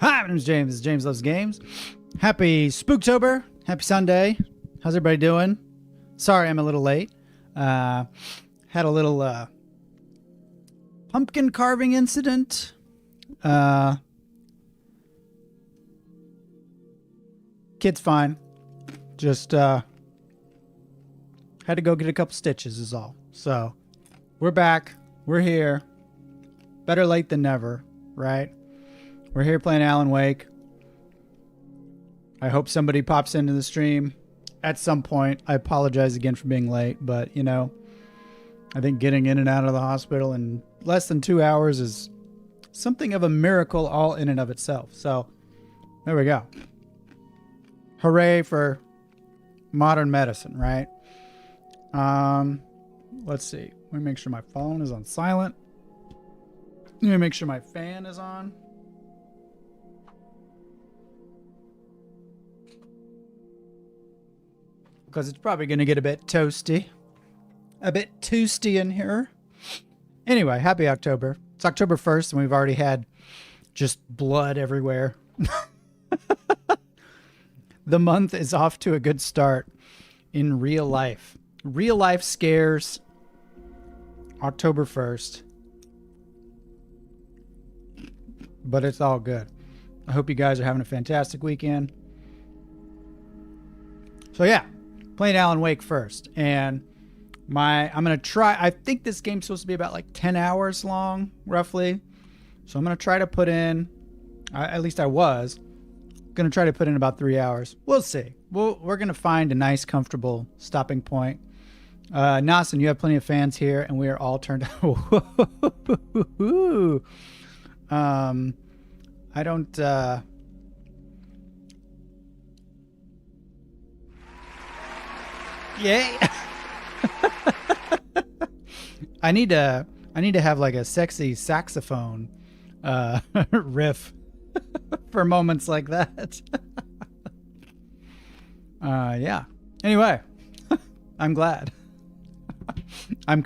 Hi, my name's James. This is James Loves Games. Happy Spooktober. Happy Sunday. How's everybody doing? Sorry I'm a little late. Had a little pumpkin carving incident. Kid's fine. Just had to go get a couple stitches is all. So we're back. We're here. Better late than never, right? We're here playing Alan Wake. I hope somebody pops into the stream at some point. I apologize again for being late, but you know, I think getting in and out of the hospital in less than 2 hours is something of a miracle all in and of itself. So there we go. Hooray for modern medicine, right? Let's see. Let me make sure my phone is on silent. Let me make sure my fan is on. Because it's probably going to get a bit toasty. A bit toasty in here. Anyway, happy October. It's October 1st and we've already had just blood everywhere. The month is off to a good start in real life. Real life scares. October 1st. But it's all good. I hope you guys are having a fantastic weekend. So yeah. Playing Alan Wake first, and I'm gonna try. I think this game's supposed to be about like 10 hours long, roughly. So I'm gonna try to put in. At least I was gonna try to put in about 3 hours. We'll see. We're gonna find a nice, comfortable stopping point. Nasen, you have plenty of fans here, and we are all turned. I don't. Yay! I need to have like a sexy saxophone riff for moments like that. Yeah. Anyway, I'm glad. I'm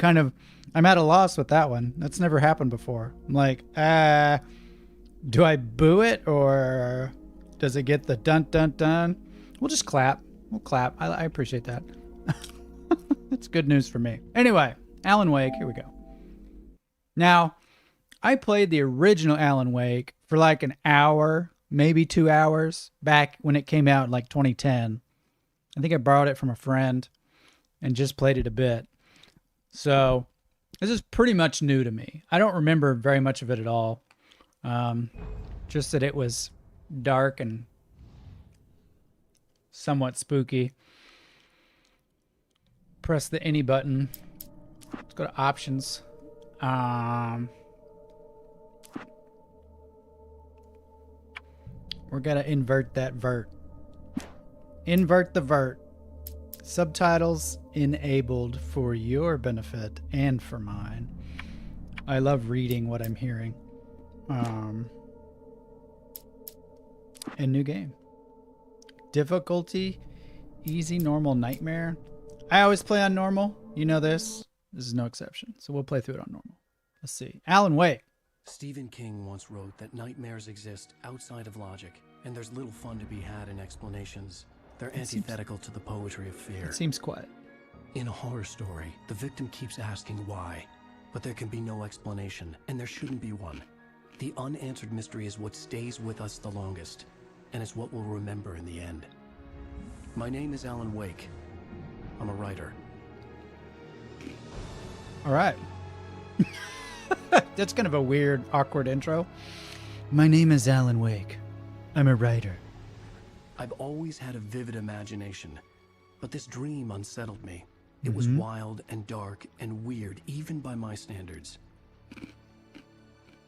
at a loss with that one. That's never happened before. I'm like, do I boo it or does it get the dun dun dun? We'll just clap. We'll clap. I appreciate that. It's good news for me. Anyway, Alan Wake, here we go. Now, I played the original Alan Wake for like an hour, maybe 2 hours, back when it came out in like 2010. I think I borrowed it from a friend and just played it a bit. So, this is pretty much new to me. I don't remember very much of it at all. Just that it was dark and somewhat spooky. Press the any button. Let's go to options. We're gonna invert that vert. Invert the vert. Subtitles enabled for your benefit and for mine. I love reading what I'm hearing. And new game. Difficulty, easy, normal, nightmare. I always play on normal. You know this. This is no exception. So we'll play through it on normal. Let's see. Alan Wake. Stephen King once wrote that nightmares exist outside of logic, and there's little fun to be had in explanations. They're antithetical to the poetry of fear. It seems quiet. In a horror story, the victim keeps asking why, but there can be no explanation, and there shouldn't be one. The unanswered mystery is what stays with us the longest, and it's what we'll remember in the end. My name is Alan Wake. I'm a writer. All right. That's kind of a weird, awkward intro. My name is Alan Wake. I'm a writer. I've always had a vivid imagination, but this dream unsettled me. It was wild and dark and weird, even by my standards.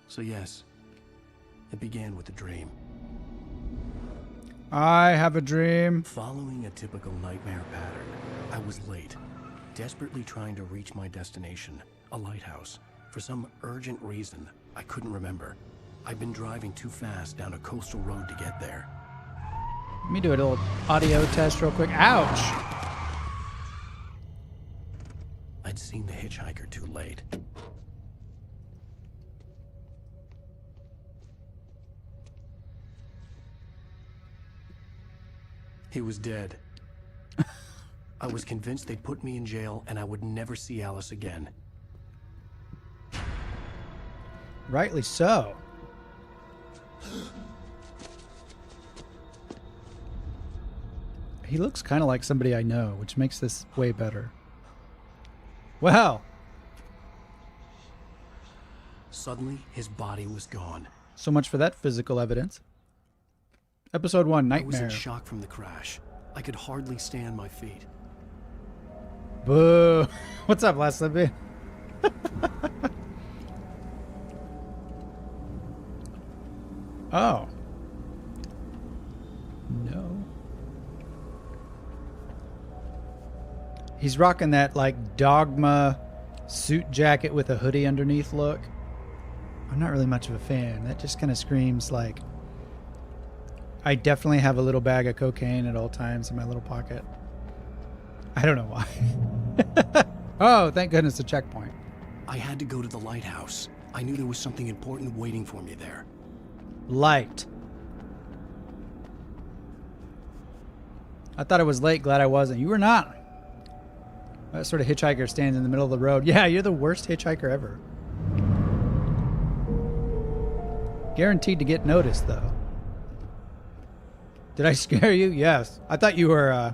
So yes, it began with a dream. I have a dream. Following a typical nightmare pattern, I was late, desperately trying to reach my destination, a lighthouse. For some urgent reason, I couldn't remember. I'd been driving too fast down a coastal road to get there. Let me do a little audio test real quick. Ouch! I'd seen the hitchhiker too late. He was dead. I was convinced they'd put me in jail and I would never see Alice again. Rightly so. He looks kind of like somebody I know, which makes this way better. Well. Suddenly, his body was gone. So much for that physical evidence. Episode 1, I was Nightmare. in shock from the crash. I could hardly stay on my feet. Boo. What's up, Last Libby? Oh. No. He's rocking that, like, Dogma suit jacket with a hoodie underneath look. I'm not really much of a fan. That just kind of screams like I definitely have a little bag of cocaine at all times in my little pocket. I don't know why. Oh, thank goodness, a checkpoint. I had to go to the lighthouse. I knew there was something important waiting for me there. Light. I thought it was late. Glad I wasn't. You were not. That sort of hitchhiker stands in the middle of the road. Yeah, you're the worst hitchhiker ever. Guaranteed to get noticed, though. Did I scare you? Yes. I thought you were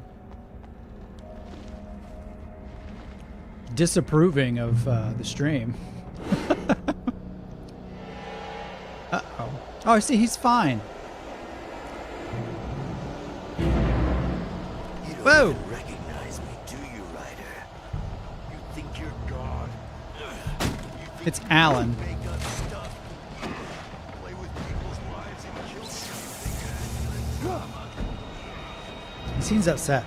disapproving of the stream. Uh-oh. Oh, I see. He's fine. You don't Whoa. even recognize me, do you, Ryder? You think you're God? It's Alan. Make up stuff. Play with people's lives and kill something. He seems upset.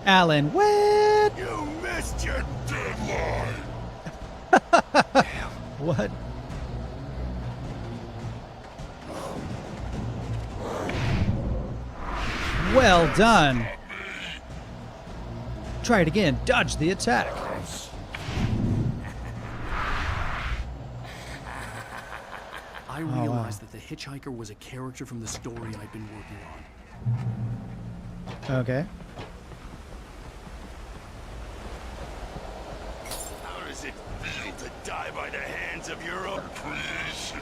Alan, what? You missed your deadline. What? Well done. Try it again. Dodge the attack. I realized that the hitchhiker was a character from the story I'd been working on. Okay. How does it feel to die by the hands of your own creation?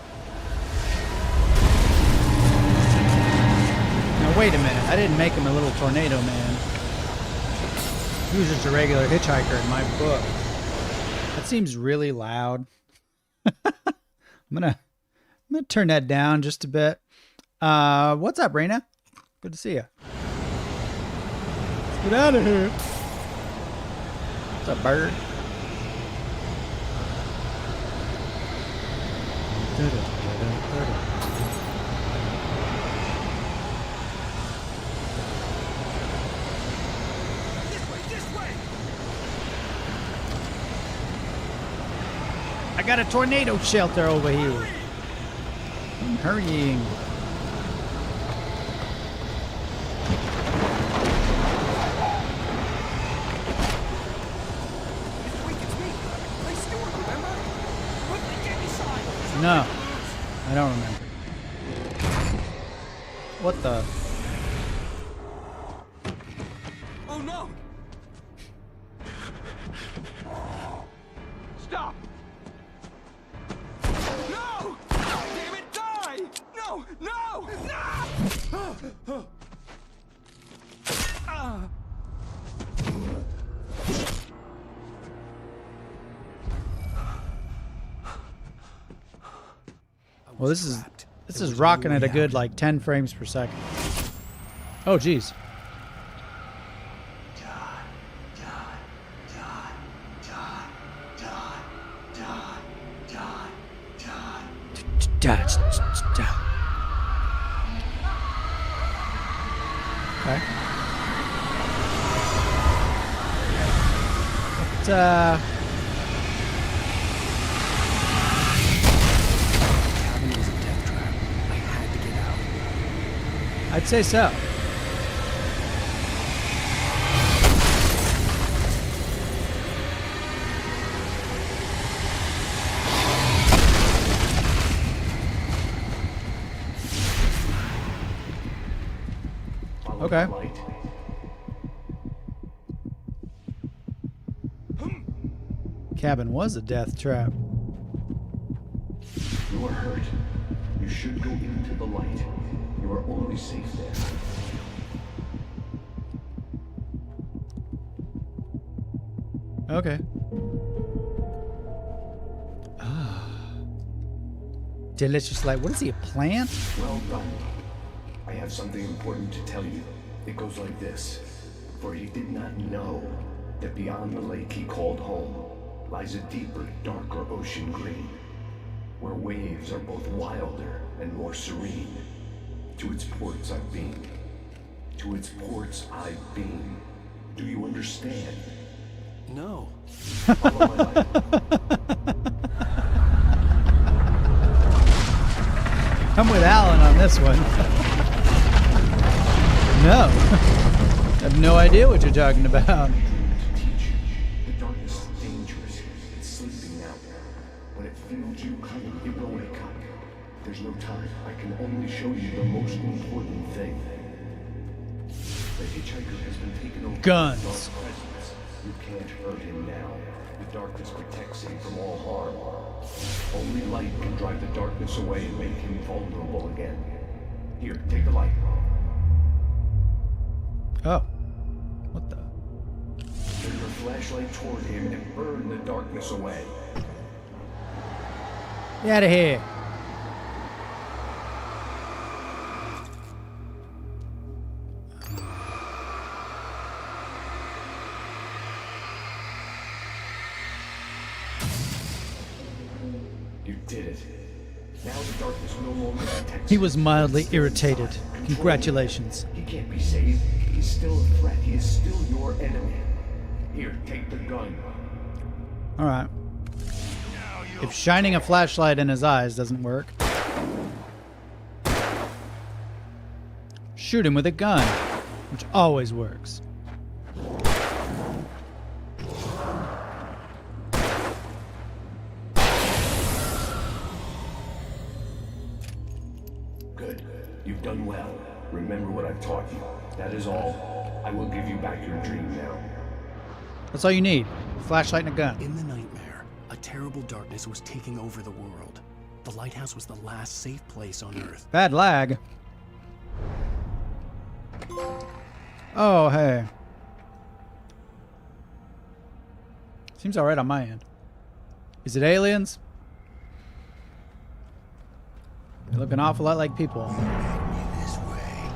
Now wait a minute. I didn't make him a little tornado man. He was just a regular hitchhiker in my book. That seems really loud. I'm gonna turn that down just a bit. What's up, Raina? Good to see you. Let's get out of here. What's up, bird? I got a tornado shelter over here. I'm hurrying. No, I don't remember. What the? Oh no! Stop! No! Damn it, die! No! No! No! Well, this is rocking at a good like 10 frames per second. Oh, geez. Okay. But, Cabin was a death trap. I had to get out. I'd say so. Okay. Light. Cabin was a death trap. You are hurt. You should go into the light. You are only safe there. Okay. Ah. Delicious light. What is he, a plant? Well done. I have something important to tell you. It goes like this. For he did not know that beyond the lake he called home lies a deeper, darker ocean green, where waves are both wilder and more serene. To its ports I've been. To its ports I've been. Do you understand? No. Follow my light. I'm with Alan on this one. No. I have no idea what you're talking about. To teach you, the darkness is dangerous. It's sleeping now. When it feels you coming, it will wake up. There's no time. I can only show you the most important thing. The hitchhiker has been taken over Guns. by dark presence. You can't hurt him now. The darkness protects him from all harm. Only light can drive the darkness away and make him vulnerable again. Here, take the light. Oh. What the? Turn your flashlight toward him and burn the darkness away. Get out of here. You did it. Now the darkness no longer protects He him. was mildly It's still irritated. inside, controlling Congratulations. him. He can't be saved. He's still a threat. He is still your enemy. Here, take the gun. Alright. Now you If shining a flashlight in his eyes doesn't work, shoot him with a gun, which always works. Good. You've done well. Remember what I've taught you. That is all. I will give you back your dream now. That's all you need. A flashlight and a gun. In the nightmare, a terrible darkness was taking over the world. The lighthouse was the last safe place on Earth. Bad lag. Oh, hey. Seems alright on my end. Is it aliens? They look an awful lot like people. this way.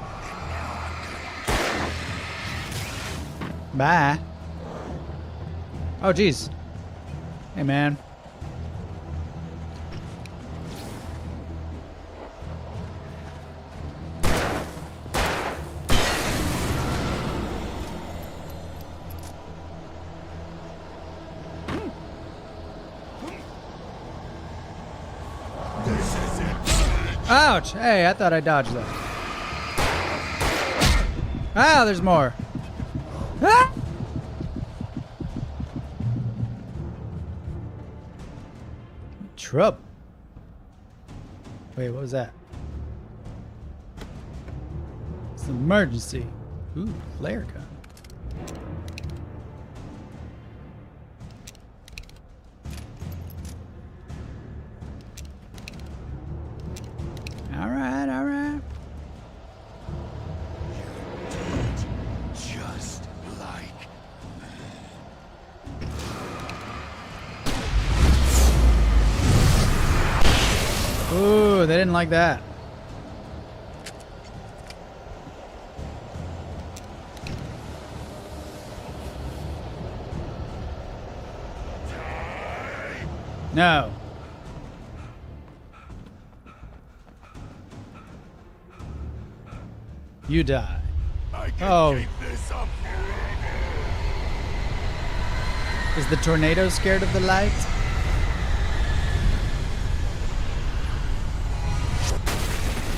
Bye. Oh, jeez. Hey, man. This is it. Ouch! Hey, I thought I dodged that. Ah, there's more. Ah! Trouble. Wait, what was that? It's an emergency. Ooh, flare gun. Alright, alright. Just like Ooh, they didn't like that. No. You die. I can Oh. keep this up. Is the tornado scared of the light?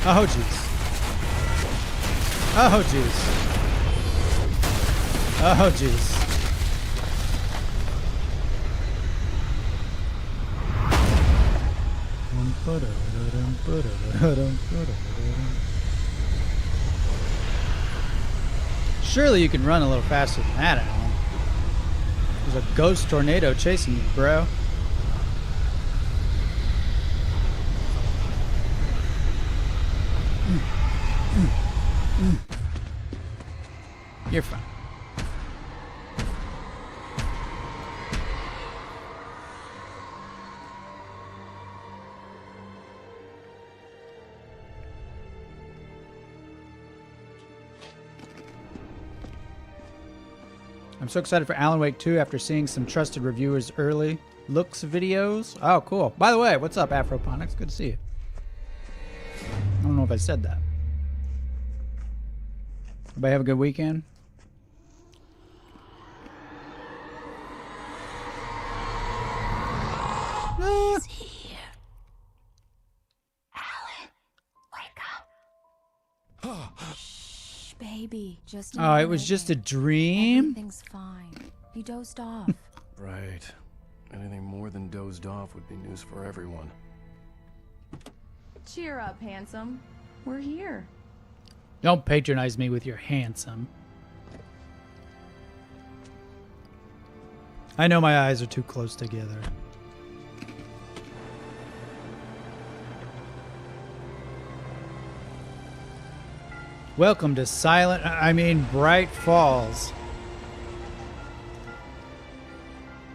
Oh, jeez. Oh, jeez. Oh, jeez. Surely you can run a little faster than that, Alan. There's a ghost tornado chasing you, bro. You're fine. I'm so excited for Alan Wake 2 after seeing some trusted reviewers' early looks videos. Oh, cool. By the way, what's up, Afroponics? Good to see you. I don't know if I said that. Everybody have a good weekend? He's here. Alan, wake up. Shh, baby. Just Oh, it was just a dream? Everything's fine. You dozed off. Right. Anything more than dozed off would be news for everyone. Cheer up, handsome. We're here. Don't patronize me with your handsome. I know my eyes are too close together. Welcome to Bright Falls.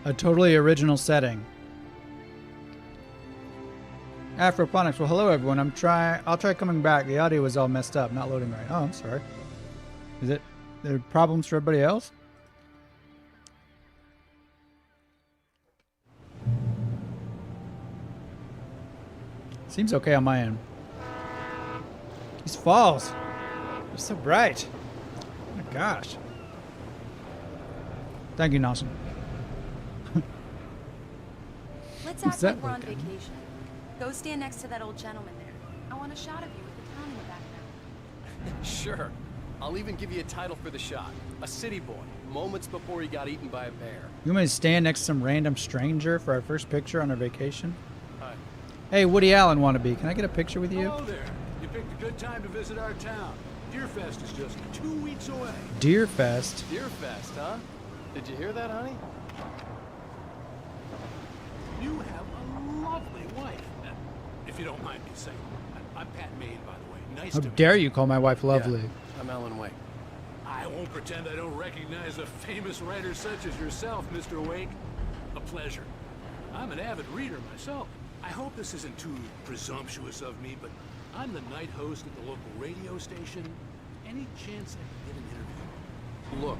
A totally original setting. Afroponics. Well, hello everyone. I'll try coming back. The audio was all messed up, not loading right. Oh, I'm sorry. Is it there are problems for everybody else? Seems okay on my end. These falls. They're so bright. Oh my gosh. Thank you, Nelson. Let's Who's act that like we're on looking? vacation. Go stand next to that old gentleman there. I want a shot of you with the town in the background. Sure. I'll even give you a title for the shot. A city boy, moments before he got eaten by a bear. You want me to stand next to some random stranger for our first picture on our vacation? Hi. Hey, Woody Allen wannabe. Can I get a picture with you? Hello there. You picked a good time to visit our town. Deerfest is just 2 weeks away. Deerfest. Deerfest, huh? Did you hear that, honey? You have a lovely wife. If you don't mind me saying. I'm Pat Maine, by the way. Nice How to meet dare you call my wife lovely? Yeah, I'm Alan Wake. I won't pretend I don't recognize a famous writer such as yourself, Mr. Wake. A pleasure. I'm an avid reader myself. I hope this isn't too presumptuous of me, but I'm the night host at the local radio station. Any chance I can get an interview? Look,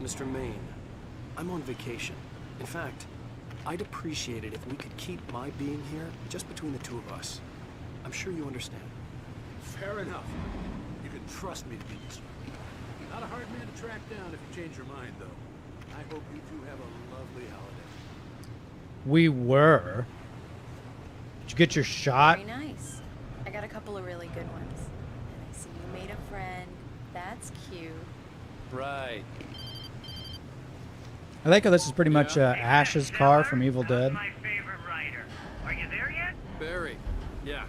Mr. Maine, I'm on vacation. In fact, I'd appreciate it if we could keep my being here just between the two of us. I'm sure you understand. Fair enough. You can trust me to be this way. Not a hard man to track down if you change your mind, though. I hope you two have a lovely holiday. We were. Did you get your shot? Very nice. I got a couple of really good ones. And I see you made a friend. That's cute. Right. I like how this is pretty much Ash's car from Evil Dead. My favorite writer. Are you there yet? Barry. Yeah,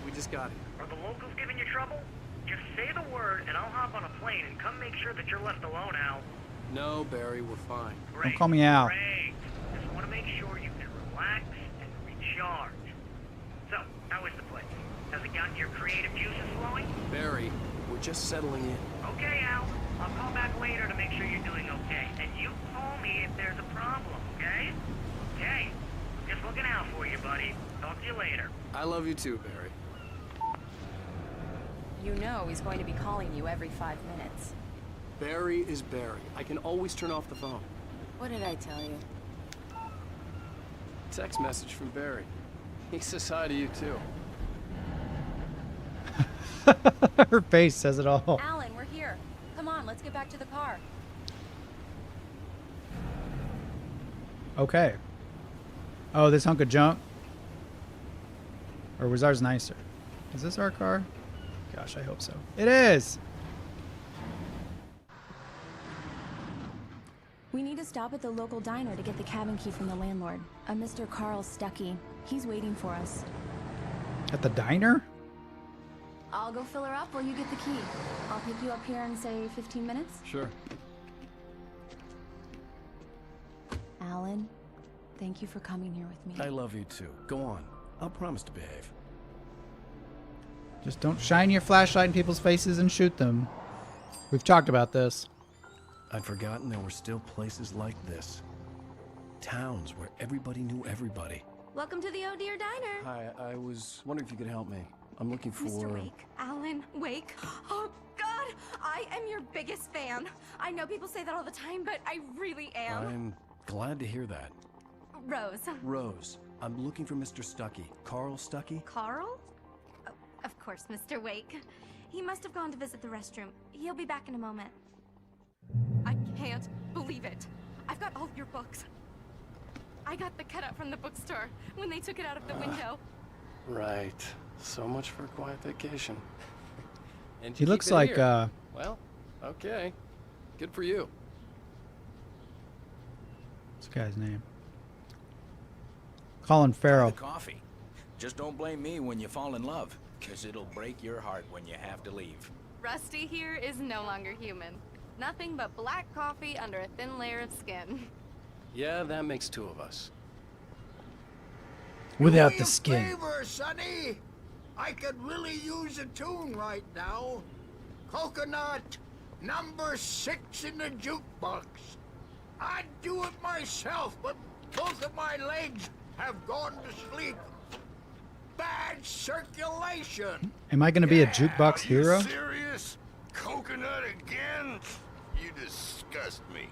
we just got here. Are the locals giving you trouble? Just say the word and I'll hop on a plane and come make sure that you're left alone, Al. No, Barry, we're fine. Great. call me Al. Great. Just want to make sure you can relax and recharge. So, how is the place? Has it gotten your creative juices flowing? Barry, we're just settling in. Okay, Al. I'll call back later to make sure you're doing okay. And you call me if there's a problem, okay? Okay. Just looking out for you, buddy. Talk to you later. I love you too, Barry. You know he's going to be calling you every 5 minutes. Barry is Barry. I can always turn off the phone. What did I tell you? Text message from Barry. He says hi to you too. Her face says it all. Alan, we're here. Come on, let's get back to the car. Okay. Oh, this hunk of junk? Or was ours nicer? Is this our car? Gosh, I hope so. It is! We need to stop at the local diner to get the cabin key from the landlord, a Mr. Carl Stuckey. He's waiting for us. At the diner? I'll go fill her up while you get the key. I'll pick you up here in, say, 15 minutes. Sure. Alan, thank you for coming here with me. I love you too. Go on. I'll promise to behave. Just don't shine your flashlight in people's faces and shoot them. We've talked about this. I'd forgotten there were still places like this. Towns where everybody knew everybody. Welcome to the Oh Dear Diner. Hi, I was wondering if you could help me. I'm looking for... Mr. Wake. Alan Wake. Oh, God. I am your biggest fan. I know people say that all the time, but I really am. I'm glad to hear that. Rose. Rose, I'm looking for Mr. Stuckey. Carl Stuckey? Carl? Oh, of course, Mr. Wake. He must have gone to visit the restroom. He'll be back in a moment. I can't believe it. I've got all of your books. I got the cutout from the bookstore when they took it out of the window. Right. So much for a quiet vacation. And He looks like, Well, okay. Good for you. what's the guy's name? Colin Farrell. The coffee. Just don't blame me when you fall in love, because it'll break your heart when you have to leave. Rusty here is no longer human. Nothing but black coffee under a thin layer of skin. Yeah, that makes two of us. Without Do me the a skin. favor, Sonny. I could really use a tune right now. Coconut, number 6 in the jukebox. I'd do it myself, but both of my legs have gone to sleep. Bad circulation. Am I going to be a jukebox hero? Are you serious? Coconut again? You disgust me.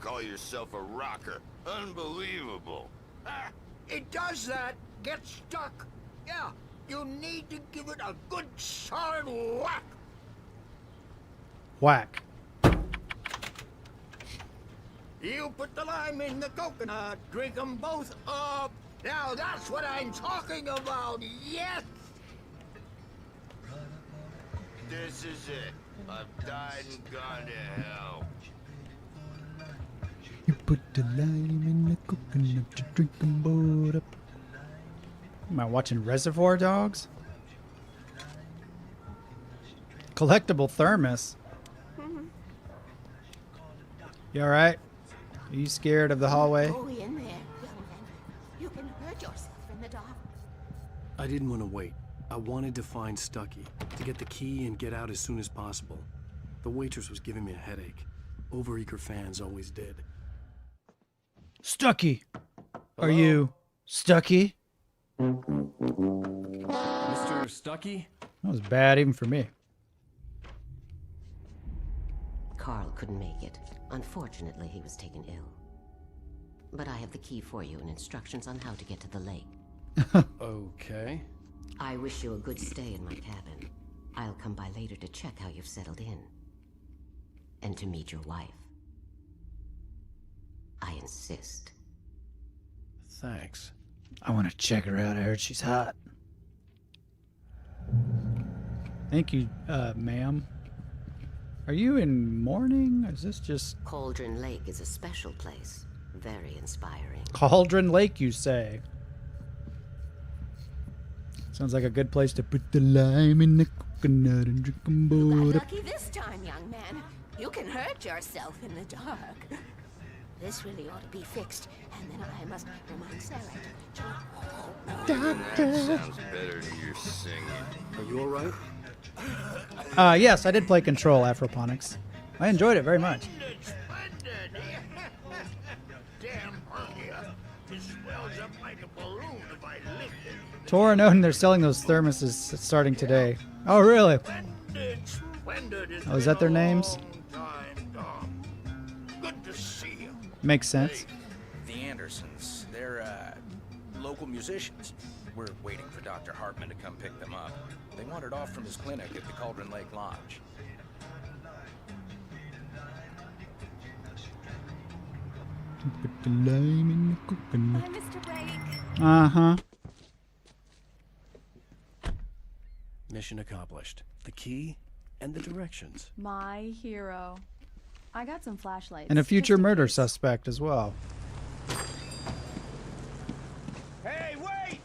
Call yourself a rocker. Unbelievable. Ah, it does that. Get stuck. Yeah, you need to give it a good solid whack. Whack. You put the lime in the coconut, drink them both up. Now that's what I'm talking about, yes! This is it. I've died and gone to hell. You put the lime in the coconut, you drink them both up. Am I watching Reservoir Dogs? Collectible thermos. You alright? Are you scared of the hallway? Go in there, young man. You can hurt yourself in the dark. I didn't want to wait. I wanted to find Stuckey, to get the key and get out as soon as possible. The waitress was giving me a headache. Overeager fans always did. Stuckey! Are Hello? you Stuckey? Mr. Stuckey? That was bad even for me. Carl couldn't make it. Unfortunately, he was taken ill. But I have the key for you and instructions on how to get to the lake. Okay. I wish you a good stay in my cabin. I'll come by later to check how you've settled in. And to meet your wife. I insist. Thanks. I want to check her out. I heard she's hot. Thank you, ma'am. Are you in mourning? Is this just... Cauldron Lake is a special place. Very inspiring. Cauldron Lake, you say? Sounds like a good place to put the lime in the coconut and drink them You both got up. lucky this time, young man. You can hurt yourself in the dark. This really ought to be fixed, and then I must remind Sarah to... That sounds better than your singing. Are you alright? Yes, I did play Control Afroponics. I enjoyed it very much. Splendid! Damn hernia. It swells up like a balloon if I lift it. Toranoden, they're selling those thermoses starting today. Oh, really? Splendid, splendid. It's Oh, is that their been a names? long time, Dom. Good to see you. Makes sense. The Andersons, they're, local musicians. We're waiting for Dr. Hartman to come pick them up. They wandered off from his clinic at the Cauldron Lake Lodge. Put the lime in the coconut. Bye, Mr. Wake. Uh-huh. Mission accomplished. The key and the directions. My hero. I got some flashlights. And a future just in murder case. suspect as well. Hey, wait!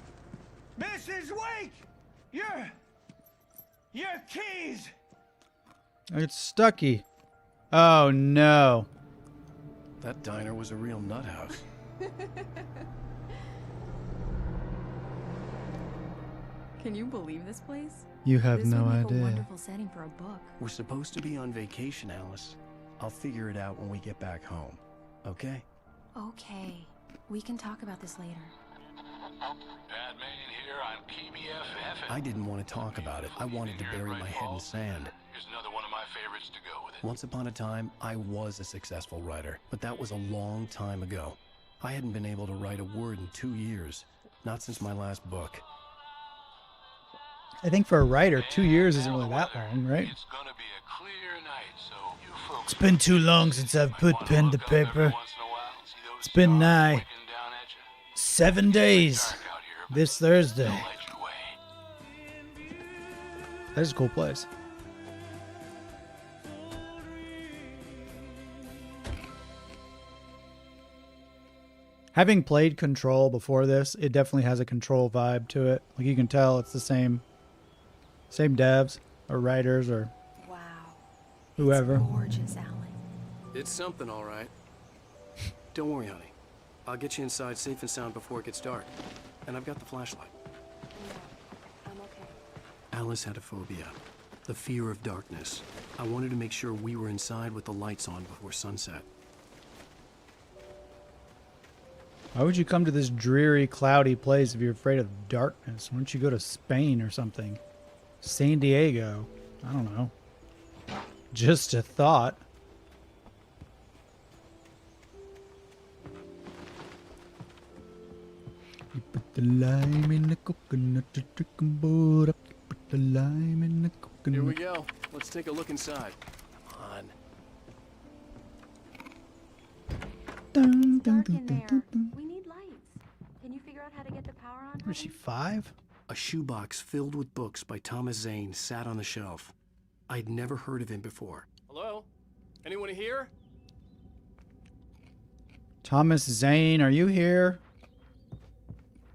Mrs. Wake! Your keys! It's stucky. Oh no. That diner was a real nut house. Can you believe this place? You have This no would make idea. a wonderful setting for a book. We're supposed to be on vacation, Alice. I'll figure it out when we get back home. Okay? Okay. We can talk about this later. Batman here, I'm KBFF. I didn't want to talk about it. I wanted to bury my head in sand. Here's another one of my favorites to go with it. Once upon a time, I was a successful writer, but that was a long time ago. I hadn't been able to write a word in 2 years. Not since my last book. I think for a writer, 2 years isn't really that long, right? It's gonna be a clear night, so you folks. It's been too long since I've put pen to paper. It's been nigh 7 days this Thursday. That's a cool place. Having played Control before this, it definitely has a Control vibe to it. Like you can tell it's the same devs or writers or Wow. whoever. It's gorgeous, Alan. It's something, all right. Don't worry, honey. I'll get you inside safe and sound before it gets dark. And I've got the flashlight. I'm okay. Alice had a phobia. The fear of darkness. I wanted to make sure we were inside with the lights on before sunset. Why would you come to this dreary, cloudy place if you're afraid of darkness? Why don't you go to Spain or something? San Diego? I don't know. Just a thought. You put the lime in the coconut to drink 'em both up. You put the lime in the coconut. Here we go. Let's take a look inside. Come on. Dun, It's dark in dun, there. dun, dun. We need lights. Can you figure out how to get the power on? What is she, honey? 5? A shoebox filled with books by Thomas Zane sat on the shelf. I'd never heard of him before. Hello? Anyone here? Thomas Zane, are you here?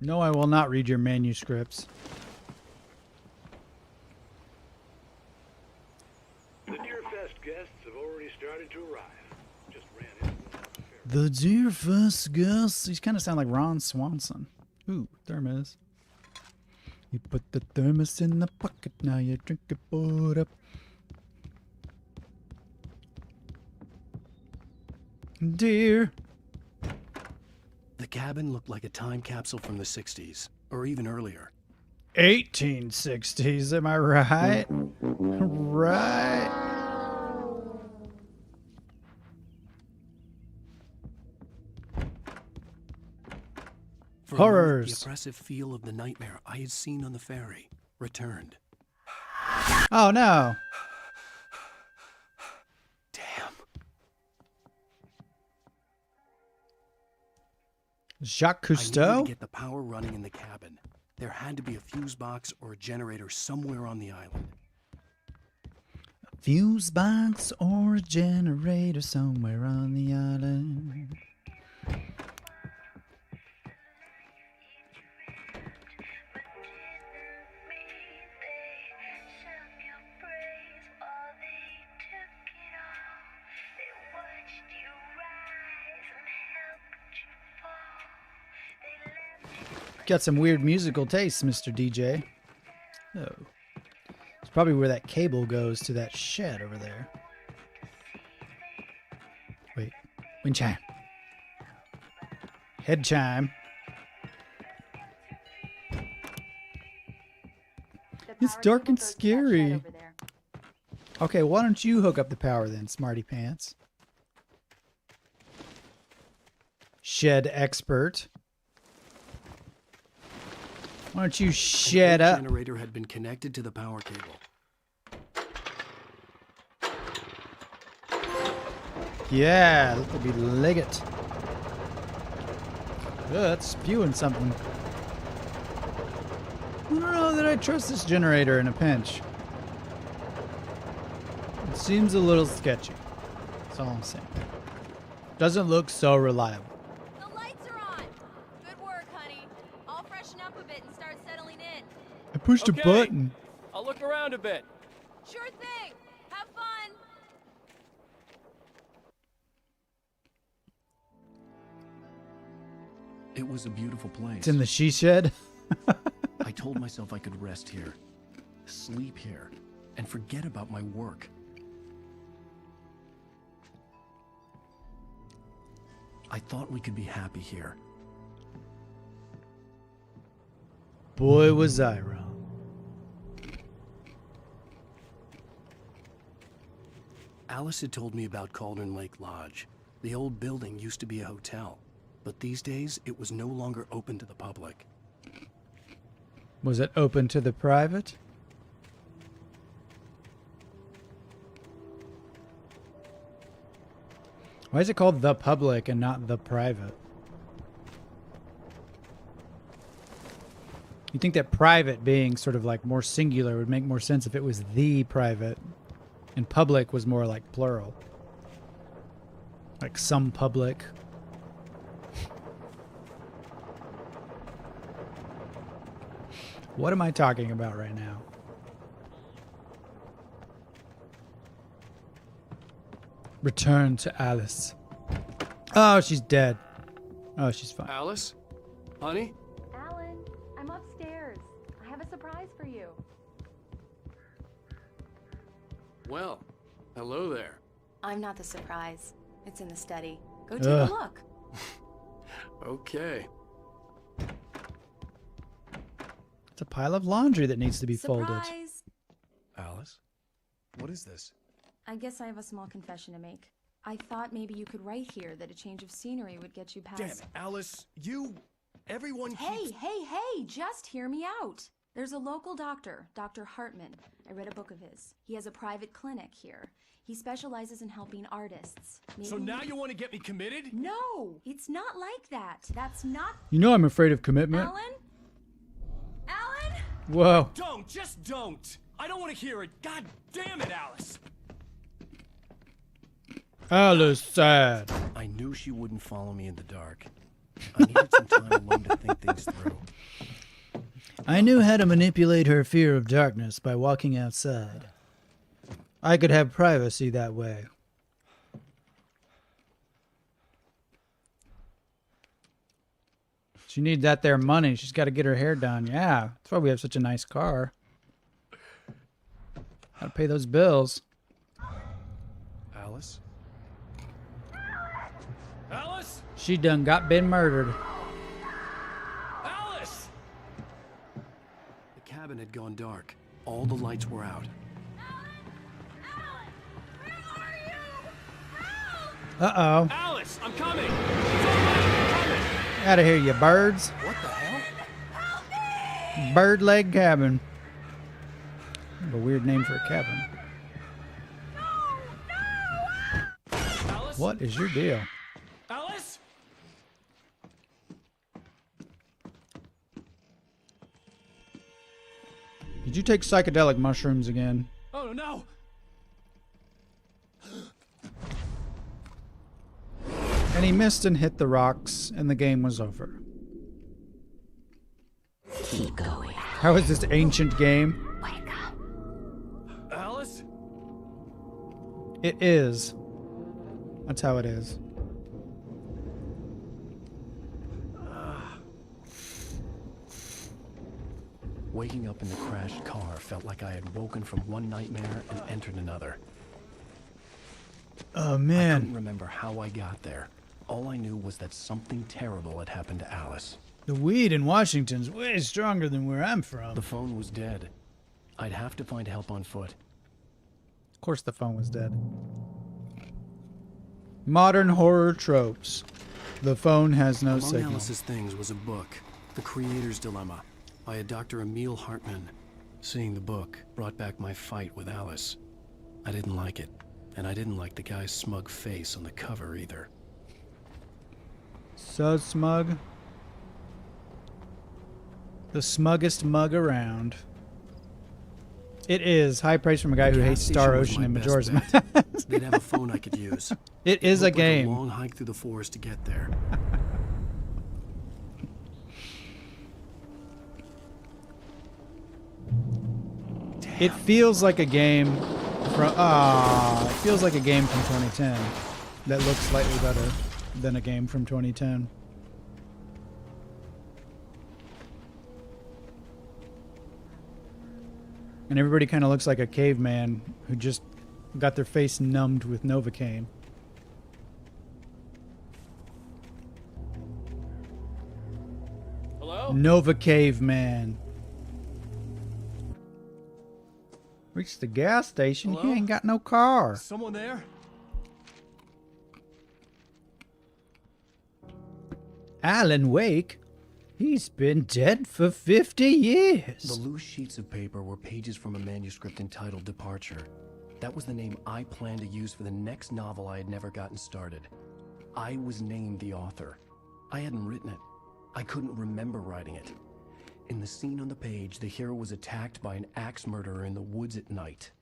No, I will not read your manuscripts. The Deerfest guests have already started to arrive. Just ran into one at the fair. The Deerfest guests. These kind of sound like Ron Swanson. Ooh, thermos. You put the thermos in the pocket, now you drink it, board up. Dear. The cabin looked like a time capsule from the 60s, or even earlier. 1860s, am I right? Right. For a moment, Horrors. the oppressive feel of the nightmare I had seen on the ferry returned. Oh no. Damn. Jacques I needed Cousteau? to get the power running in the cabin. There had to be a fuse box or a generator somewhere on the island. Fuse box or a generator somewhere on the island. Got some weird musical tastes, Mr. DJ. Oh. It's probably where that cable goes to that shed over there. Wait. Wind chime. Head chime. It's dark and scary. Okay, why don't you hook up the power then, smarty pants? Shed expert. Why don't you shut The up? generator had been connected to the power cable. Yeah, look at me leg it. Ugh, that's spewing something. I don't know that I trust this generator in a pinch. It seems a little sketchy. That's all I'm saying. Doesn't look so reliable. The lights are on. Good work, honey. I'll freshen up a bit and start settling in. I pushed a button. I'll look around a bit. Sure thing. Have fun. It was a beautiful place. It's in the she shed. I told myself I could rest here, sleep here, and forget about my work. I thought we could be happy here. Boy, was I wrong. Alice had told me about Cauldron Lake Lodge. The old building used to be a hotel, but these days it was no longer open to the public. Was it open to the private? Why is it called the public and not the private? You think that private being sort of like more singular would make more sense if it was the private, and public was more like plural. Like some public. What am I talking about right now? Return to Alice. Oh, she's dead. Oh, she's fine. Alice? Honey? Alan, I'm upstairs. I have a surprise for you. Well, hello there. I'm not the surprise. It's in the study. Go take a look. Okay. It's a pile of laundry that needs to be folded. Surprise! Alice? What is this? I guess I have a small confession to make. I thought maybe you could write here that a change of scenery would get you past... Damn it, Alice, everyone Hey, keeps... hey, just hear me out. There's a local doctor, Dr. Hartman. I read a book of his. He has a private clinic here. He specializes in helping artists. So now you want to get me committed? No, it's not like that. That's not... You know I'm afraid of commitment. Alan? Whoa. Don't, just don't. I don't want to hear it. God damn it, Alice. Alice sad. I knew she wouldn't follow me in the dark. I needed some time alone to think things through. I knew how to manipulate her fear of darkness by walking outside. I could have privacy that way. She needs that there money. She's got to get her hair done. Yeah, that's why we have such a nice car. Got to pay those bills. Alice? Alice? She done been murdered. Alice! The cabin had gone dark. All the lights were out. Uh-oh. Alice, I'm coming! It's all right, I'm coming! Out of here, you birds. What the hell? Bird leg cabin. A weird name for a cabin. Alice? What is your deal? Alice? Did you take psychedelic mushrooms again? Oh, no! And he missed and hit the rocks, and the game was over. Keep going. How is this ancient game? Wake up. Alice? It is. That's how it is. Waking up in the crashed car felt like I had woken from one nightmare and entered another. Oh, I man. couldn't remember how I got there. All I knew was that something terrible had happened to Alice. The weed in Washington's way stronger than where I'm from. The phone was dead. I'd have to find help on foot. Of course the phone was dead. Modern horror tropes. The phone has no Among signal. Alice's things was a book, The Creator's Dilemma, by a Dr. Emil Hartman. Seeing the book brought back my fight with Alice. I didn't like it, and I didn't like the guy's smug face on the cover either. So smug. The smuggest mug around. It is. High praise from a guy who Gas hates station Star was Ocean my and best Majora's bet. Mask. They'd have a phone I could use. It is a looked like game. a long hike through the forest to get there. It feels like a game from it feels like a game from 2010 that looks slightly better than a game from 2010. And everybody kind of looks like a caveman who just got their face numbed with Novocaine. Hello? Nova Caveman. Reached the gas station. Hello? He ain't got no car. Someone there? Alan Wake? He's been dead for 50 years. The loose sheets of paper were pages from a manuscript entitled Departure. That was the name I planned to use for the next novel I had never gotten started. I was named the author. I hadn't written it. I couldn't remember writing it. In the scene on the page, the hero was attacked by an axe murderer in the woods at night.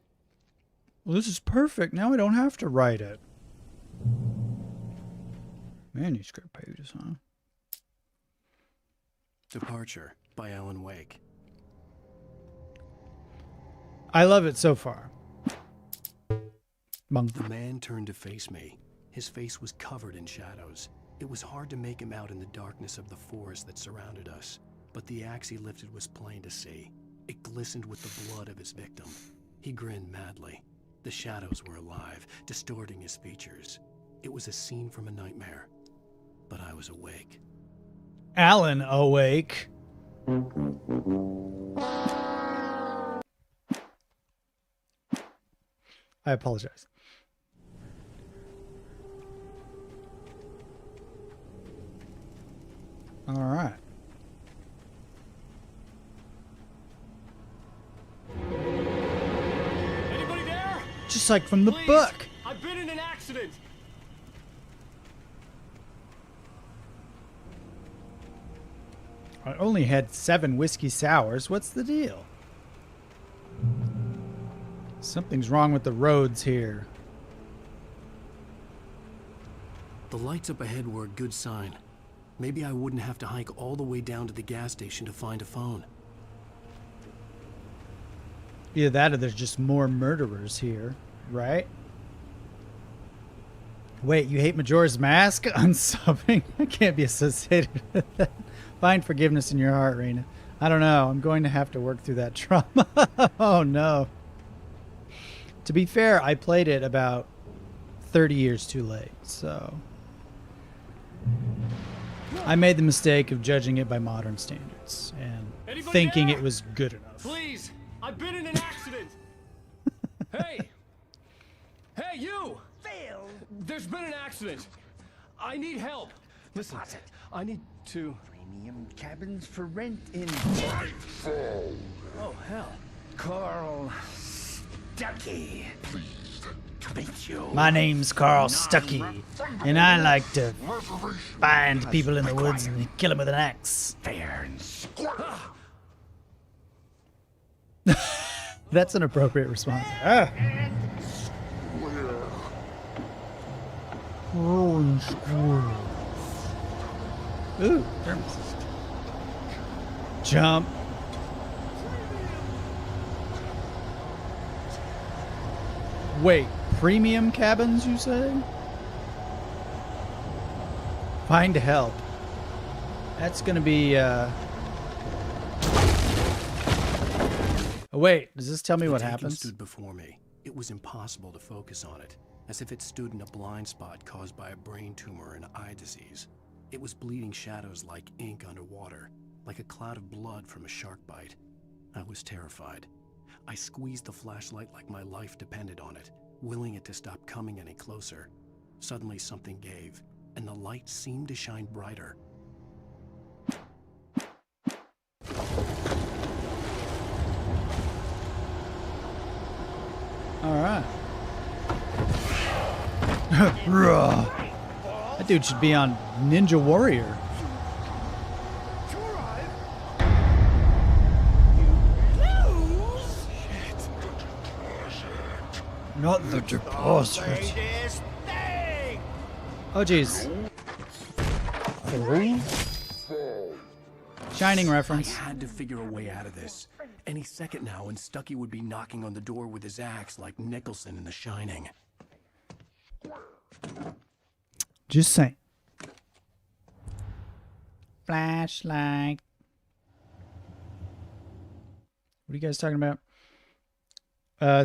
Well, this is perfect. Now I don't have to write it. Manuscript pages, huh? Departure by Alan Wake. I love it so far. Bunk. The man turned to face me. His face was covered in shadows. It was hard to make him out in the darkness of the forest that surrounded us, but the axe he lifted was plain to see. It glistened with the blood of his victim. He grinned madly. The shadows were alive, distorting his features. It was a scene from a nightmare, but I was awake. Alan awake. I apologize. All right. Anybody there? Just like from the Please, book. I've been in an accident. I only had 7 whiskey sours. What's the deal? Something's wrong with the roads here. The lights up ahead were a good sign. Maybe I wouldn't have to hike all the way down to the gas station to find a phone. Either that or there's just more murderers here, right? Wait, you hate Majora's Mask? Unsubbing? I can't be associated with that. Find forgiveness in your heart, Reina. I don't know. I'm going to have to work through that trauma. Oh, no. To be fair, I played it about 30 years too late, so... I made the mistake of judging it by modern standards and thinking it was good enough. Please, I've been in an accident. Hey, you! Phil! There's been an accident. I need help. Listen, I need to. Premium cabins for rent in Oh hell! Carl Stuckey. To meet you. My name's Carl Stuckey, and I like to find people in the woods and kill them with an axe. Fair and square. That's an appropriate response. Ah. Ooh, thermos. Jump. Wait, premium cabins, you say? Find help. That's gonna be, Oh, wait, does this tell me what happens? Stood before me. It was impossible to focus on it, as if it stood in a blind spot caused by a brain tumor and eye disease. It was bleeding shadows like ink underwater, like a cloud of blood from a shark bite. I was terrified. I squeezed the flashlight like my life depended on it, willing it to stop coming any closer. Suddenly something gave, and the light seemed to shine brighter. All right. Raw. That dude should be on Ninja Warrior. Not the deposit. Oh, jeez. Oh. Shining reference. I had to figure a way out of this. Any second now, and Stucky would be knocking on the door with his axe like Nicholson in The Shining. Just saying. Flashlight. What are you guys talking about?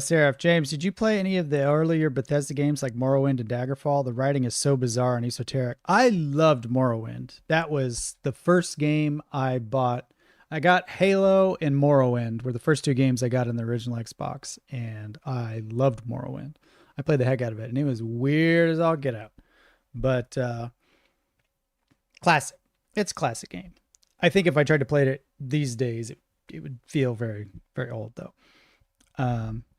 Seraph, James, did you play any of the earlier Bethesda games like Morrowind and Daggerfall? The writing is so bizarre and esoteric. I loved Morrowind. That was the first game I bought. I got Halo and Morrowind were the first two games I got in the original Xbox, and I loved Morrowind. I played the heck out of it, and it was weird as all get out. But classic. It's a classic game. I think if I tried to play it these days, it would feel very, very old, though.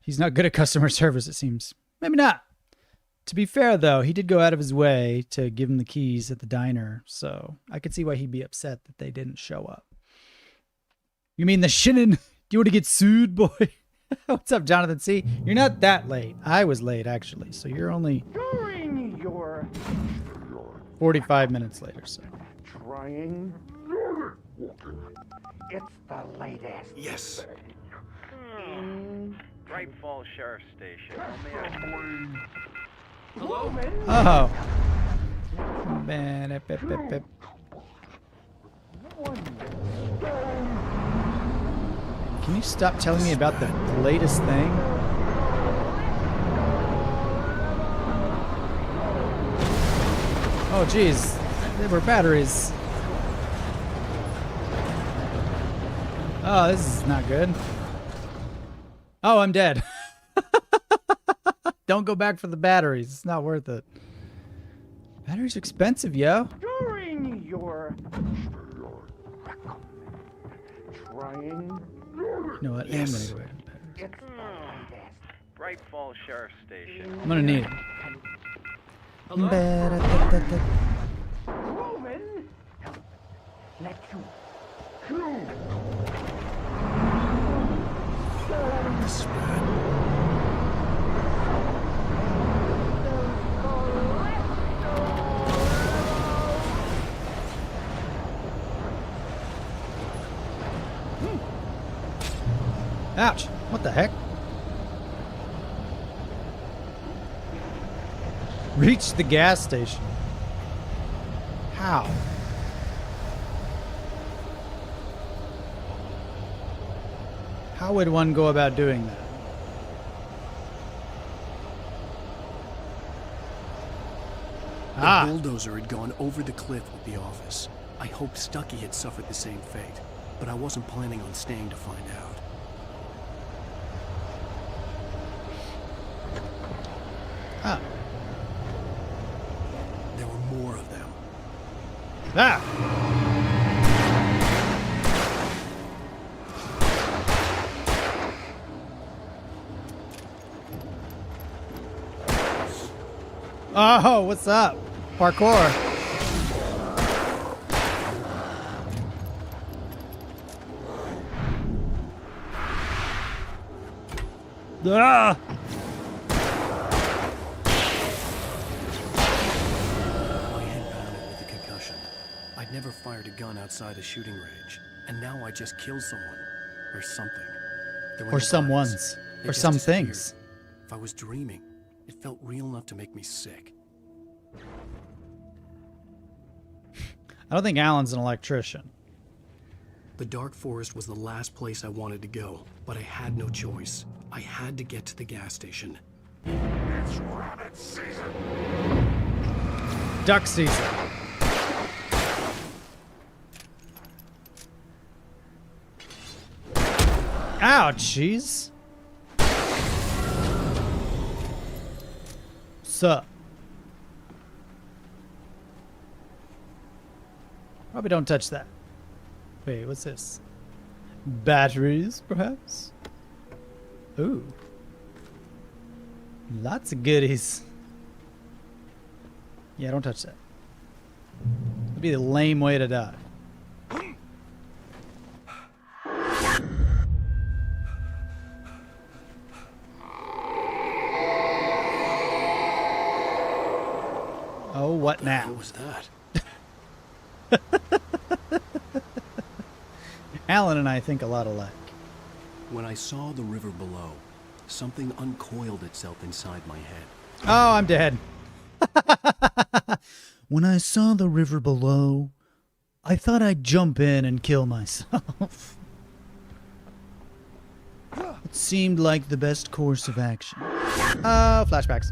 He's not good at customer service, it seems. Maybe not. To be fair, though, he did go out of his way to give him the keys at the diner, so I could see why he'd be upset that they didn't show up. You mean the Shinnin? Do you want to get sued, boy? What's up, Jonathan C? You're not that late. I was late, actually, so you're only 45 minutes later, so. Trying. It's the latest. Yes. Bright Falls Sheriff Station. Hello? Oh. Can you stop telling me about the latest thing? Oh, geez. They were batteries. Oh, this is not good. Oh, I'm dead. Don't go back for the batteries. It's not worth it. Batteries are expensive, yo. During your trying. You know what? Yes. I'm gonna go back to the batteries. It's the latest. Bright Falls Sheriff Station. I'm gonna need it. Hello? Proven. Let you through. This is bad. Ouch. What the heck? Reach the gas station. How? How would one go about doing that? The bulldozer had gone over the cliff with the office. I hoped Stucky had suffered the same fate, but I wasn't planning on staying to find out. Ah. There were more of them. Ah! Oh, what's up? Parkour. Ah! My head pounded with a concussion. I'd never fired a gun outside a shooting range, and now I just killed someone. Or something. There were Or no someone's. bodies. They Or just some disappeared. things. If I was dreaming, it felt real enough to make me sick. I don't think Alan's an electrician. The Dark Forest was the last place I wanted to go, but I had no choice. I had to get to the gas station. It's rabbit season. Duck season. Ow, jeez. Sup? Probably don't touch that. Wait, what's this? Batteries, perhaps? Ooh. Lots of goodies. Yeah, don't touch that. That'd be the lame way to die. Oh, what now? What was that? Alan and I think a lot alike. When I saw the river below, something uncoiled itself inside my head. Oh, I'm dead. When I saw the river below, I thought I'd jump in and kill myself. It seemed like the best course of action. Flashbacks.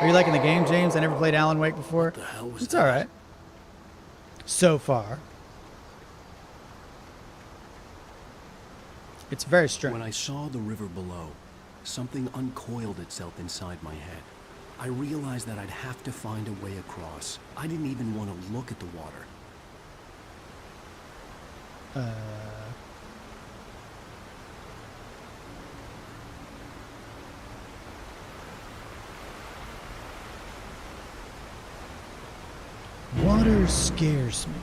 Are you liking the game, James? I never played Alan Wake before. What the hell was It's alright. So far. It's very strange. When I saw the river below, something uncoiled itself inside my head. I realized that I'd have to find a way across. I didn't even want to look at the water. Water scares me.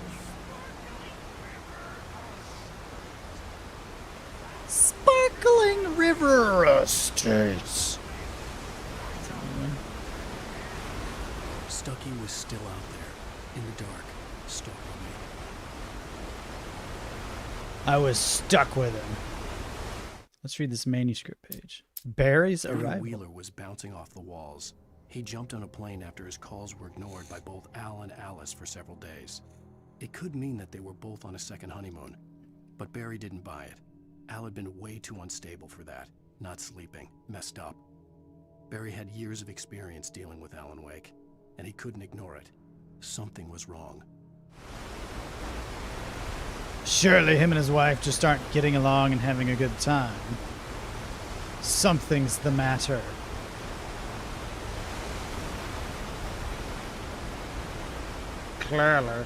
Sparkling river estates. Stucky was still out there, in the dark, stuck with me. I was stuck with him. Let's read this manuscript page. Barry's arrival. Wheeler was bouncing off the walls. He jumped on a plane after his calls were ignored by both Al and Alice for several days. It could mean that they were both on a second honeymoon, but Barry didn't buy it. Al had been way too unstable for that, not sleeping, messed up. Barry had years of experience dealing with Alan Wake, and he couldn't ignore it. Something was wrong. Surely him and his wife just aren't getting along and having a good time. Something's the matter. Clearly.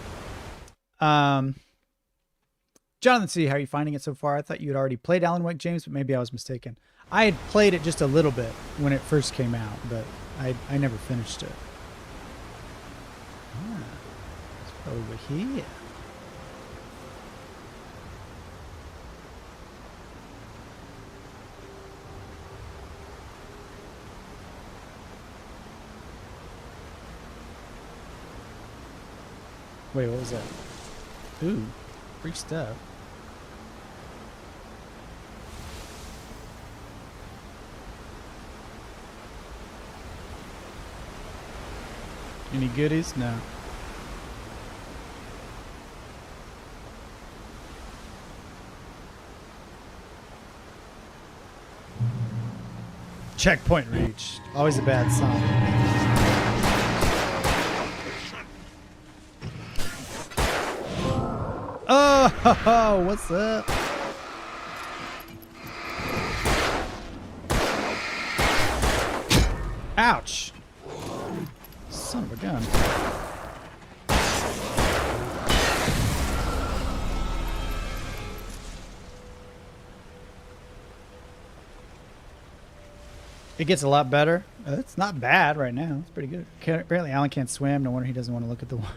Jonathan C., how are you finding it so far? I thought you had already played Alan Wake, James, but maybe I was mistaken. I had played it just a little bit when it first came out, but I never finished it. Ah, it's over here. Wait, what was that? Ooh, free stuff. Any goodies? No. Checkpoint reached. Always a bad sign. Oh, what's up? Ouch. Son of a gun. It gets a lot better. It's not bad right now. It's pretty good. Apparently Alan can't swim. No wonder he doesn't want to look at the water.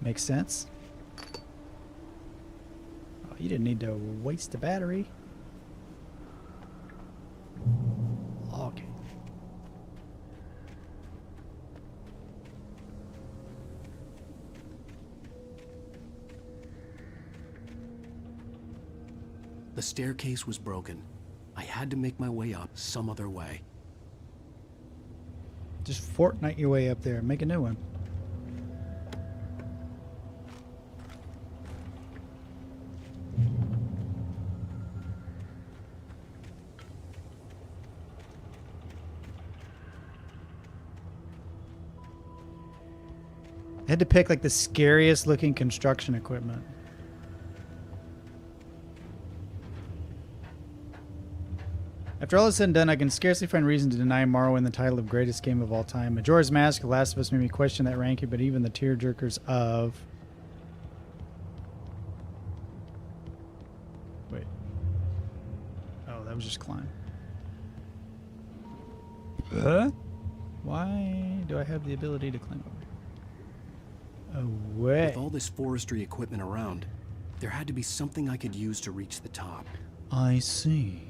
Makes sense. Oh, you didn't need to waste a battery. Okay. The staircase was broken. I had to make my way up some other way. Just Fortnite your way up there. Make a new one. I had to pick like the scariest looking construction equipment. After all is said and done, I can scarcely find reason to deny Morrowind the title of greatest game of all time. Majora's Mask, The Last of Us made me question that ranking, but even the tearjerkers of... Wait. Oh, that was just climb. Huh? Why do I have the ability to climb over? Away. With all this forestry equipment around, there had to be something I could use to reach the top. I see.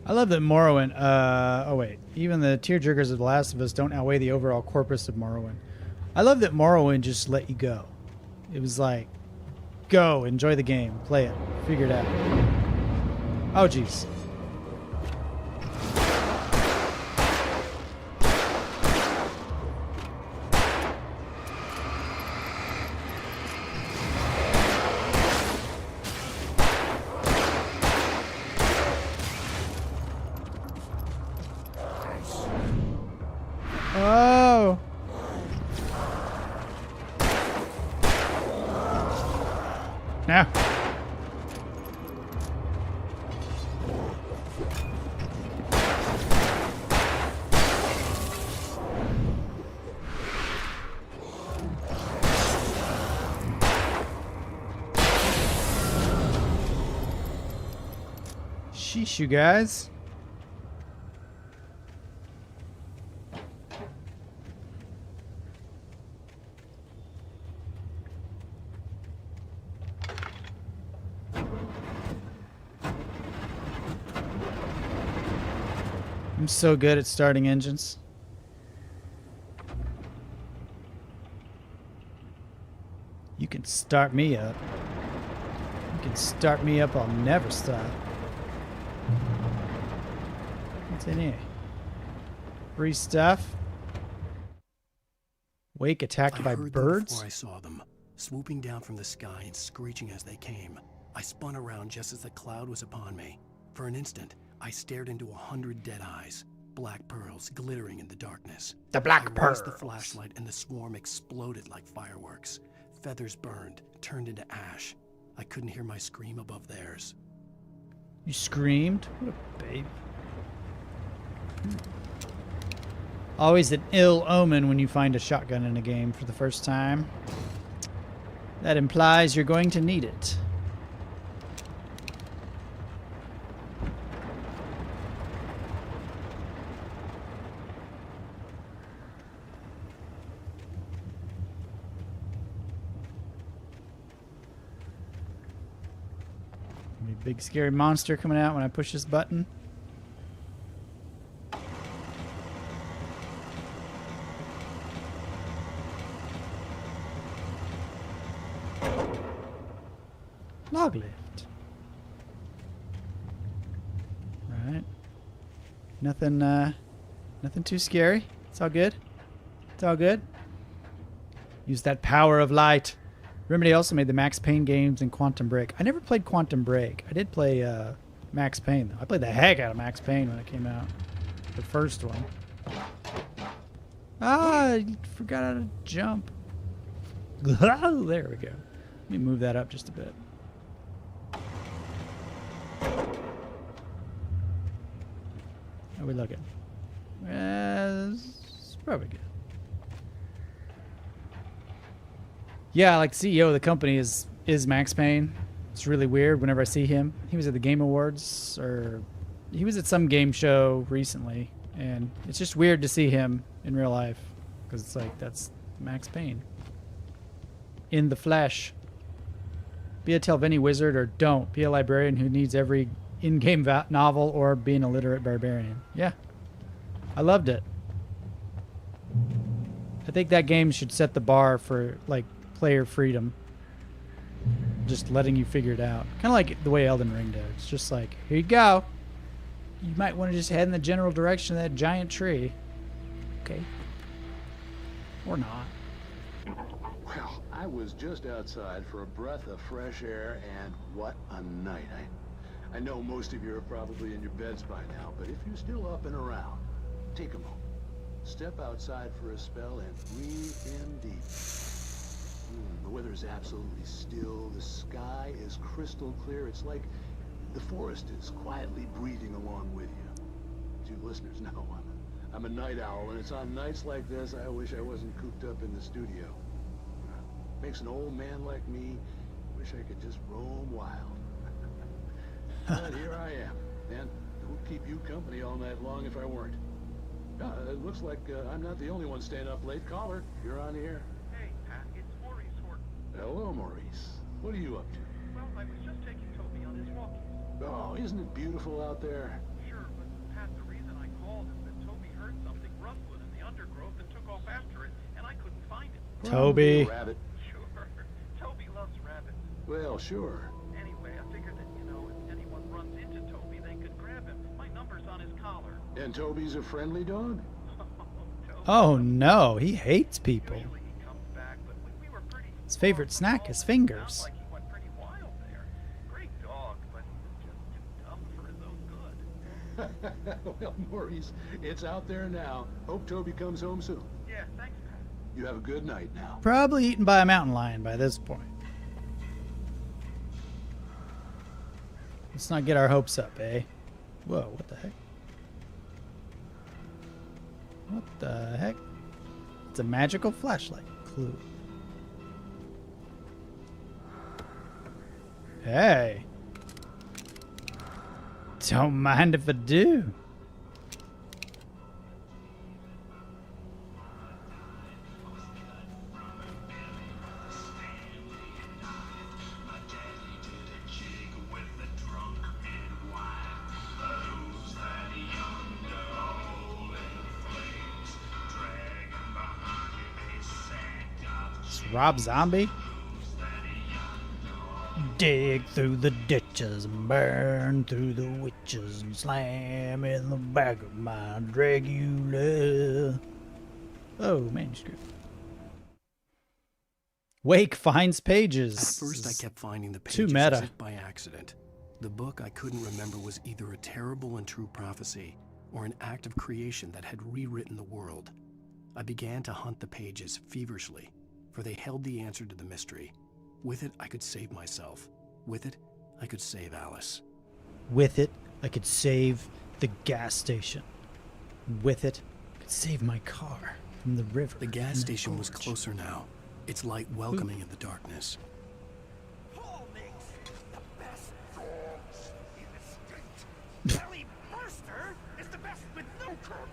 I love that Morrowind. Oh wait, even the tearjerkers of The Last of Us don't outweigh the overall corpus of Morrowind. I love that Morrowind just let you go. It was like, go, enjoy the game, play it, figure it out. Oh jeez. Oh. Now. Sheesh, you guys. I'm so good at starting engines. You can start me up. You can start me up, I'll never stop. What's in here? Free stuff. Wake attacked by birds? Before I saw them, swooping down from the sky and screeching as they came. I spun around just as the cloud was upon me. For an instant, I stared into 100 dead eyes, black pearls glittering in the darkness. The black I pearls. raised the flashlight and the swarm exploded like fireworks. Feathers burned, turned into ash. I couldn't hear my scream above theirs. You screamed? What a babe. Always an ill omen when you find a shotgun in a game for the first time. That implies you're going to need it. Big scary monster coming out when I push this button. Log lift. Right. Nothing nothing too scary. It's all good. It's all good. Use that power of light. Remedy also made the Max Payne games and Quantum Break. I never played Quantum Break. I did play Max Payne, though. I played the heck out of Max Payne when it came out. The first one. Ah, I forgot how to jump. There we go. Let me move that up just a bit. How are we looking? It's probably good. Yeah, like CEO of the company is Max Payne. It's really weird whenever I see him. He was at the Game Awards, or he was at some game show recently, and it's just weird to see him in real life because it's like, that's Max Payne in the flesh. Be a Telvanni wizard, or don't. Be a librarian who needs every in-game novel, or be an illiterate barbarian. Yeah, I loved it. I think that game should set the bar for like player freedom, just letting you figure it out, kind of like the way Elden Ring did. It's just like, here you go, you might want to just head in the general direction of that giant tree, okay, or not. Well, I was just outside for a breath of fresh air, and what a night. I know most of you are probably in your beds by now, but if you're still up and around, take a moment, step outside for a spell and breathe in deep. The weather is absolutely still. The sky is crystal clear. It's like the forest is quietly breathing along with you. To you listeners know, I'm a night owl, and it's on nights like this I wish I wasn't cooped up in the studio. Makes an old man like me wish I could just roam wild. But here I am, and who'd keep you company all night long if I weren't? It looks like I'm not the only one staying up late. Caller, you're on the air. Hey, Pat, it's Maurice Horton. Hello, Maurice. What are you up to? Well, I was just taking Toby on his walkies. Oh, isn't it beautiful out there? Sure, but Toby. Rabbit. Sure. Toby loves rabbits. Well, sure. Anyway, I figured that, you know, if anyone runs into Toby, they could grab him. My number's on his collar. And Toby's a friendly dog? Oh no, he hates people. Usually he comes back, but we were pretty... His favorite snack is fingers. Sounds like he went pretty wild there. Great dog, but just too tough for his own good. Well, Maurice, it's out there now. Hope Toby comes home soon. Yeah, thanks, Pat. You have a good night now. Probably eaten by a mountain lion by this point. Let's not get our hopes up, eh? Whoa, what the heck? What the heck? It's a magical flashlight clue. Hey. Don't mind if I do. Rob Zombie? Dig through the ditches and burn through the witches and slam in the back of my Dragula. Oh, manuscript. Wake finds pages. At first, I kept finding the Too pages meta. as if by accident. The book I couldn't remember was either a terrible and true prophecy or an act of creation that had rewritten the world. I began to hunt the pages feverishly, for they held the answer to the mystery. With it, I could save myself. With it, I could save Alice. With it, I could save the gas station. With it, I could save my car from the river. The gas station was closer now, its light welcoming in the darkness. Paul makes the best dogs in the state. Belly Burster is the best with no coat.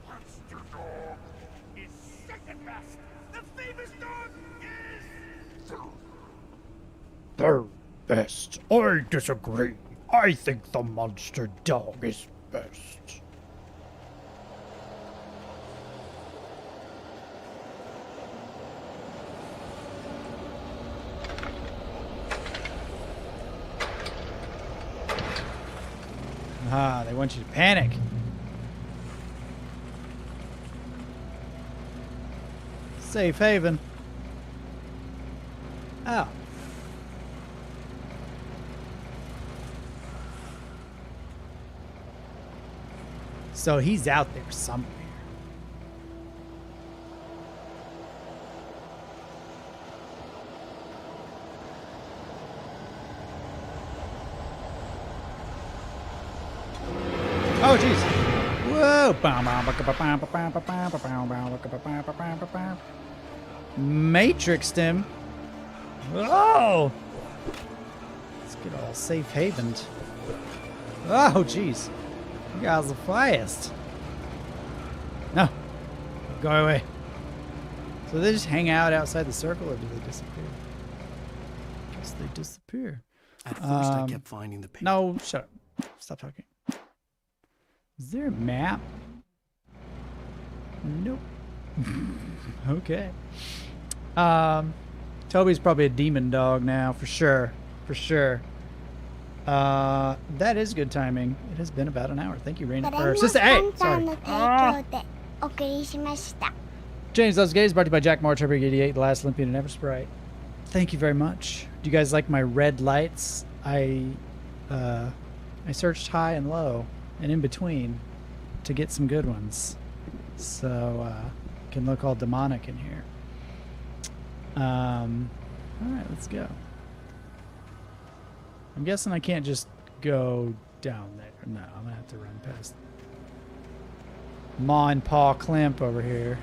Monster Dog is second best. The famous dog is They're best. I disagree. I think the monster dog is best. Ah, they want you to panic. Safe haven. Oh. So he's out there somewhere. Oh, jeez. Whoa. Matrixed him. Oh. Let's get all safe havened. Oh, jeez. You guys are fast. No. Go away. So they just hang out outside the circle, or do they disappear? I guess they disappear. At first, I kept finding the pages. No, shut up. Stop talking. Is there a map? Nope. Okay. Toby's probably a demon dog now, for sure. For sure. That is good timing. It has been about an hour. Thank you, Raina. Or sister, hey, sorry. James Loves Gays, brought to you by Jack Moore, Trevor 88, The Last Olympian, and Eversprite. Thank you very much. Do you guys like my red lights? I searched high and low and in between to get some good ones. So, can look all demonic in here. Alright, let's go. I'm guessing I can't just go down there. No, I'm gonna have to run past Ma and Pa Clamp over here.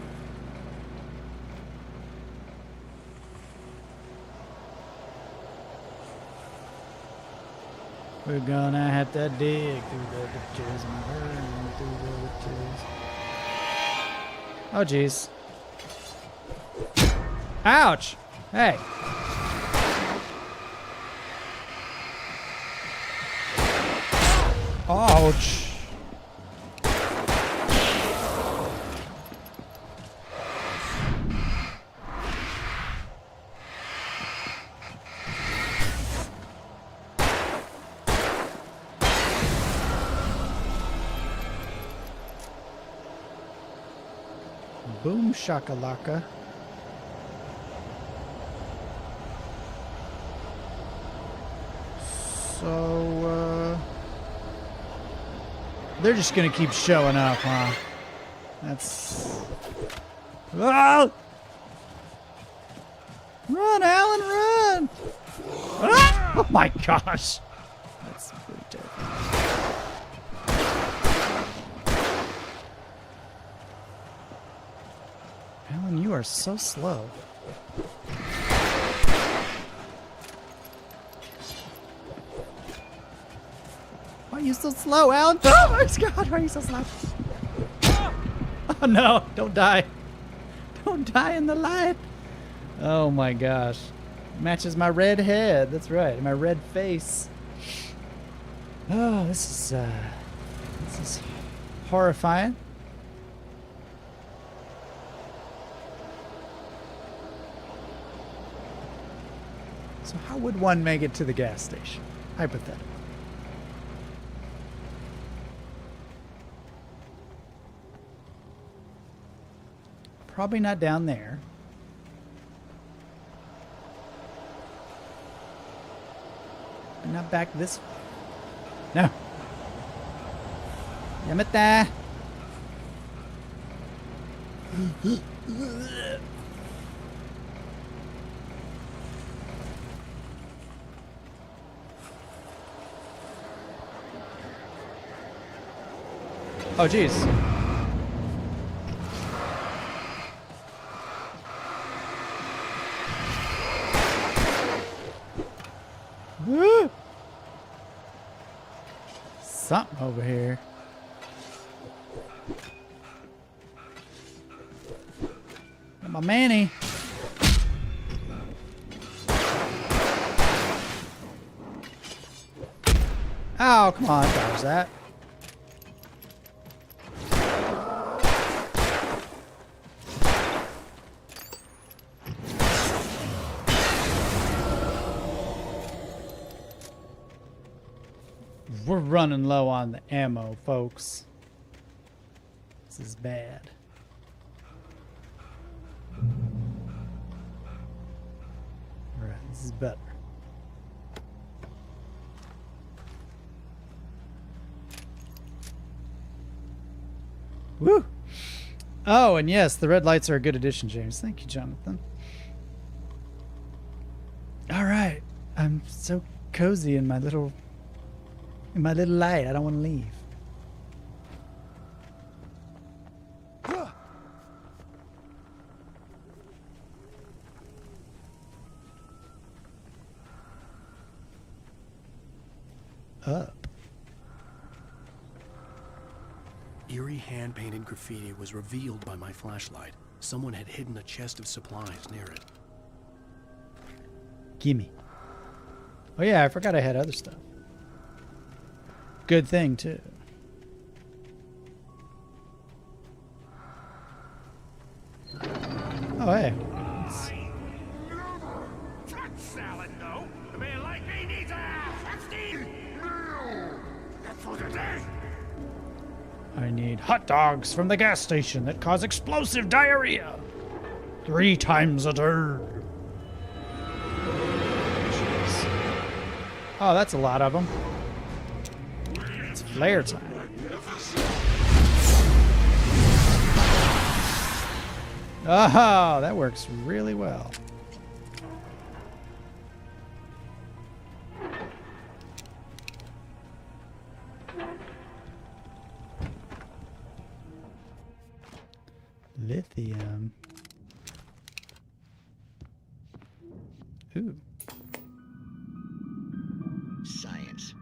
We're gonna have to dig through the ditches and burn through the witches. Oh, jeez. Ouch! Hey. Ouch. Boom shakalaka. So, they're just gonna keep showing up, huh? That's... Oh! Run, Alan, run! Ah! Oh my gosh! That's pretty terrible. Alan, you are so slow. Why are you so slow, Alan? Oh my god, why are you so slow? Oh no, don't die. Don't die in the light. Oh my gosh. Matches my red head. That's right, my red face. Oh, this is horrifying. So how would one make it to the gas station? Hypothetically. Probably not down there. And not back this way. No. Yamata. Oh, jeez. Woo! Something over here. Got my Manny. Oh, come on, dodge that. We're running low on the ammo, folks. This is bad. Alright, this is better. Woo! Oh, and yes, the red lights are a good addition, James. Thank you, Jonathan. Alright. I'm so cozy in my little light. I don't want to leave. Up. Eerie hand-painted graffiti was revealed by my flashlight. Someone had hidden a chest of supplies near it. Gimme. Oh yeah, I forgot I had other stuff. Good thing, too. Oh, hey. Salad, though. A man like me needs a hefty meal. That's what it is. I need hot dogs from the gas station that cause explosive diarrhea 3 times a day. Oh, that's a lot of them. It's flare time. Oh, that works really well. Lithium. Ooh. Science.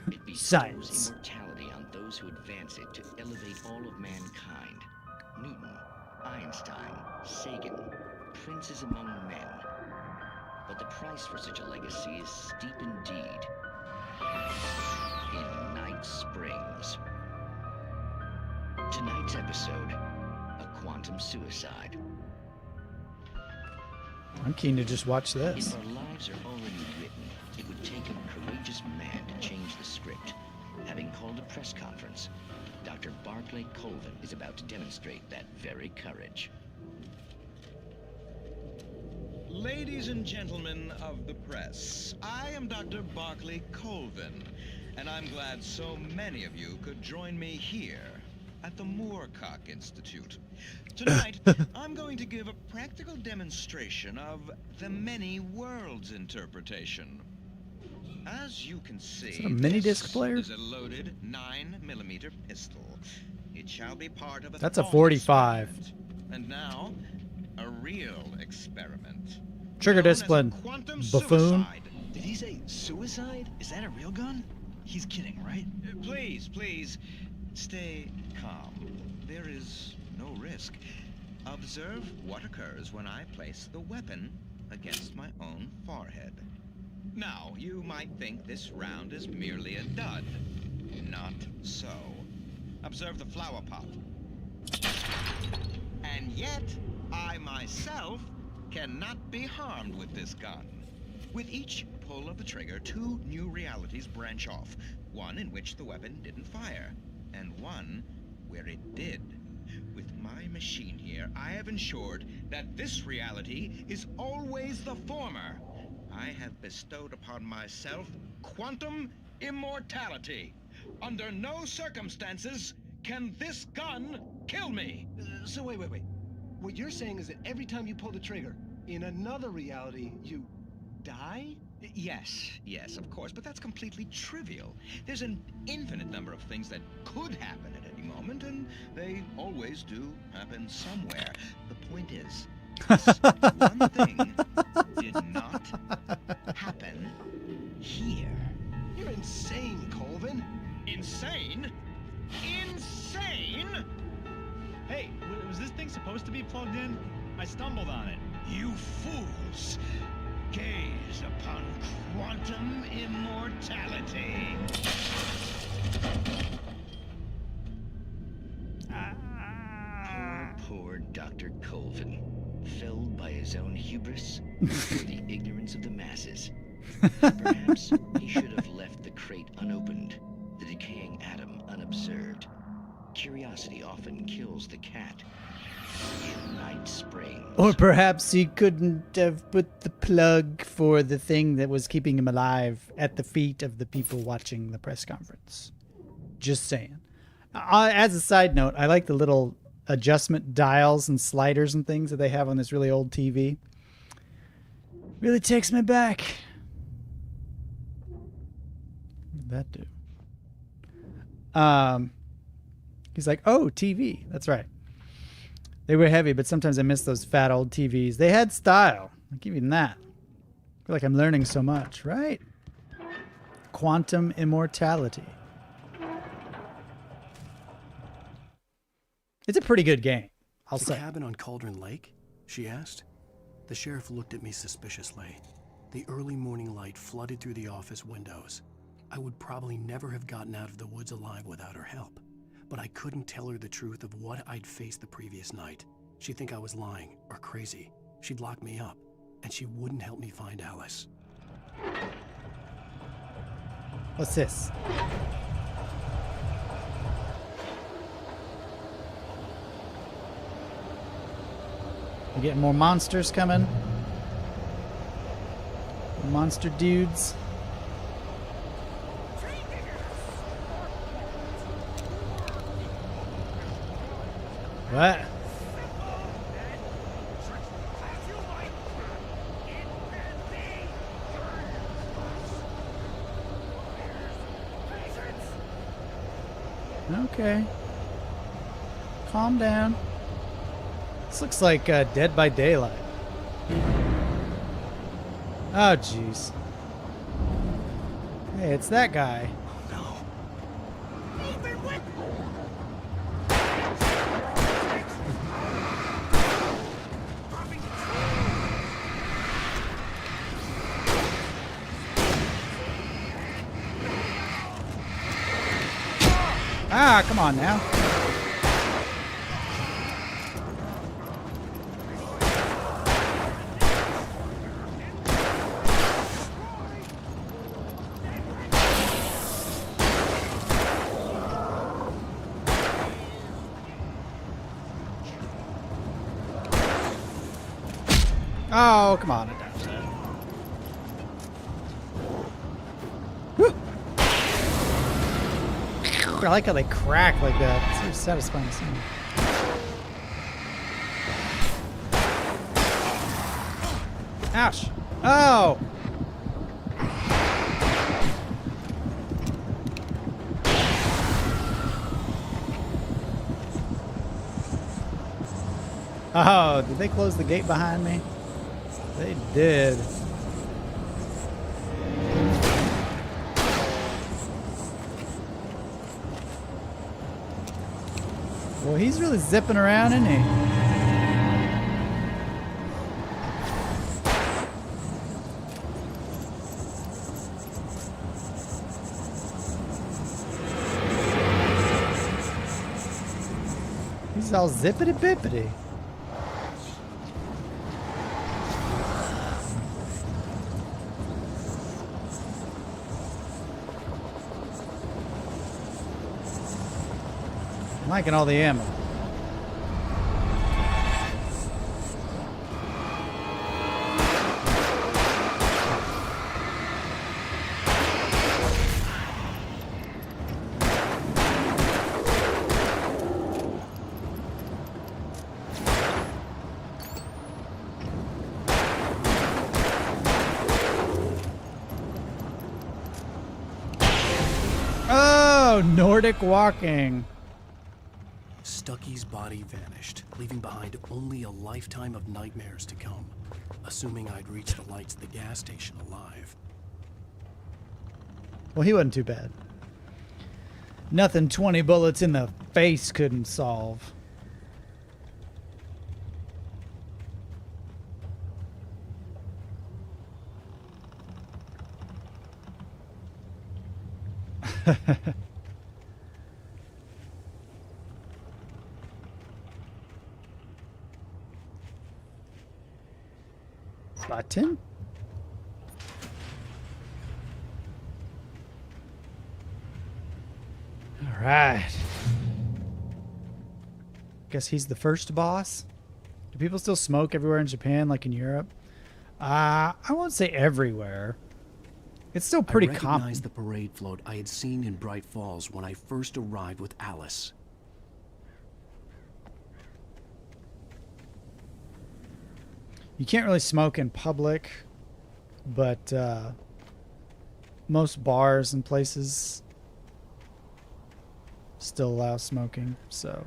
It bestows Science. immortality on those who advance it to elevate all of mankind. Newton, Einstein, Sagan, princes among men. But the price for such a legacy is steep indeed. In Night Springs. Tonight's episode, a quantum suicide. I'm keen to just watch this. If our lives are already written, it would take a courageous man to change the script. Having called a press conference, Dr. Barclay Colvin is about to demonstrate that very courage. Ladies and gentlemen of the press, I am Dr. Barclay Colvin, and I'm glad so many of you could join me here at the Moorcock Institute. Tonight, I'm going to give a practical demonstration of the many worlds interpretation. As you can see, is it a mini disc player? Is a loaded 9mm pistol. It shall be part of a That's a thought 45. experiment. And now, a real experiment. Trigger known as discipline. quantum Buffoon. suicide. Did he say suicide? Is that a real gun? He's kidding, right? Please, please, stay calm. There is no risk. Observe what occurs when I place the weapon against my own forehead. Now, you might think this round is merely a dud. Not so. Observe the flower pot. And yet, I myself cannot be harmed with this gun. With each pull of the trigger, 2 new realities branch off. One in which the weapon didn't fire, and one where it did. With my machine here, I have ensured that this reality is always the former. I have bestowed upon myself quantum immortality. Under no circumstances can this gun kill me. So wait. What you're saying is that every time you pull the trigger, in another reality, you die? Yes, of course, but that's completely trivial. There's an infinite number of things that could happen at any moment, and they always do happen somewhere. The point is, this one thing did not happen here. You're insane, Colvin. Insane? Insane? Hey, was this thing supposed to be plugged in? I stumbled on it. You fools! Gaze upon quantum immortality. Poor Dr. Colvin, felled by his own hubris or the ignorance of the masses. Perhaps he should have left the crate unopened, the decaying atom unobserved. Curiosity often kills the cat. In Night Springs. Or perhaps he couldn't have put the plug for the thing that was keeping him alive at the feet of the people watching the press conference. Just saying. As a side note, I like the little adjustment dials and sliders and things that they have on this really old TV. Really takes me back. What did that do? He's like, oh, TV. That's right. They were heavy, but sometimes I miss those fat old TVs. They had style. I'll give you that. I feel like I'm learning so much, right? Quantum immortality. It's a pretty good game, I'll say. The cabin on Cauldron Lake? She asked. The sheriff looked at me suspiciously. The early morning light flooded through the office windows. I would probably never have gotten out of the woods alive without her help. But I couldn't tell her the truth of what I'd faced the previous night. She'd think I was lying or crazy. She'd lock me up, and she wouldn't help me find Alice. What's this? You getting more monsters coming? Monster dudes. What? Okay. Calm down. This looks like Dead by Daylight. Oh, jeez. Hey, it's that guy. Ah, come on now. Oh, come on. I dodged that. Woo! I like how they crack like that. It's very satisfying to see. Ouch. Oh! Oh, did they close the gate behind me? They did. Well, he's really zipping around, isn't he? He's all zippity bippity. I'm liking all the ammo. Oh, Nordic walking. Stucky's body vanished, leaving behind only a lifetime of nightmares to come, assuming I'd reach the lights of the gas station alive. Well, he wasn't too bad. Nothing 20 bullets in the face couldn't solve. Button? All right. Guess he's the first boss. Do people still smoke everywhere in Japan like in Europe? I won't say everywhere. It's still pretty common. I recognized the parade float I had seen in Bright Falls when I first arrived with Alice. You can't really smoke in public, but most bars and places still allow smoking, so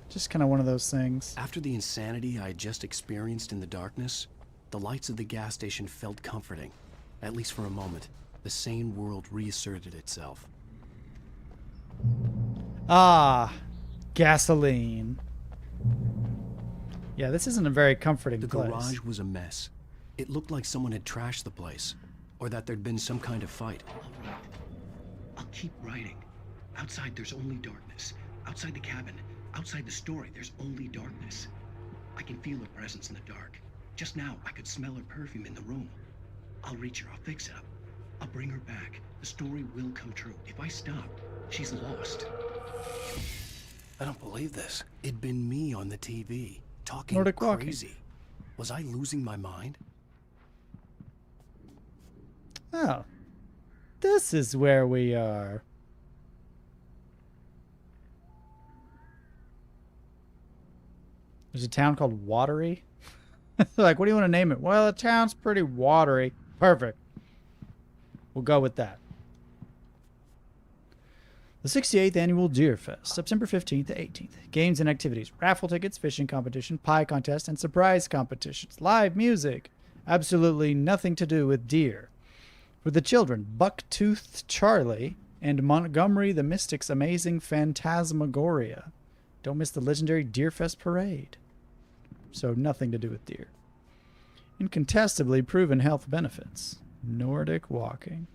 just kind of one of those things. After the insanity I had just experienced in the darkness, the lights of the gas station felt comforting. At least for a moment, the sane world reasserted itself. Ah, gasoline. Yeah, this isn't a very comforting place. The garage was a mess. It looked like someone had trashed the place, or that there'd been some kind of fight. I'll keep writing. Outside, there's only darkness. Outside the cabin, outside the story, there's only darkness. I can feel her presence in the dark. Just now, I could smell her perfume in the room. I'll reach her. I'll fix it up. I'll bring her back. The story will come true. If I stop, she's lost. I don't believe this. It'd been me on the TV, talking Nordic crazy. walking. Was I losing my mind? Oh, this is where we are. There's a town called Watery. Like, what do you want to name it? Well, the town's pretty watery. Perfect. We'll go with that. The 68th Annual Deer Fest, September 15th to 18th. Games and activities, raffle tickets, fishing competition, pie contest, and surprise competitions. Live music. Absolutely nothing to do with deer. For the children, Bucktooth Charlie and Montgomery the Mystic's Amazing Phantasmagoria. Don't miss the legendary Deer Fest parade. So nothing to do with deer. Incontestably proven health benefits. Nordic walking.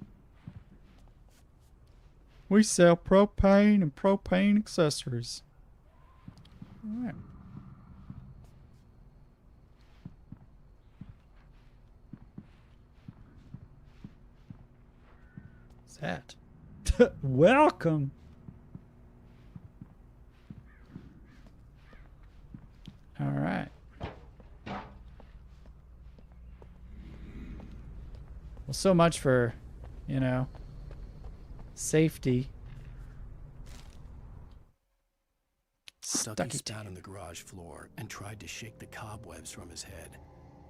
We sell propane and propane accessories. All right. What's that? Welcome. All right. Well, so much for, you know, safety. Stucky spat on the garage floor and tried to shake the cobwebs from his head.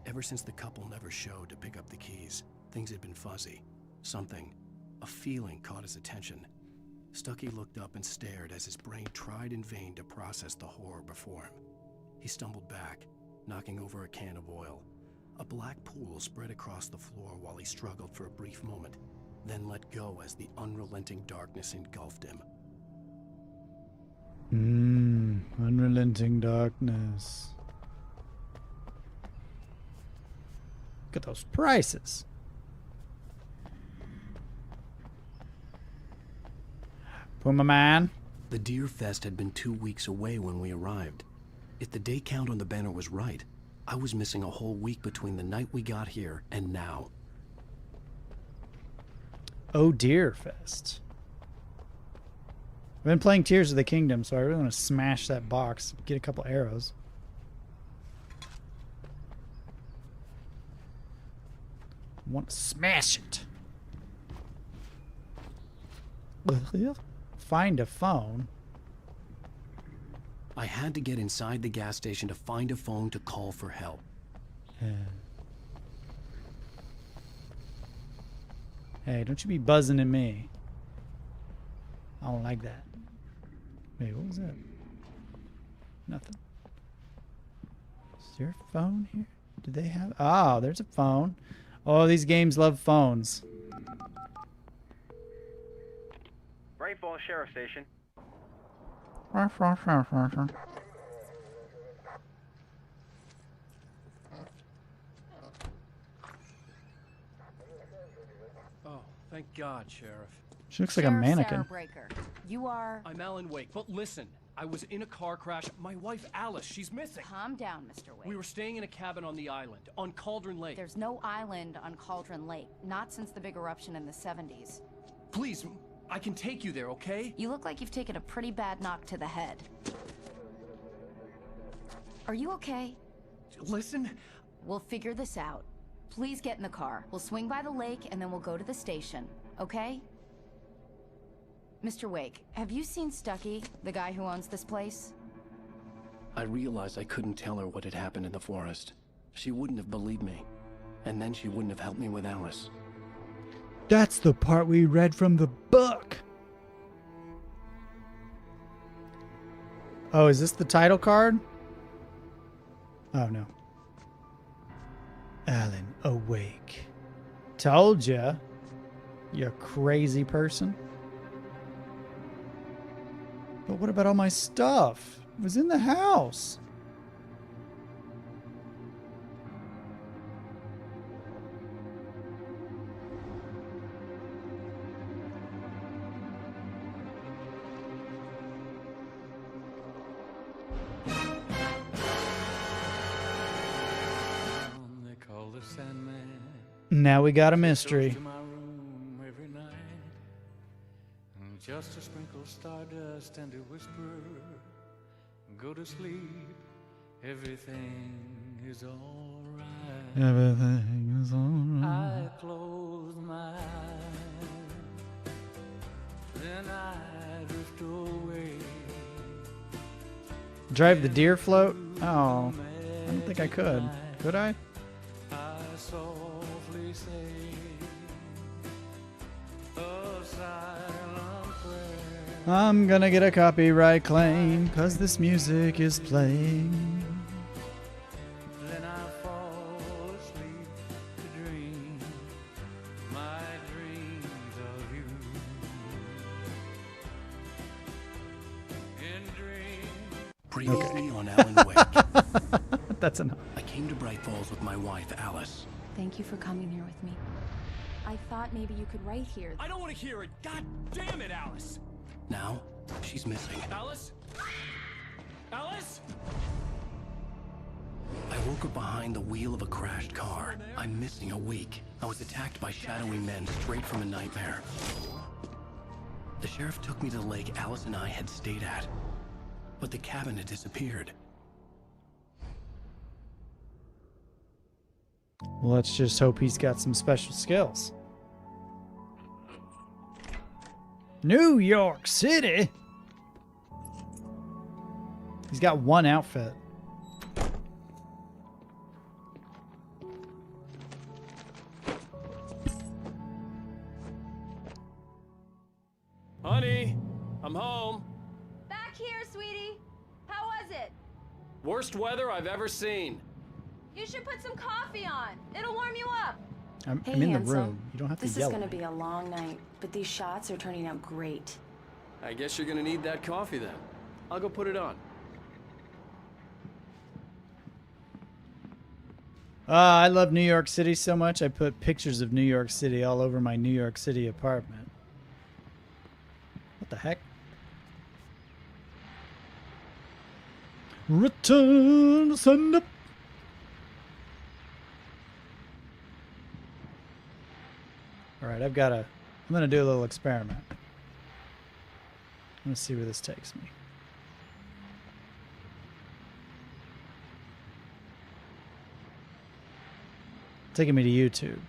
Ever since the couple never showed to pick up the keys, things had been fuzzy. Something, a feeling caught his attention. Stucky looked up and stared as his brain tried in vain to process the horror before him. He stumbled back, knocking over a can of oil. A black pool spread across the floor while he struggled for a brief moment, then let go as the unrelenting darkness engulfed him. Unrelenting darkness. Look at those prices. Puma man. The Deer Fest had been 2 weeks away when we arrived. If the day count on the banner was right, I was missing a whole week between the night we got here and now. Oh, Deer Fest. I've been playing Tears of the Kingdom, so I really want to smash that box, get a couple arrows. I want to smash it. Find a phone. I had to get inside the gas station to find a phone to call for help. Hey, don't you be buzzing at me. I don't like that. Wait, what was that? Nothing. Is there a phone here? Do they have... Oh, there's a phone. Oh, these games love phones. Bright Falls Sheriff Station. Oh, thank God, Sheriff. She looks like a mannequin. You are... I'm Alan Wake, but listen. I was in a car crash. My wife, Alice, she's missing. Calm down, Mr. Wake. We were staying in a cabin on the island, on Cauldron Lake. There's no island on Cauldron Lake. Not since the big eruption in the 70s. Please, I can take you there, okay? You look like you've taken a pretty bad knock to the head. Are you okay? Listen. We'll figure this out. Please get in the car. We'll swing by the lake and then we'll go to the station, okay? Mr. Wake, have you seen Stucky, the guy who owns this place? I realized I couldn't tell her what had happened in the forest. She wouldn't have believed me. And then she wouldn't have helped me with Alice. That's the part we read from the book. Oh, is this the title card? Oh, no. Alan Awake. Told ya. You crazy person. But what about all my stuff? It was in the house. Now we got a mystery. Just a sprinkle stardust and a whisper. Go to sleep. Everything is alright. Everything is alright. I close my eyes. Then I drift away. Drive the deer float? Oh, I don't think I could. Could I? I softly say a silent prayer. I'm gonna get a copyright claim, 'cause this music is playing. Then I fall asleep to dream my dreams of you. In dreams. Previously on Alan Wake. That's enough. I came to Bright Falls with my wife, Alice. Thank you for coming here with me. I thought maybe you could write here. I don't want to hear it. God damn it, Alice. Now, she's missing. Alice? Alice? I woke up behind the wheel of a crashed car. I'm missing a week. I was attacked by shadowy men straight from a nightmare. The sheriff took me to the lake Alice and I had stayed at. But the cabin had disappeared. Well, let's just hope he's got some special skills. New York City? He's got one outfit. Honey, I'm home. Back here, sweetie. How was it? Worst weather I've ever seen. You should put some coffee on. It'll warm you up. I'm Hey, in the handsome. room. You don't have to This yell is at gonna me. be a long night, but these shots are turning out great. I guess you're gonna need that coffee then. I'll go put it on. I love New York City so much, I put pictures of New York City all over my New York City apartment. What the heck? Return to sender. Alright, I'm gonna do a little experiment. I'm gonna see where this takes me. Taking me to YouTube.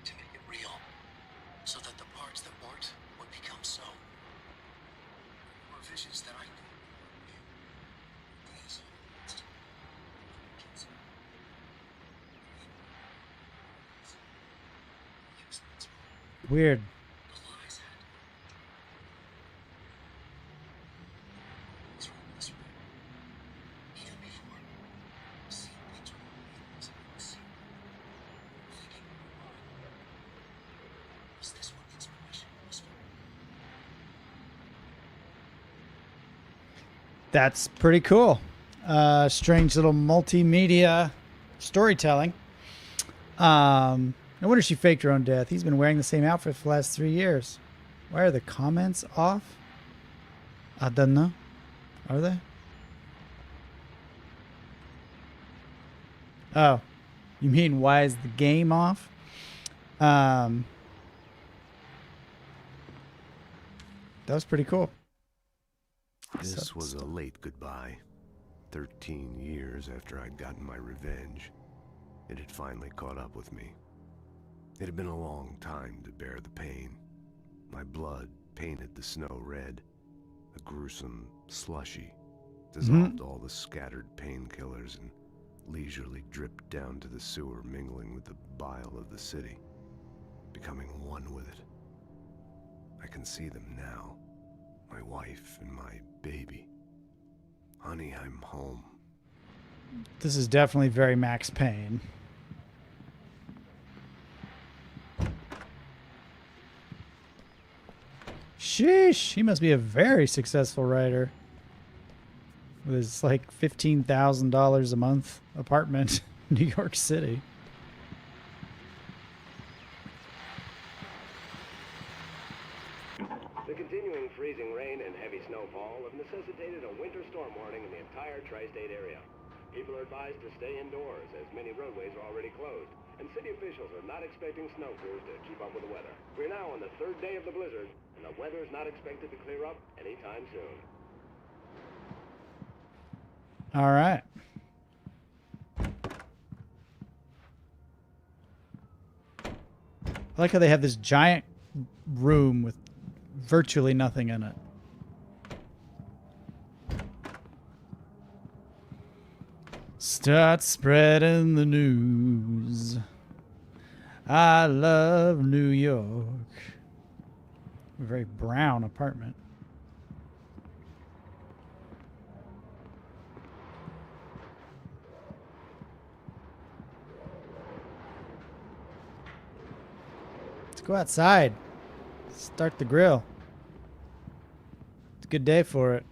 To make it real, so that the parts that weren't would become so. Or visions that I knew. Weird. That's pretty cool. Strange little multimedia storytelling. No wonder she faked her own death. He's been wearing the same outfit for the last 3 years. Why are the comments off? I don't know. Are they? Oh, you mean why is the game off? That was pretty cool. This was a late goodbye. 13 years after I'd gotten my revenge, it had finally caught up with me. It had been a long time to bear the pain. My blood painted the snow red. A gruesome slushy dissolved all the scattered painkillers and leisurely dripped down to the sewer, mingling with the bile of the city, becoming one with it. I can see them now. My wife and my baby. Honey, I'm home. This is definitely very Max Payne. Sheesh, he must be a very successful writer. With his like $15,000 a month apartment in New York City. The continuing freezing rain and heavy snowfall have necessitated a winter storm warning in the entire tri-state area. People are advised to stay indoors as many roadways are already closed, and city officials are not expecting snow crews to keep up with the weather. We're now on the third day of the blizzard, and the weather is not expected to clear up anytime soon. All right. I like how they have this giant room with virtually nothing in it. Start spreading the news. I love New York. A very brown apartment. Let's go outside. Start the grill. It's a good day for it.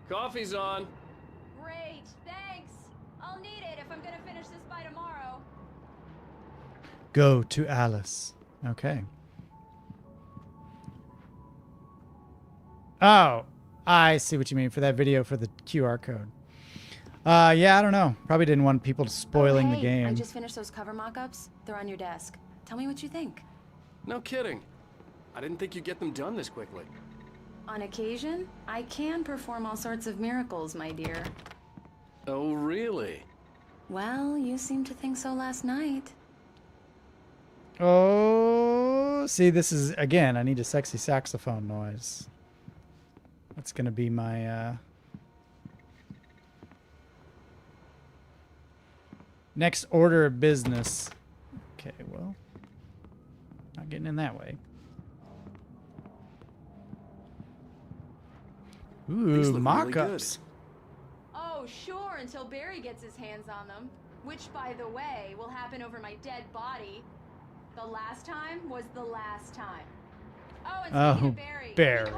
Coffee's on. Great, thanks. I'll need it if I'm gonna finish this by tomorrow. Go to Alice. Okay. Oh, I see what you mean for that video for the QR code. Yeah, I don't know. Probably didn't want people spoiling the game. I just finished those cover mock-ups. They're on your desk. Tell me what you think. No kidding. I didn't think you'd get them done this quickly. On occasion, I can perform all sorts of miracles, my dear. Oh, really? Well, you seemed to think so last night. Oh, see, this is, again, I need a sexy saxophone noise. That's going to be my, next order of business. Okay, well, not getting in that way. Ooh, mock-ups. Oh, sure, until Barry gets his hands on them. Which, by the way, will happen over my dead body. The last time was the last time. Oh, and speaking of Barry. Barry.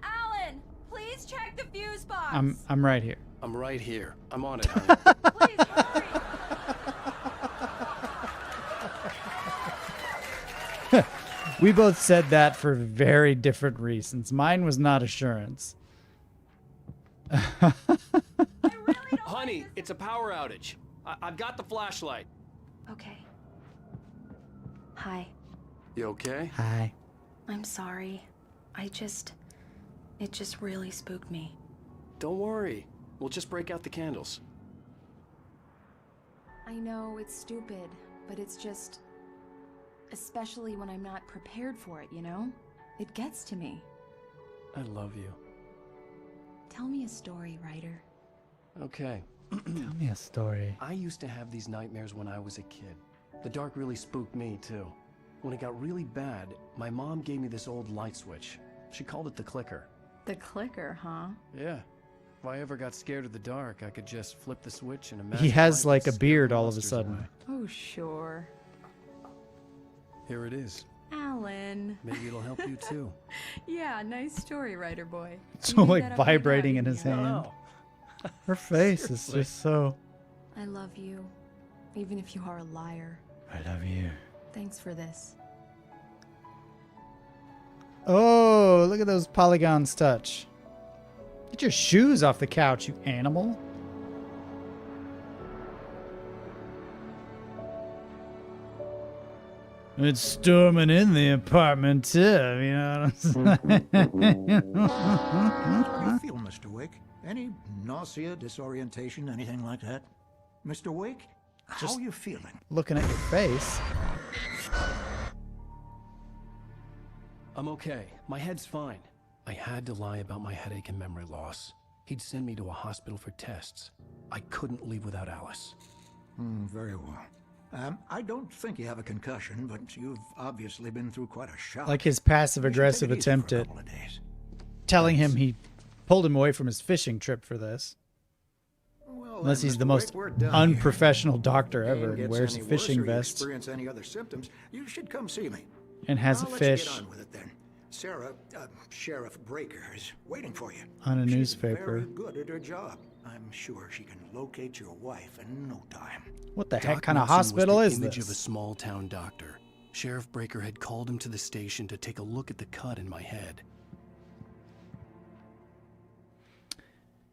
Alan, please check the fuse box. I'm right here. I'm right here. I'm on it, honey. Please hurry. We both said that for very different reasons. Mine was not assurance. Honey, it's a power outage. I've got the flashlight. Okay. Hi. You okay? Hi. I'm sorry. It just really spooked me. Don't worry. We'll just break out the candles. I know it's stupid, but it's just... Especially when I'm not prepared for it, you know? It gets to me. I love you. Tell me a story, writer. Okay. Tell me a story. I used to have these nightmares when I was a kid. The dark really spooked me, too. When it got really bad, my mom gave me this old light switch. She called it the clicker. The clicker, huh? Yeah. If I ever got scared of the dark, I could just flip the switch and imagine. He has like a beard all of a sudden. Oh, sure. Here it is. Alan. Maybe it'll help you too. Yeah, nice story, writer boy. So like vibrating in his hand. Her face is just so... I love you, even if you are a liar. I love you. Thanks for this. Oh, look at those polygons touch. Get your shoes off the couch, you animal. It's storming in the apartment too, you know what I'm saying? How do you feel, Mr. Wake? Any nausea, disorientation, anything like that? Mr. Wake, how are you feeling? Looking at your face. I'm okay. My head's fine. I had to lie about my headache and memory loss. He'd send me to a hospital for tests. I couldn't leave without Alice. Very well. I don't think you have a concussion, but you've obviously been through quite a shock. Like his passive-aggressive attempt at telling him he pulled him away from his fishing trip for this. Well, unless he's Mr. the most Wake, we're done unprofessional doctor here. ever If and it wears a gets any fishing worse or you vest experience any other symptoms, you should come see me. and has a I'll let fish you get on with it then. Sarah, Sheriff Breaker, is waiting for you. on a She's newspaper. very good at her job. I'm sure she can locate your wife in no time. What the Doc heck kind of Nelson hospital was is the image this? of a small town doctor. Sheriff Breaker had called him to the station to take a look at the cut in my head.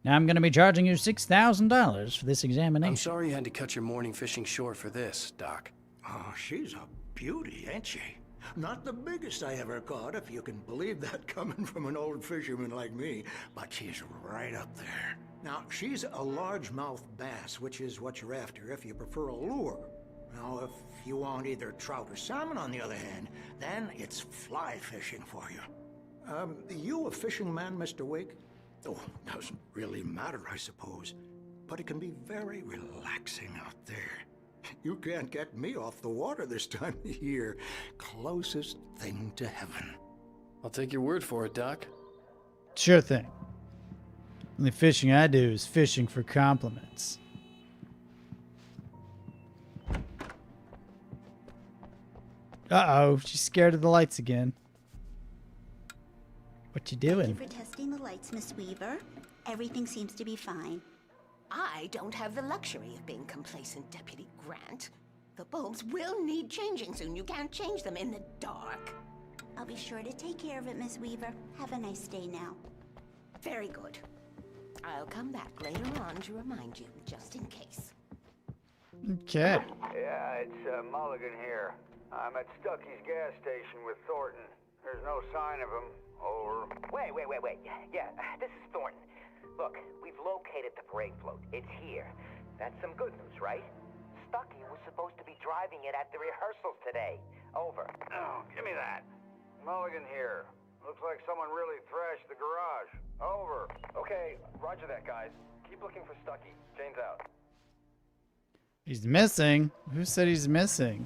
Now I'm going to be charging you $6,000 for this examination. I'm sorry you had to cut your morning fishing short for this, Doc. Oh, she's a beauty, ain't she? Not the biggest I ever caught, if you can believe that coming from an old fisherman like me, but she's right up there. Now, she's a largemouth bass, which is what you're after if you prefer a lure. Now, if you want either trout or salmon, on the other hand, then it's fly fishing for you. You a fishing man, Mr. Wake? Oh, doesn't really matter, I suppose. But it can be very relaxing out there. You can't get me off the water this time of year. Closest thing to heaven. I'll take your word for it, Doc. Sure thing. Only fishing I do is fishing for compliments. Uh-oh, she's scared of the lights again. What you Thank you doing? for testing the lights, Miss Weaver. Everything seems to be fine. I don't have the luxury of being complacent, Deputy Grant. The bulbs will need changing soon. You can't change them in the dark. I'll be sure to take care of it, Miss Weaver. Have a nice day now. Very good. I'll come back later on to remind you, just in case. Okay. Yeah, it's Mulligan here. I'm at Stucky's gas station with Thornton. There's no sign of him. Over. Wait. Yeah, this is Thornton. Look, we've located the parade float. It's here. That's some good news, right? Stucky was supposed to be driving it at the rehearsals today. Over. Oh, give me that. Mulligan here. Looks like someone really thrashed the garage. Over. Okay, roger that, guys. Keep looking for Stucky. Jane's out. He's missing. Who said he's missing?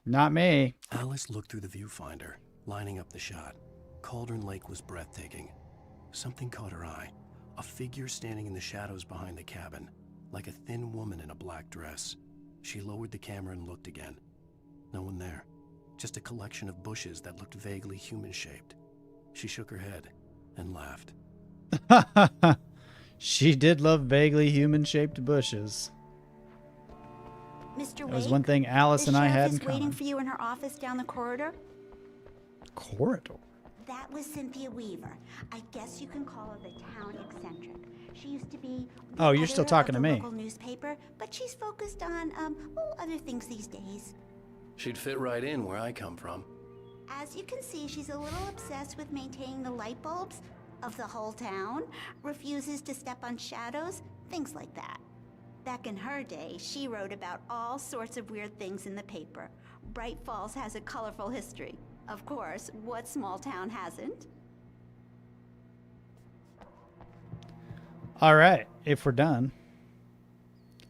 Not me. Alice looked through the viewfinder, lining up the shot. Cauldron Lake was breathtaking. Something caught her eye. A figure standing in the shadows behind the cabin, like a thin woman in a black dress. She lowered the camera and looked again. No one there. Just a collection of bushes that looked vaguely human-shaped. She shook her head and laughed. She did love vaguely human-shaped bushes. Mr. That was Wake, one thing Alice and I had in The sheriff is waiting common. for you in her office down the corridor. Corridor? That was Cynthia Weaver. I guess you can call her the town eccentric. She used to be the Oh, you're still editor talking of to the me. local newspaper, but she's focused on other things these days. She'd fit right in where I come from. As you can see, she's a little obsessed with maintaining the light bulbs of the whole town, refuses to step on shadows, things like that. Back in her day, she wrote about all sorts of weird things in the paper. Bright Falls has a colorful history. Of course, what small town hasn't? All right, if we're done.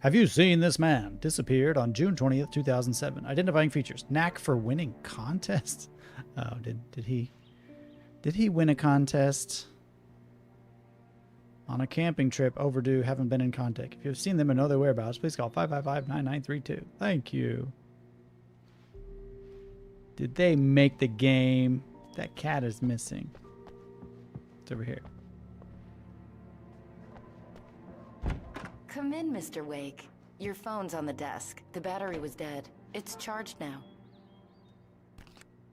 Have you seen this man? Disappeared on June 20th, 2007. Identifying features. Knack for winning contests. Oh, did he win a contest? On a camping trip, overdue, haven't been in contact. If you've seen them and know their whereabouts, please call 555-9932. Thank you. Did they make the game? That cat is missing. It's over here. Come in, Mr. Wake. Your phone's on the desk. The battery was dead. It's charged now.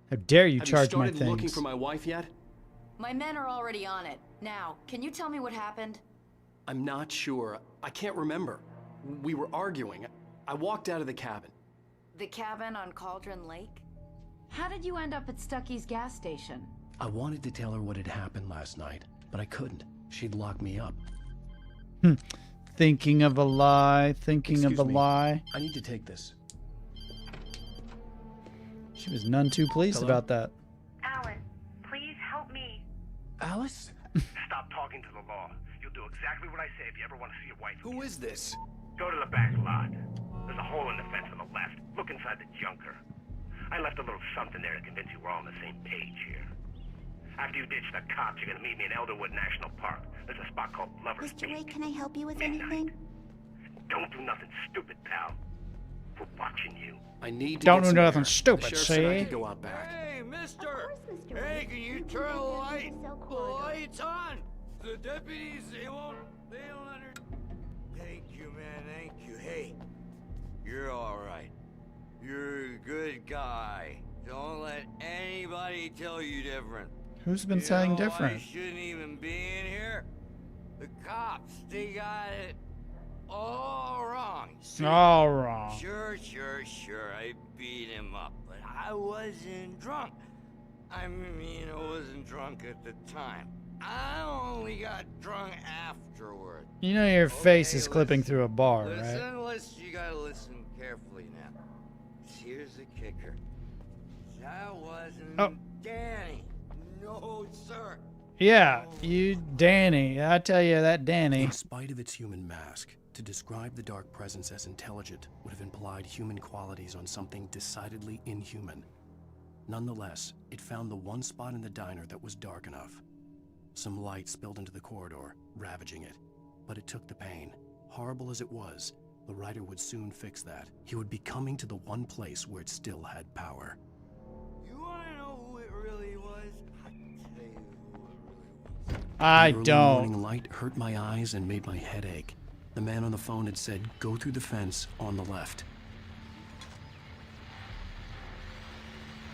How dare you Have charge you my started looking things? for my wife yet? My men are already on it. Now, can you tell me what happened? I'm not sure. I can't remember. We were arguing. I walked out of the cabin. The cabin on Cauldron Lake? How did you end up at Stucky's gas station? I wanted to tell her what had happened last night, but I couldn't. She'd lock me up. Thinking of a lie. Thinking of Excuse a me. lie. I need to take this. She was none too pleased Hello? about that. Alan, please help me. Alice? Stop talking to the law. You'll do exactly what I say if you ever want to see your wife. Who is this? Go to the back lot. There's a hole in the fence on the left. Look inside the junker. I left a little something there to convince you we're all on the same page here. After you ditch the cops, you're gonna meet me in Elderwood National Park. There's a spot called Lover's Mr. Peak. Wake, can I help you with anything? Don't do nothing stupid, pal. We're watching you. I need to Don't get do some nothing air. stupid, The sheriff said I see? could go out back. Hey, mister! Hey, can you turn the lights on? The deputies, they'll under... Thank you, man, thank you. Hey, you're all right. You're a good guy. Don't let anybody tell you different. Who's been You saying know, different? I shouldn't even be in here. The cops, they got it all wrong. See? All wrong. Sure. I beat him up, but I wasn't drunk. I mean, I wasn't drunk at the time. I only got drunk afterward. You know your face Okay, is clipping listen. through a bar, Listen, right? you gotta listen carefully now. Here's the kicker. That wasn't Danny. No, sir. Yeah, you Danny. I tell you that Danny. In spite of its human mask, to describe the dark presence as intelligent would have implied human qualities on something decidedly inhuman. Nonetheless, it found the one spot in the diner that was dark enough. Some light spilled into the corridor, ravaging it. But it took the pain. Horrible as it was, the writer would soon fix that. He would be coming to the one place where it still had power. You wanna know who it really was? I The early don't. morning light hurt my eyes and made my head ache. The man on the phone had said, go through the fence on the left.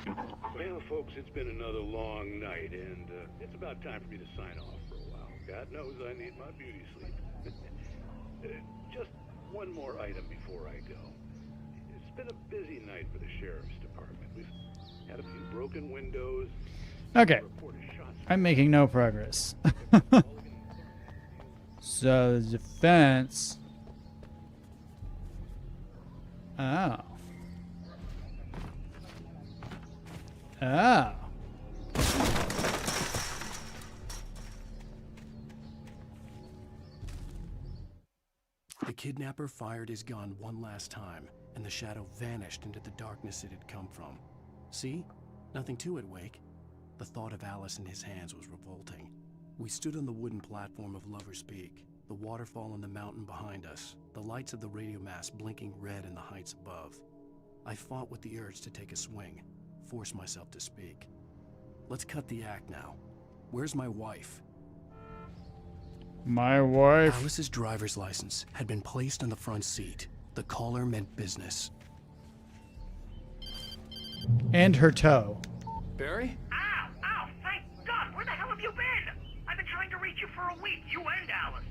Well, folks, it's been another long night, and it's about time for me to sign off for a while. God knows I need my beauty sleep. Just one more item before I go. It's been a busy night for the sheriff's department. We've had a few broken windows. Okay. I'm making no progress. So the defense. Oh. Oh. The kidnapper fired his gun one last time, and the shadow vanished into the darkness it had come from. See? Nothing to it, Wake. The thought of Alice in his hands was revolting. We stood on the wooden platform of Lover's Peak, the waterfall on the mountain behind us, the lights of the radio mast blinking red in the heights above. I fought with the urge to take a swing, force myself to speak. Let's cut the act now. Where's my wife? My wife. Alice's driver's license had been placed on the front seat. The caller meant business. And her toe. Barry? Ow! Ow! Thank God! Where the hell have you been? I've been trying to reach you for a week, you and Alice.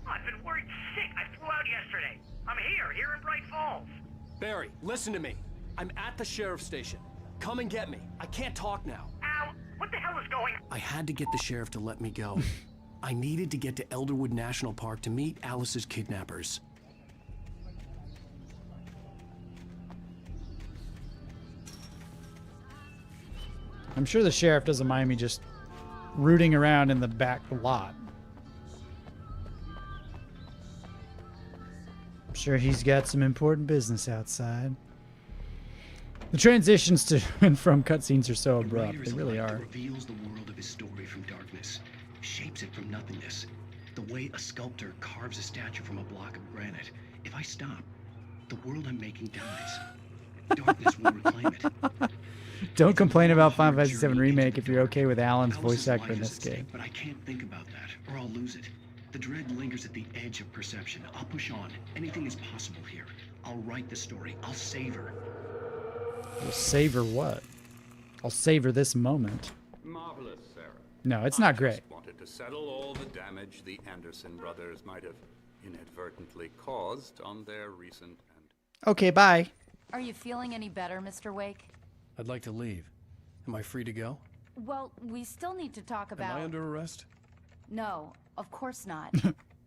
I've been worried sick. I flew out yesterday. I'm here in Bright Falls. Barry, listen to me. I'm at the sheriff's station. Come and get me. I can't talk now. Ow! What the hell is going on? I had to get the sheriff to let me go. I needed to get to Elderwood National Park to meet Alice's kidnappers. I'm sure the sheriff doesn't mind me just rooting around in the back lot. I'm sure he's got some important business outside. The transitions to and from cutscenes are so abrupt. They really are. Reveals the world of his story from darkness, shapes it from nothingness. The way a sculptor carves a statue from a block of granite. If I stop, the world I'm making dies. Darkness will reclaim it. Don't complain about Final Fantasy VII Remake if you're okay with Alan's voice actor in this game. But I can't think about that, or I'll lose it. The dread lingers at the edge of perception. I'll push on. Anything is possible here. I'll write the story. I'll savor. I'll savor what? I'll savor this moment. Marvelous, Sarah. No, it's not great. I wanted to settle all the damage the Anderson brothers might have inadvertently caused on their recent and... Okay, bye. Are you feeling any better, Mr. Wake? I'd like to leave. Am I free to go? Well, we still need to talk about... Am I under arrest? No, of course not.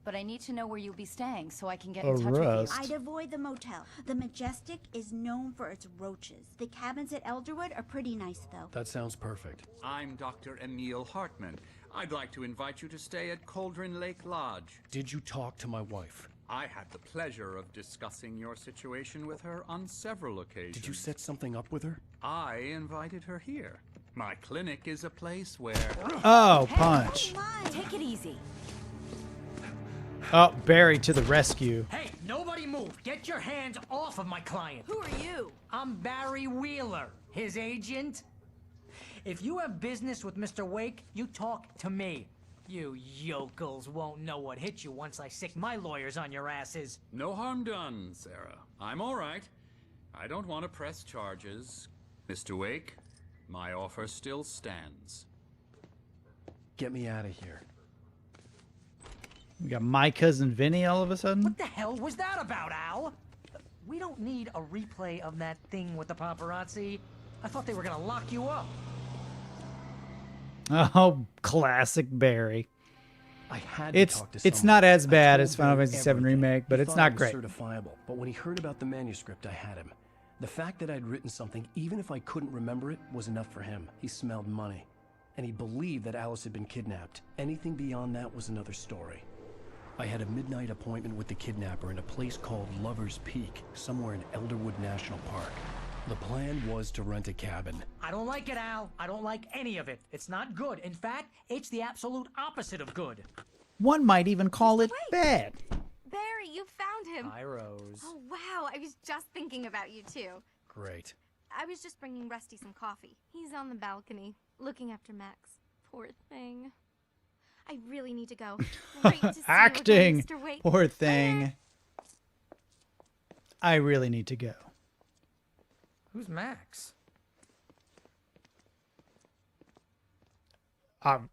But I need to know where you'll be staying so I can get in touch with you. I'd avoid the motel. The Majestic is known for its roaches. The cabins at Elderwood are pretty nice, though. That sounds perfect. I'm Dr. Emil Hartman. I'd like to invite you to stay at Cauldron Lake Lodge. Did you talk to my wife? I had the pleasure of discussing your situation with her on several occasions. Did you set something up with her? I invited her here. My clinic is a place where... Oh, punch. Take it easy. Oh, Barry to the rescue. Hey, nobody move. Get your hands off of my client. Who are you? I'm Barry Wheeler, his agent. If you have business with Mr. Wake, you talk to me. You yokels won't know what hit you once I sick my lawyers on your asses. No harm done, Sarah. I'm all right. I don't want to press charges. Mr. Wake, my offer still stands. Get me out of here. We got my cousin Vinny all of a sudden. What the hell was that about, Al? We don't need a replay of that thing with the paparazzi. I thought they were gonna lock you up. Oh, classic Barry. I had to It's talk to it's someone. not as I bad told as Final Barry Fantasy VII everything. Remake, but He it's thought not it was great. certifiable, but when he heard about the manuscript, I had him. The fact that I'd written something, even if I couldn't remember it, was enough for him. He smelled money. And he believed that Alice had been kidnapped. Anything beyond that was another story. I had a midnight appointment with the kidnapper in a place called Lover's Peak, somewhere in Elderwood National Park. The plan was to rent a cabin. I don't like it, Al. I don't like any of it. It's not good. In fact, it's the absolute opposite of good. One might even call it bad. Barry, you found him. Hi, Rose. Oh, wow. I was just thinking about you, too. Great. I was just bringing Rusty some coffee. He's on the balcony, looking after Max. Poor thing. I really need to go. Great to see Acting. you again, Mr. Wake. Poor thing. I really need to go. Who's Max?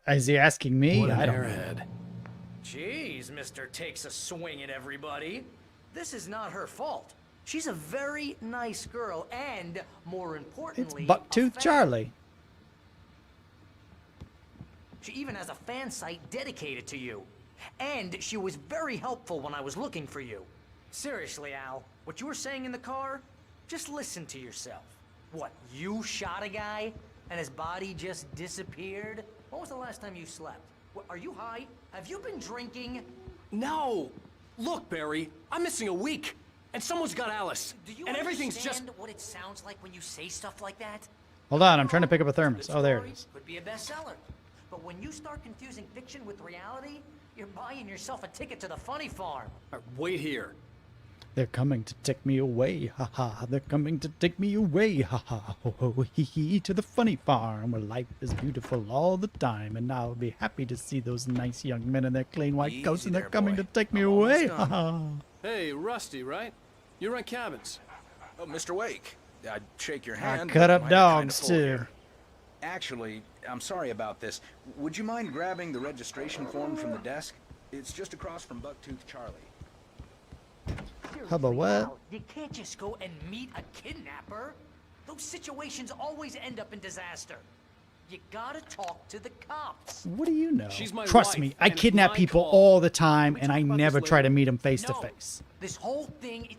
Is he asking me? What an I don't airhead. know. Jeez, Mr. Takes a swing at everybody. This is not her fault. She's a very nice girl, and more It's importantly, Bucktooth Charlie. She even has a fan site dedicated to you. And she was very helpful when I was looking for you. Seriously, Al, what you were saying in the car, just listen to yourself. What, you shot a guy and his body just disappeared? When was the last time you slept? What, are you high? Have you been drinking? No! Look, Barry, I'm missing a week, and someone's got Alice. Do you and everything's just... understand what it sounds like when you say stuff like that? Hold on, I'm trying to pick up a thermos. Oh, there it is. Could be a bestseller. But when you start confusing fiction with reality, you're buying yourself a ticket to the funny farm. Wait here. They're coming to take me away, ha ha. They're coming to take me away, ha ha. Ho ho hee hee, to the funny farm where life is beautiful all the time. And I'll be happy to see those nice young men in their clean white coats, and they're coming to take me away, ha ha. Hey, Rusty, right? You run cabins. Oh, Mr. Wake. I'd shake your hand. I cut but up mine's dogs kinda full too. here. Actually, I'm sorry about this. Would you mind grabbing the registration form from the desk? It's just across from Bucktooth Charlie. How about what? Al, you can't just go and meet a kidnapper. Those situations always end up in disaster. You gotta talk to the cops. What do you know? She's my Trust wife, me, I and it's kidnap my people call. all the time, and I about never this try to later? meet them face to No, face. This whole thing.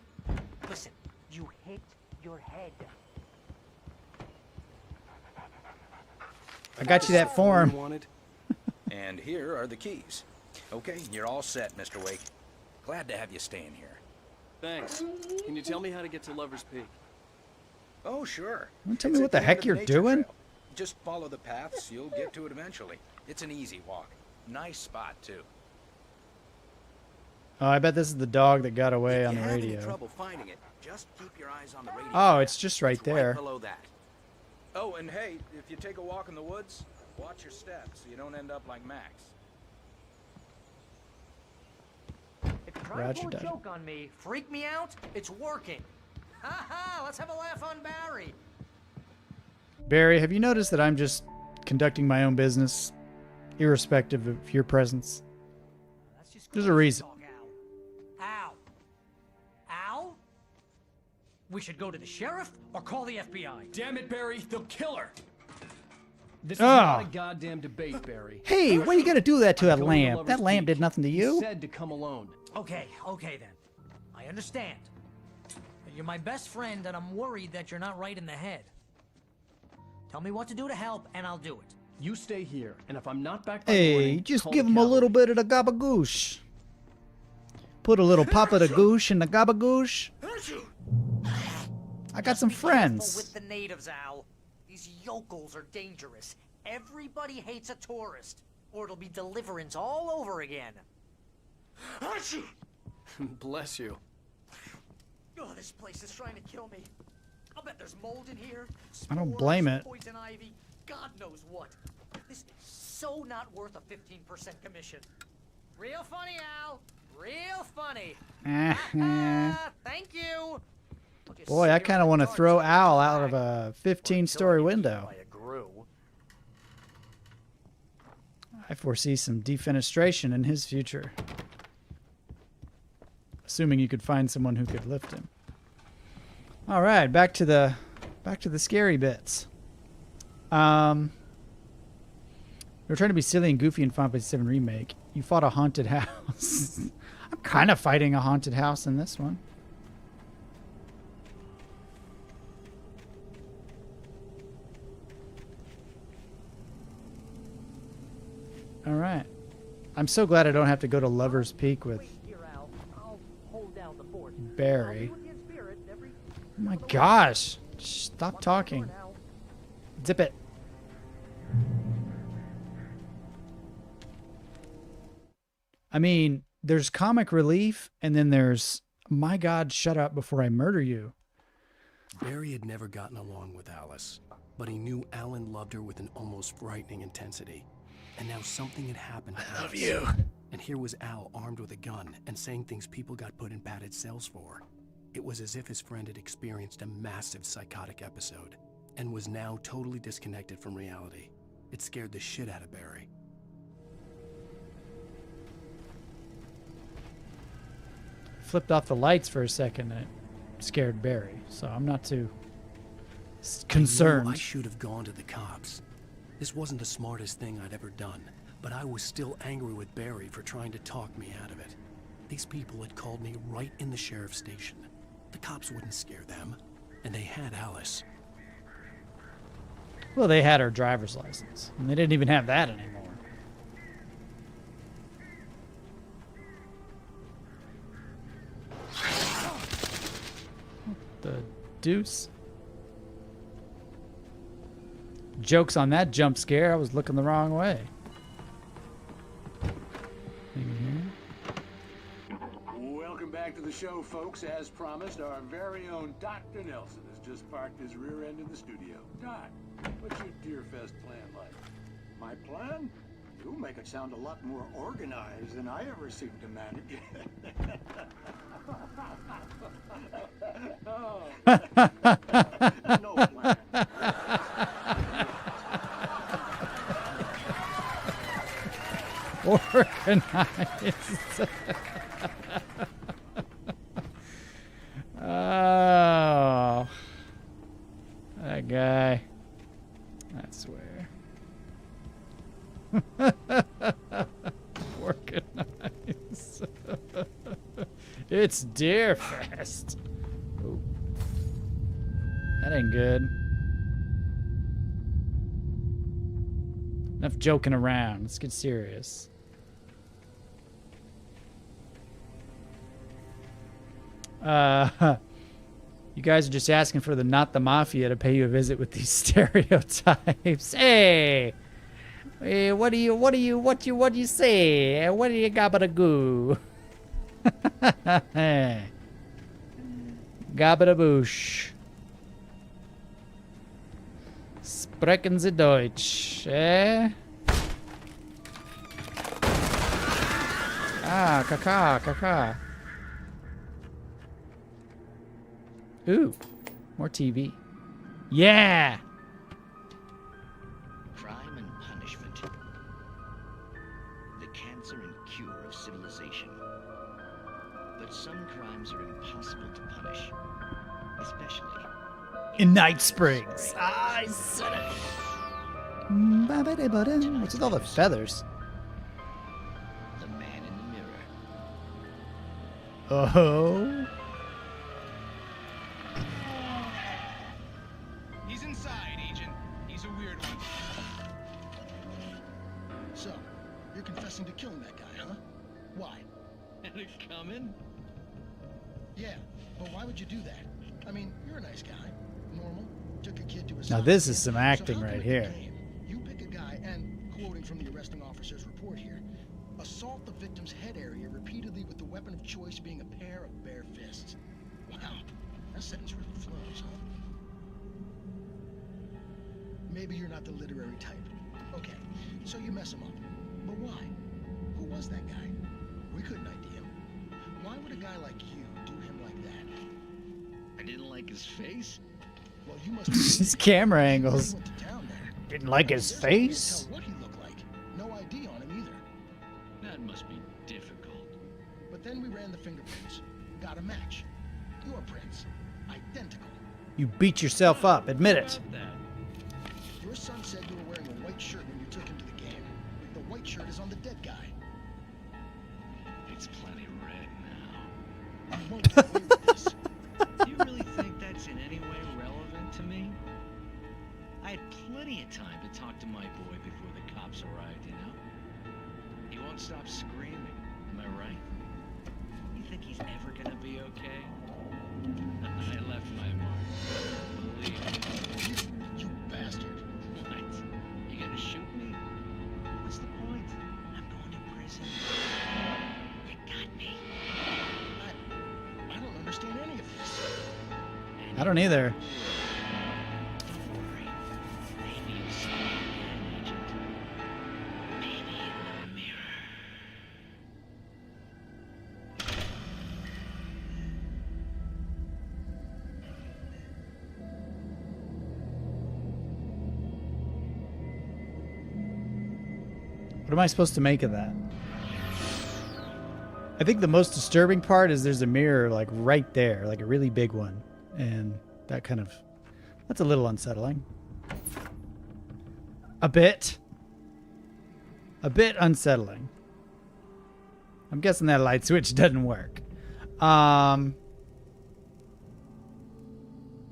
Listen, you hit your head. I got you that form. And here are the keys. Okay, you're all set, Mr. Wake. Glad to have you staying here. Thanks. Can you tell me how to get to Lover's Peak? Oh, sure. Wanna tell me It's what at the end heck of you're nature doing? trail. Just follow the paths, you'll get to it eventually. It's an easy walk. Nice spot, too. Oh, I bet this is the dog that got away on the If you have any radio. trouble finding it, just keep your eyes on the radio. Oh, it's just right It's there. Right below that. Oh, and hey, if you take a walk in the woods, watch your steps so you don't end up like Max. If you're trying Roger to pull a that. joke on me, freak me out, it's working. Ha ha, let's have a laugh on Barry. Barry, have you noticed that I'm just conducting my own business, irrespective of your presence? There's a reason. Al. Al? We should go to the sheriff or call the FBI. Damn it, Barry, they'll kill her. This is Ah. not a goddamn debate, Barry. Hey, why you gotta do that to that Go lamp? Lover's That lamp Peak. did nothing to He you. said to come alone. Okay then. I understand. You're my best friend and I'm worried that you're not right in the head. Tell me what to do to help and I'll do it. You stay here, and if I'm not back by Hey, morning, just call give the him a cavalry. little bit of the gabagoosh. Put a little papa the goosh in the gabagoosh. I got some Careful friends. with the natives, Al. These yokels are dangerous. Everybody hates a tourist, or it'll be deliverance all over again. Bless you. Oh, this place is trying to kill me. I'll bet there's mold in here. I don't blame it. Poison ivy, God knows what. This is so not worth a 15% commission. Real funny, Al. Real funny. Thank you. Boy, I kind of want to throw Al out of a 15-story window. I foresee some defenestration in his future. Assuming you could find someone who could lift him. All right, back to the scary bits. We're trying to be silly and goofy in Final Fantasy VII Remake. You fought a haunted house. I'm kind of fighting a haunted house in this one. All right. I'm so glad I don't have to go to Lover's Peak with Barry. Oh my gosh. Stop talking. Zip it. I mean, there's comic relief, and then there's, my God, shut up before I murder you. Barry had never gotten along with Alice, but he knew Alan loved her with an almost frightening intensity. And now something had happened. I love you. And here was Al armed with a gun and saying things people got put in padded cells for. It was as if his friend had experienced a massive psychotic episode and was now totally disconnected from reality. It scared the shit out of Barry. Flipped off the lights for a second and it scared Barry, so I'm not too concerned. I should have gone to the cops. This wasn't the smartest thing I'd ever done, but I was still angry with Barry for trying to talk me out of it. These people had called me right in the sheriff's station. The cops wouldn't scare them, and they had Alice. Well, they had her driver's license, and they didn't even have that anymore. What the deuce? Joke's on that jump scare. I was looking the wrong way. Welcome back to the show, folks. As promised, our very own Dr. Nelson has just parked his rear end in the studio. Doc, what's your Deerfest plan like? My plan? You make it sound a lot more organized than I ever seem to manage. No plan. Organized. Oh, that guy. I swear. Organized. It's Deerfest. Ooh. That ain't good. Enough joking around. Let's get serious. You guys are just asking for the Not the Mafia to pay you a visit with these stereotypes. Hey, what do you say? What do you gabba goo? Gabba boosh. Sprechen Sie Deutsch, eh? Ah, kaka. Ooh, more TV. Yeah! Crime and punishment. The cancer and cure of civilization. But some crimes are impossible to punish. Especially in Night Springs. I said it. What's with all the feathers? The man in the mirror. Oh. He's inside, Agent. He's a weird one. So, you're confessing to killing that guy, huh? Why? Had it coming? Yeah, but why would you do that? I mean, you're a nice guy. Normal. Took a kid to a Now this is some acting right here. You pick a guy and, quoting from the arresting officer's report here, assault the victim's head area repeatedly with the weapon of choice being a pair of bare fists. Wow, that sentence really flows, huh? Maybe you're not the literary type. Okay, so you mess him up. But why? Who was that guy? We couldn't ID him. Why would a guy like you do him like that? I didn't like his face? Well, you must His camera angles. Didn't like his face? Tell what he looked like. No ID on him either. That must be difficult. But then we ran the fingerprints. Got a match. Your prints. Identical. You beat yourself up. Admit it. Your son said you were wearing a white shirt when you took him to the game. The white shirt is on the dead guy. It's plenty red now. You won't get away with this. Do you really think that's in any way relevant to me? I had plenty of time to talk to my boy before the cops arrived, you know? He won't stop screaming, am I right? You think he's ever gonna be okay? I left my mark. Believe me. You bastard. What? You gonna shoot me? What's the point? I'm going to prison. You got me. I don't understand any of this. I don't either. Don't worry. Maybe you'll see me again, Agent. Maybe. What am I supposed to make of that? I think the most disturbing part is there's a mirror like right there, like a really big one. And that kind of, that's a little unsettling. A bit unsettling. I'm guessing that light switch doesn't work.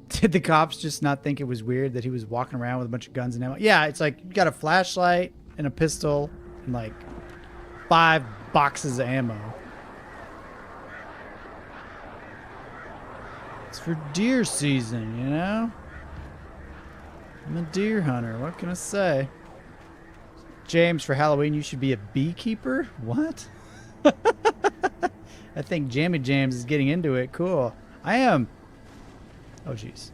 Did the cops just not think it was weird that he was walking around with a bunch of guns and ammo? Yeah, it's like you got a flashlight and a pistol and like 5 boxes of ammo. It's for deer season, you know? I'm a deer hunter. What can I say? James, for Halloween, you should be a beekeeper? What? I think Jammy James is getting into it. Cool. I am. Oh, jeez.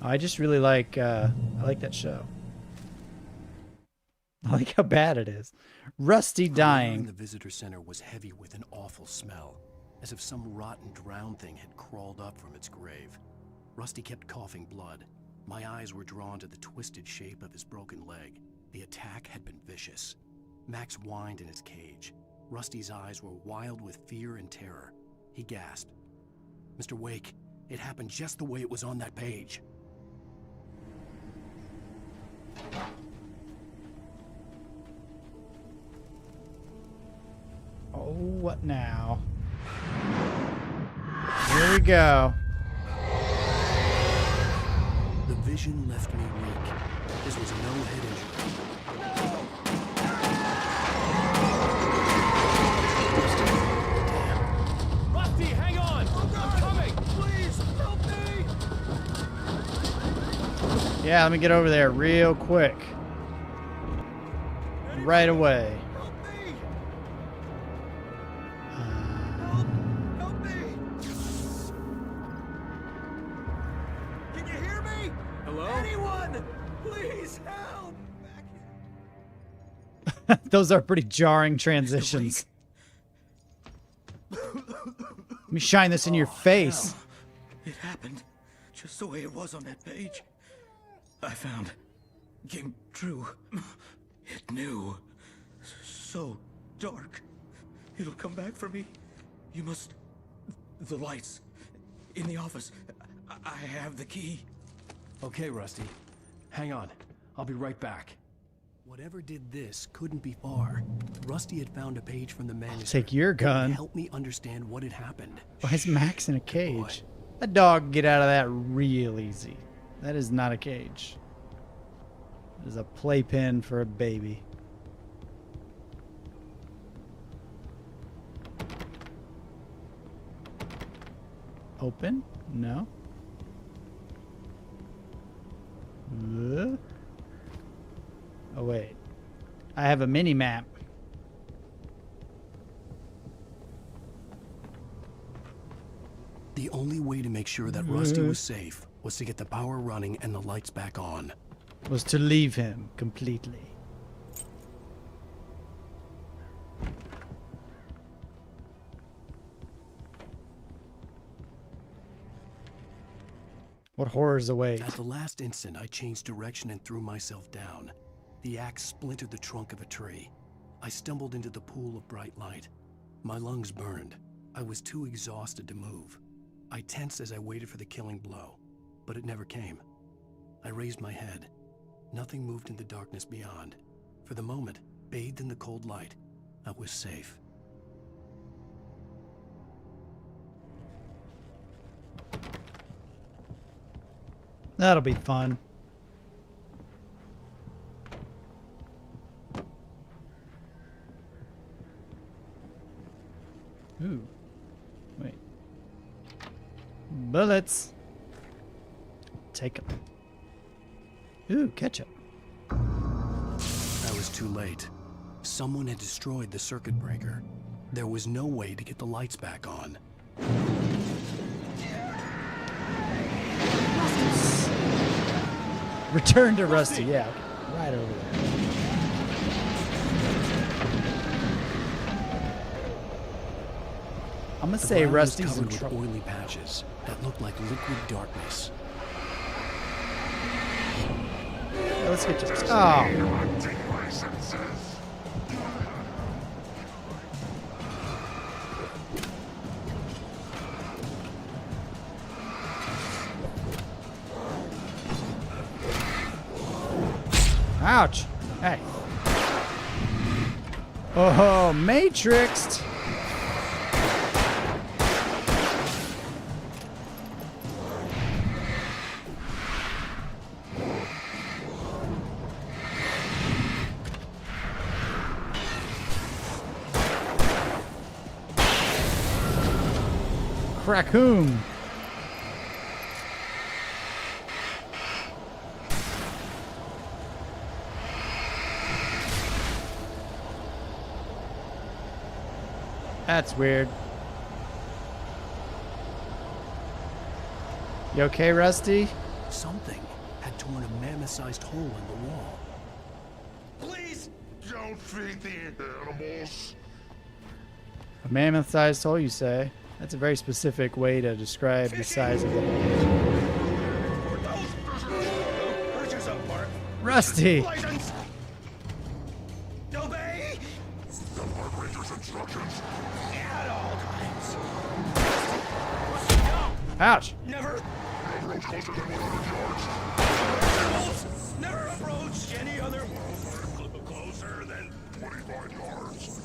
I just really like, I like that show. I like how bad it is. Rusty dying. The visitor center was heavy with an awful smell, as if some rotten drowned thing had crawled up from its grave. Rusty kept coughing blood. My eyes were drawn to the twisted shape of his broken leg. The attack had been vicious. Max whined in his cage. Rusty's eyes were wild with fear and terror. He gasped. Mr. Wake, it happened just the way it was on that page. Oh, what now? Here we go. The vision left me weak. This was no head injury. Rusty, hang on! I'm coming! Please, help me! Yeah, let me get over there real quick. Right away. Help me! Can you hear me? Hello? Anyone! Please help! Those are pretty jarring transitions. Let me shine this in your face. It happened just the way it was on that page. I found. Came true. It knew. So dark. It'll come back for me. You must... The lights. In the office. I have the key. Okay, Rusty. Hang on. I'll be right back. Whatever did this couldn't be far. Rusty had found a page from the manuscript. Take your gun. Help me understand what had happened. Why is Max in a cage? A dog can get out of that real easy. That is not a cage. It is a playpen for a baby. Open? No. Oh wait. I have a mini map. The only way to make sure that Rusty was safe was to get the power running and the lights back on. Was to leave him completely. What horrors await? At the last instant, I changed direction and threw myself down. The axe splintered the trunk of a tree. I stumbled into the pool of bright light. My lungs burned. I was too exhausted to move. I tensed as I waited for the killing blow, but it never came. I raised my head. Nothing moved in the darkness beyond. For the moment, bathed in the cold light, I was safe. That'll be fun. Ooh. Wait. Bullets. Take them. Ooh, ketchup. I was too late. Someone had destroyed the circuit breaker. There was no way to get the lights back on. Return to Rusty. Yeah, okay. Right over there. I'm gonna say Rusty's in covered trouble. with oily patches that looked like liquid darkness. Let's get to this. Oh. Ouch. Hey. Oh, matrixed. Raccoon. That's weird. You okay, Rusty? Something had torn a mammoth-sized hole in the wall. Please don't feed the animals. A mammoth-sized hole, you say? That's a very specific way to describe the size of the hole. Rusty! License. Obey the Park Ranger's instructions at all times. Ouch! Never approach closer than 100 yards. Never approach any other world closer than 25 yards.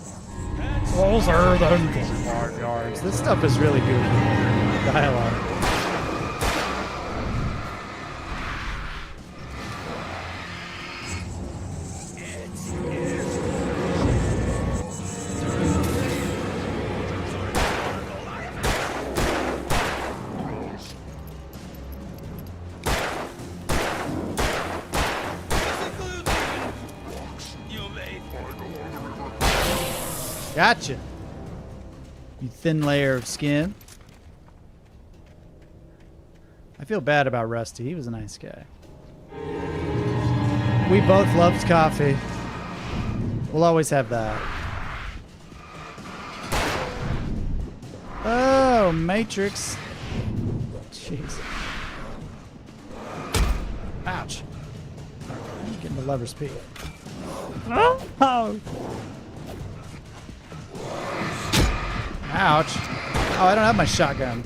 Closer than 25 yards. This stuff is really good. Dialogue. Gotcha. You thin layer of skin. I feel bad about Rusty. He was a nice guy. We both loved coffee. We'll always have that. Oh, Matrix. Jeez. Ouch. I'm getting the lover's peak. Oh. Ouch. Oh, I don't have my shotgun.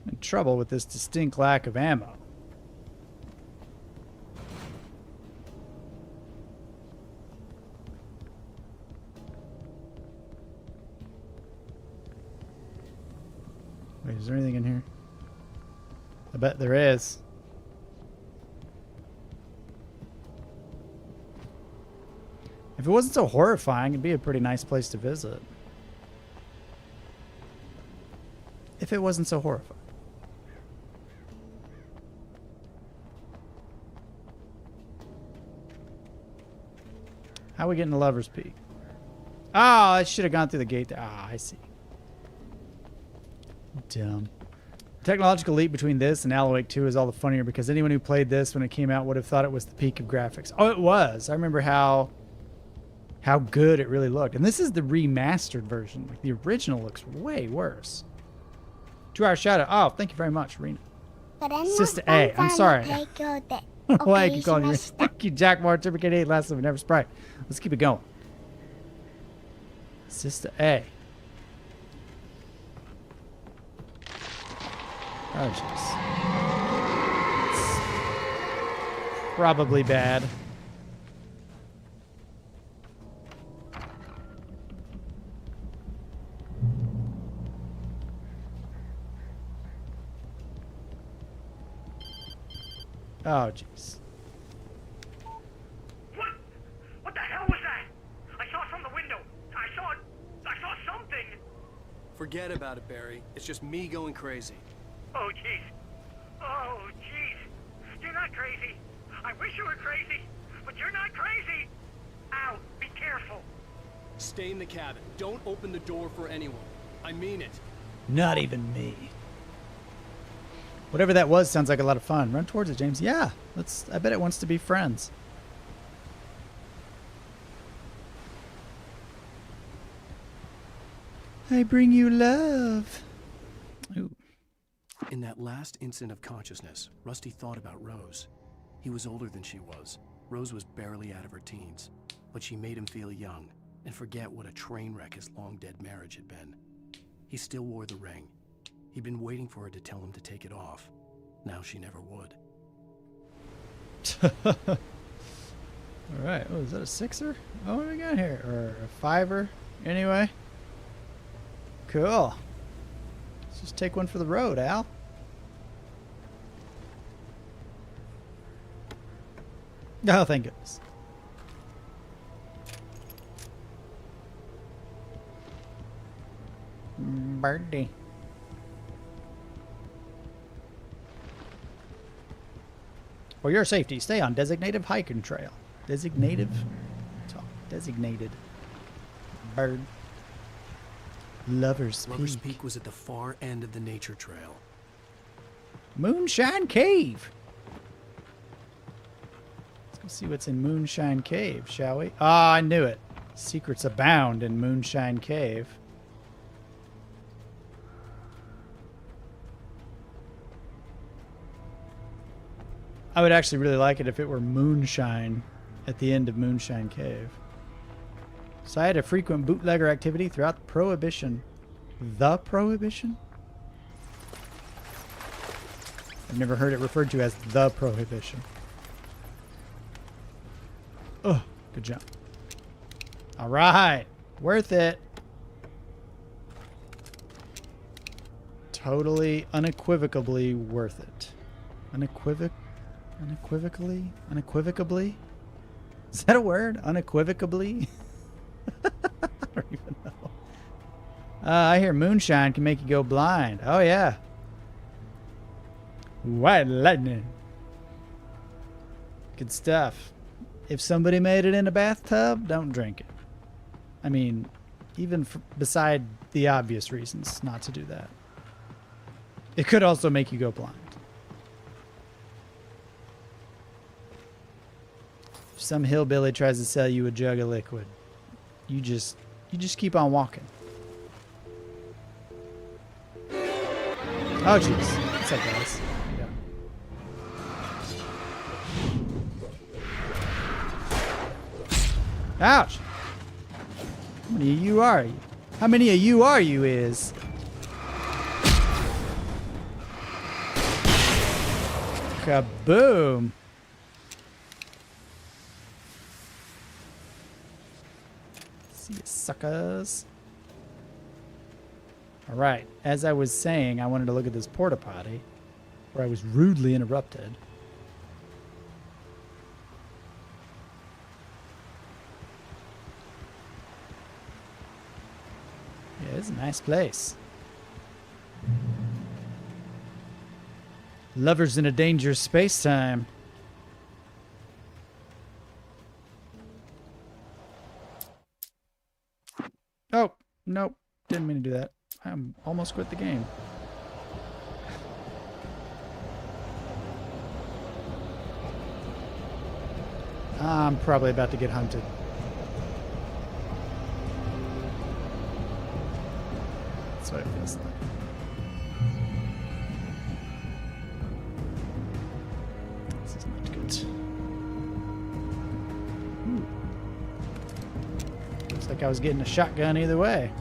I'm in trouble with this distinct lack of ammo. Wait, is there anything in here? I bet there is. If it wasn't so horrifying, it'd be a pretty nice place to visit. If it wasn't so horrifying. How are we getting to Lover's Peak? Oh, I should have gone through the gate there. Ah, I see. Dumb. The technological leap between this and Alan Wake 2 is all the funnier because anyone who played this when it came out would have thought it was the peak of graphics. Oh, it was. I remember how good it really looked. And this is the remastered version. Like the original looks way worse. 2-hour shout out. Oh, thank you very much, Rena. Sister A. I'm sorry. Why I keep calling you? Thank you, Jack Moore, Typical 8, last of Never Sprite. Let's keep it going. Sister A. Oh, jeez. Probably bad. Oh, jeez. What the hell was that? I saw from the window. I saw something. Forget about it, Barry. It's just me going crazy. Oh, jeez. Oh, jeez. You're not crazy. I wish you were crazy, but you're not crazy. Ow, be careful. Stay in the cabin. Don't open the door for anyone. I mean it. Not even me. Whatever that was sounds like a lot of fun. Run towards it, James. Yeah, I bet it wants to be friends. I bring you love. Ooh. In that last instant of consciousness, Rusty thought about Rose. He was older than she was. Rose was barely out of her teens, but she made him feel young and forget what a train wreck his long-dead marriage had been. He still wore the ring. He'd been waiting for her to tell him to take it off. Now she never would. All right. Oh, is that a 6er? Oh, what do we got here? Or a 5er? Anyway. Cool. Let's just take one for the road, Al. Oh, thank goodness. Birdie. For your safety, stay on designated hiking trail. Designated? Designated. Bird. Lover's Peak was at the far end of the nature trail. Moonshine Cave. Let's go see what's in Moonshine Cave, shall we? Ah, I knew it. Secrets abound in Moonshine Cave. I would actually really like it if it were moonshine at the end of Moonshine Cave. Site of frequent bootlegger activity throughout Prohibition. The Prohibition? I've never heard it referred to as the Prohibition. Oh, good job. All right. Worth it. Totally, unequivocally worth it. Unequivocally? Is that a word? Unequivocally? I don't even know. I hear moonshine can make you go blind. Oh, yeah. White lightning. Good stuff. If somebody made it in a bathtub, don't drink it. I mean, even beside the obvious reasons not to do that. It could also make you go blind. If some hillbilly tries to sell you a jug of liquid, you just keep on walking. Oh jeez. What's up, guys? Yeah. Ouch. How many of you are you? How many of you are you is? Kaboom. See you, suckers. All right. As I was saying, I wanted to look at this porta potty where I was rudely interrupted. Yeah, it's a nice place. Lovers in a dangerous space-time. Oh, nope. Didn't mean to do that. I almost quit the game. I'm probably about to get hunted. That's what it feels like. This is not good. Ooh. Looks like I was getting a shotgun either way.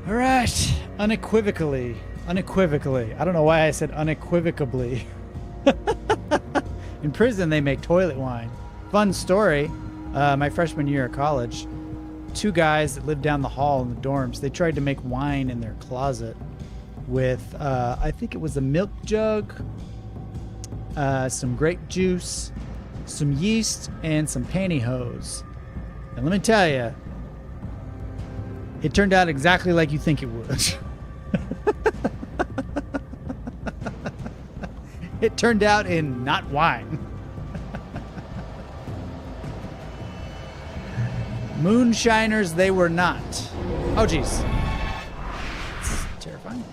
All right, unequivocally. I don't know why I said unequivocally. In prison, they make toilet wine. Fun story. My freshman year of college, two guys that lived down the hall in the dorms, they tried to make wine in their closet with, I think it was a milk jug, some grape juice, some yeast, and some pantyhose. And let me tell you, it turned out exactly like you think it would. It turned out in not wine. Moonshiners they were not. Oh, jeez. It's terrifying.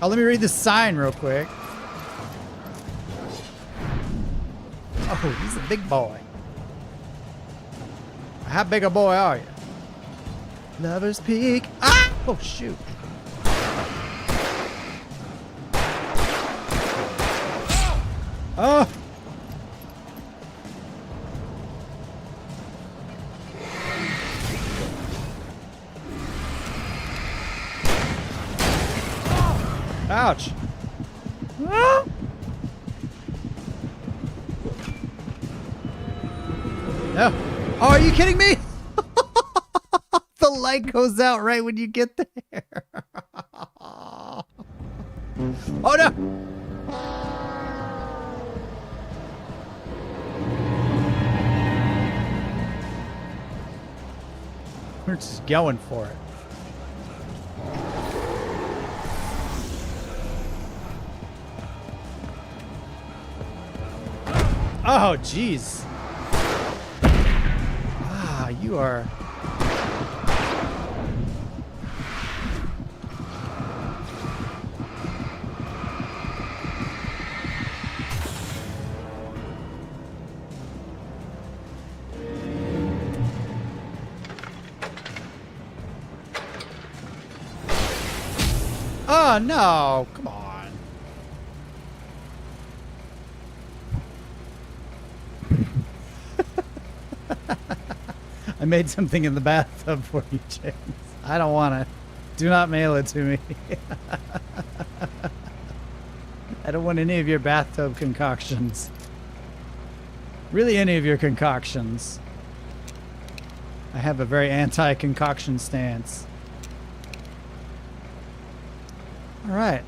Oh, let me read the sign real quick. Oh, he's a big boy. How big a boy are you? Lover's Peak. Ah! Oh, shoot. Oh! Ouch! Ah! No. Oh, are you kidding me? The light goes out right when you get there. Oh no! We're just going for it. Oh, jeez. Ah, you are... Oh, no. Come on. I made something in the bathtub for you, James. I don't want it. Do not mail it to me. I don't want any of your bathtub concoctions. Really, any of your concoctions. I have a very anti-concoction stance. All right.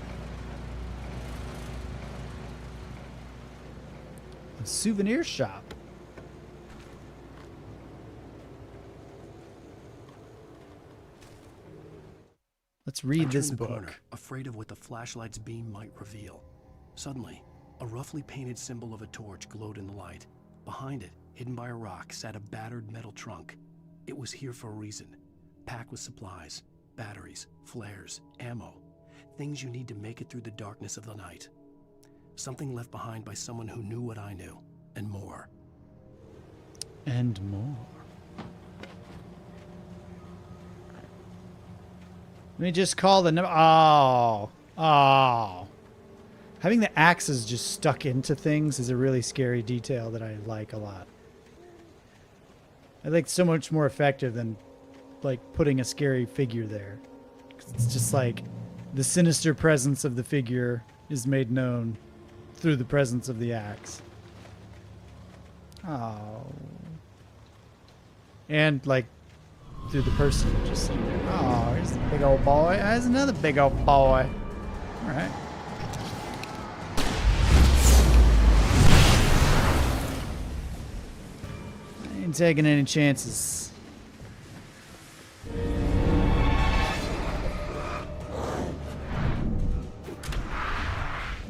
A souvenir shop. Let's read this book. Corner, afraid of what the flashlight's beam might reveal. Suddenly, a roughly painted symbol of a torch glowed in the light. Behind it, hidden by a rock, sat a battered metal trunk. It was here for a reason. Packed with supplies, batteries, flares, ammo. Things you need to make it through the darkness of the night. Something left behind by someone who knew what I knew, and more. And more. Let me just call the number. Oh. Oh. Having the axes just stuck into things is a really scary detail that I like a lot. I think it's so much more effective than like putting a scary figure there. It's just like the sinister presence of the figure is made known through the presence of the axe. Oh. And like through the person just sitting there. Oh, here's the big old boy. There's another big old boy. All right. I ain't taking any chances.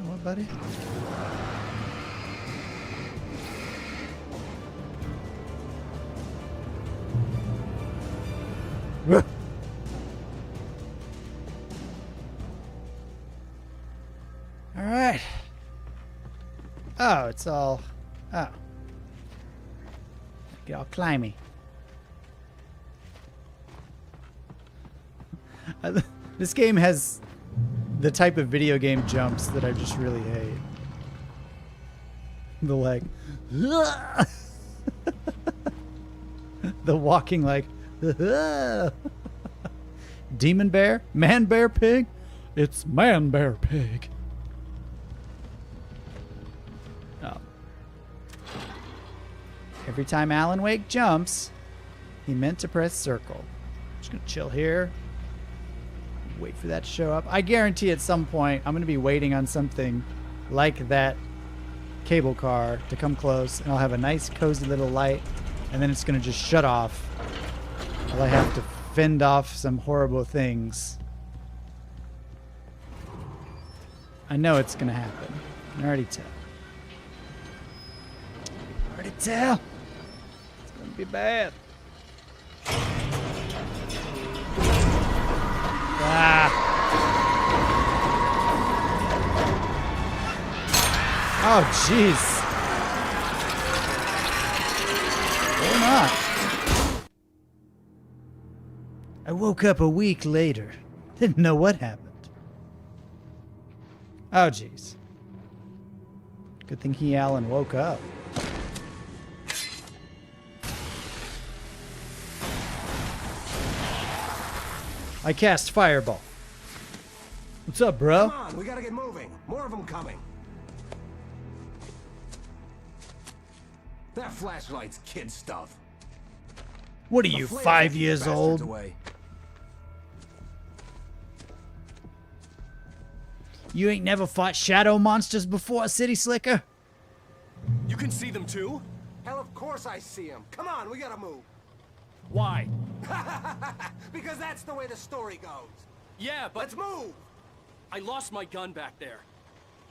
What, buddy? All right. Oh, it's all... Oh. Get all climby. This game has the type of video game jumps that I just really hate. The like... the walking like... Demon bear? Man bear pig? It's man bear pig. Oh. Every time Alan Wake jumps, he meant to press circle. Just gonna chill here. Wait for that to show up. I guarantee at some point I'm gonna be waiting on something like that cable car to come close, and I'll have a nice cozy little light, and then it's gonna just shut off while I have to fend off some horrible things. I know it's gonna happen. I can already tell. Already tell. It's gonna be bad. Ah. Oh, jeez. Or not. I woke up a week later. Didn't know what happened. Oh, jeez. Good thing Alan woke up. I cast Fireball. What's up, bro? Come on, we gotta get moving. More of them coming. That flashlight's kid stuff. What are you, 5 years old? Away. You ain't never fought shadow monsters before, City Slicker? You can see them too? Hell, of course I see them. Come on, we gotta move. Why? Because that's the way the story goes. Yeah, but... Let's move! I lost my gun back there.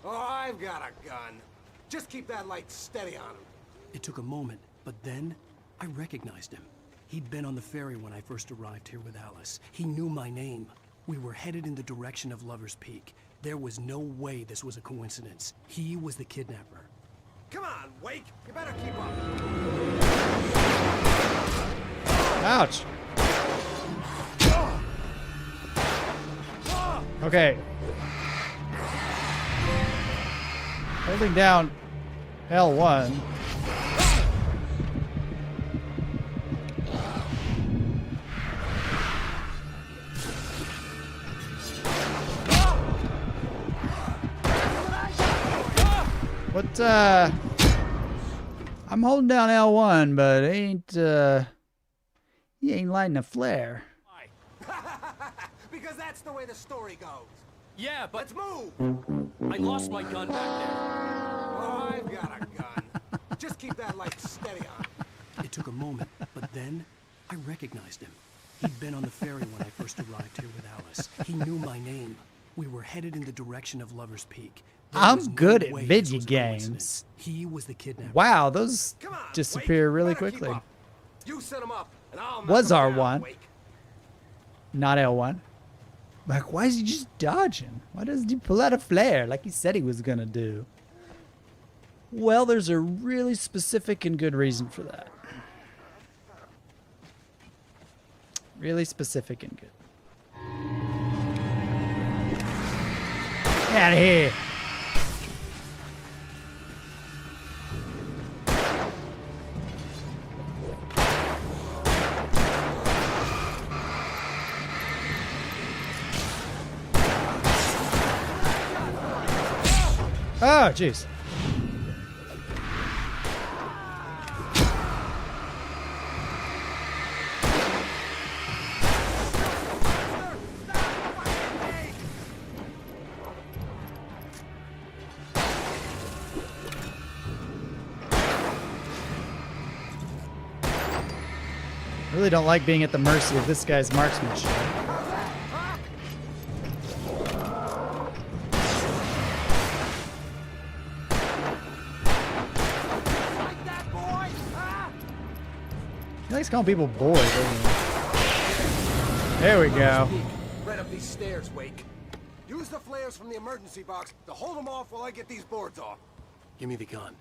Oh, I've got a gun. Just keep that light steady on him. It took a moment, but then I recognized him. He'd been on the ferry when I first arrived here with Alice. He knew my name. We were headed in the direction of Lover's Peak. There was no way this was a coincidence. He was the kidnapper. Come on, Wake! You better keep up. Ouch. Okay. Holding down L1. What, I'm holding down L1, but he ain't lighting a flare. Because that's the way the story goes. Yeah, but... Let's move! I lost my gun back there. Oh, I've got a gun. Just keep that light steady on. It took a moment, but then I recognized him. He'd been on the ferry when I first arrived here with Alice. He knew my name. We were headed in the direction of Lover's Peak. I'm good at video games. He was the kidnapper. Wow, those disappear really quickly. You set him up, and I'll Was R1. Not L1. Like, why is he just dodging? Why doesn't he pull out a flare like he said he was gonna do? Well, there's a really specific and good reason for that. Really specific and good. Get out of here. Oh, jeez. I really don't like being at the mercy of this guy's marksmanship. He likes calling people boys, doesn't he? There we go. Right up these stairs, Wake. Use the flares from the emergency box to hold them off while I get these boards off. Give me the gun.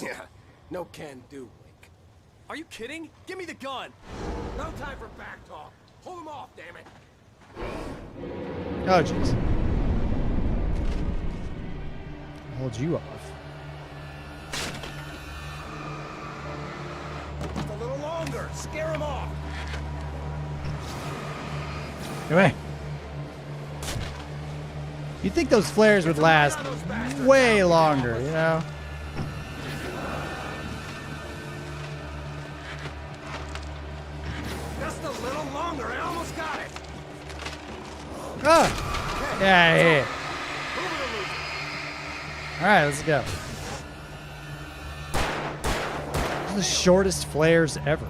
Yeah, no can do, Wake. Are you kidding? Give me the gun. No time for back talk. Hold them off, damn it. Oh, jeez. Hold you off. Just a little longer. Scare them off. Come here. You'd think those flares would last way longer, you know? Just a little longer. I almost got it. Oh! Yeah, yeah. Alright, let's go. These are the shortest flares ever.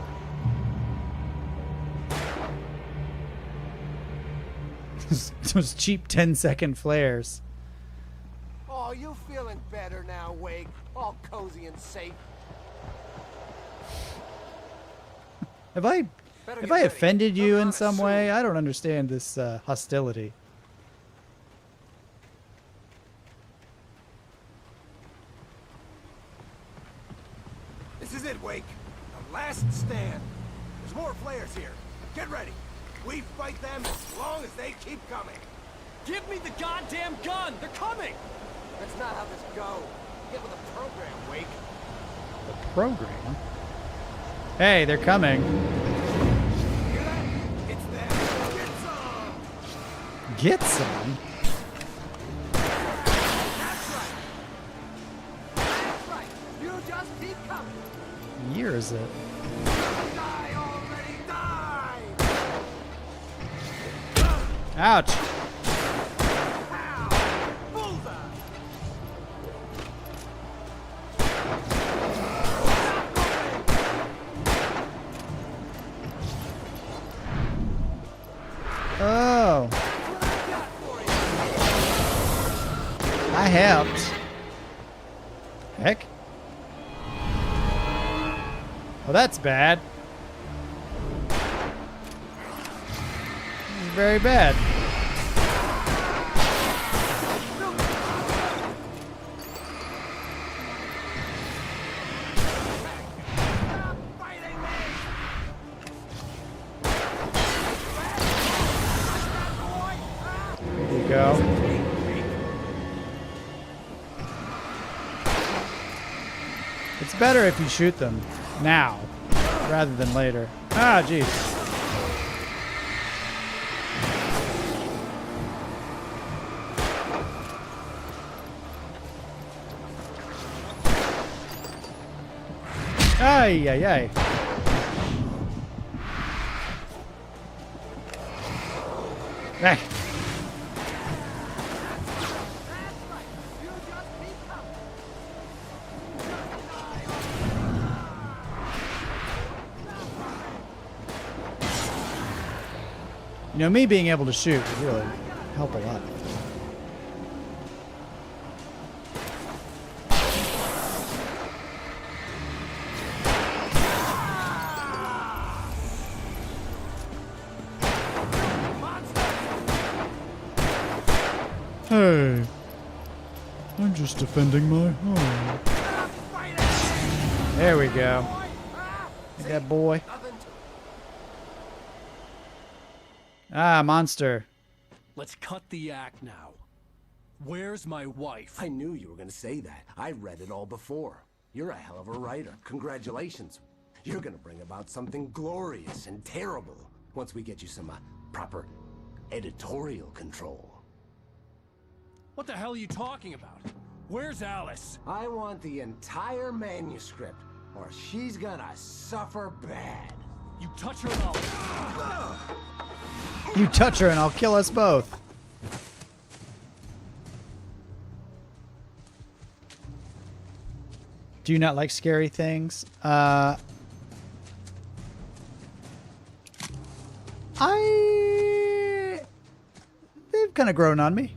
Those cheap 10-second flares. Oh, you feeling better now, Wake? All cozy and safe. Have I offended you in some way? I don't understand this hostility. This is it, Wake. The last stand. There's more flares here. Get ready. We fight fight them as long as they keep coming. Give me the goddamn gun! They're coming! That's not how this goes. Get with the program, Wake. The program? Hey, they're coming. Hear that? It's them. Get some! Get some? That's right. That's right. You just keep coming. What year is it? Die already, die! Ouch. Oh. I helped. Heck. Well, that's bad. Very bad. There you go. It's better if you shoot them now rather than later. Ah, jeez. Ay, ay, ay. Hey. You know, me being able to shoot would really help a lot. Hey, I'm just defending my home. There we go. That boy. Ah, monster. Let's cut the act now. Where's my wife? I knew you were going to say that. I read it all before. You're a hell of a writer. Congratulations. You're going to bring about something glorious and terrible once we get you some proper editorial control. What the hell are you talking about? Where's Alice? I want the entire manuscript, or she's gonna suffer bad. You touch her and I'll... You touch her and I'll kill us both. Do you not like scary things? They've kind of grown on me.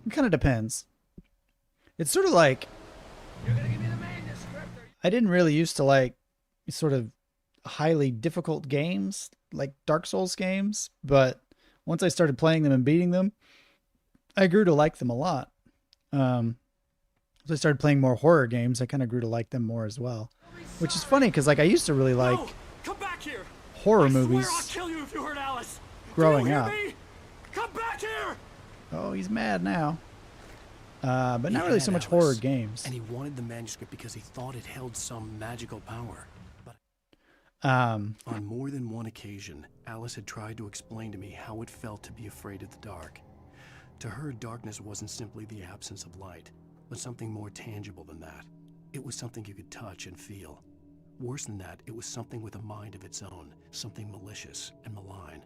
It kind of depends. It's sort of like, I didn't really used to like sort of highly difficult games, like Dark Souls games, but once I started playing them and beating them, I grew to like them a lot. So I started playing more horror games, I kind of grew to like them more as well. Which is funny, because like I used to really like come back here. horror movies I'll kill you if you hurt Alice. growing up. Me? Come back here. Oh, he's mad now. But not really so much horror games. And he wanted the manuscript because he thought it held some magical power. But on more than one occasion, Alice had tried to explain to me how it felt to be afraid of the dark. To her, darkness wasn't simply the absence of light, but something more tangible than that. It was something you could touch and feel. Worse than that, it was something with a mind of its own, something malicious and malign.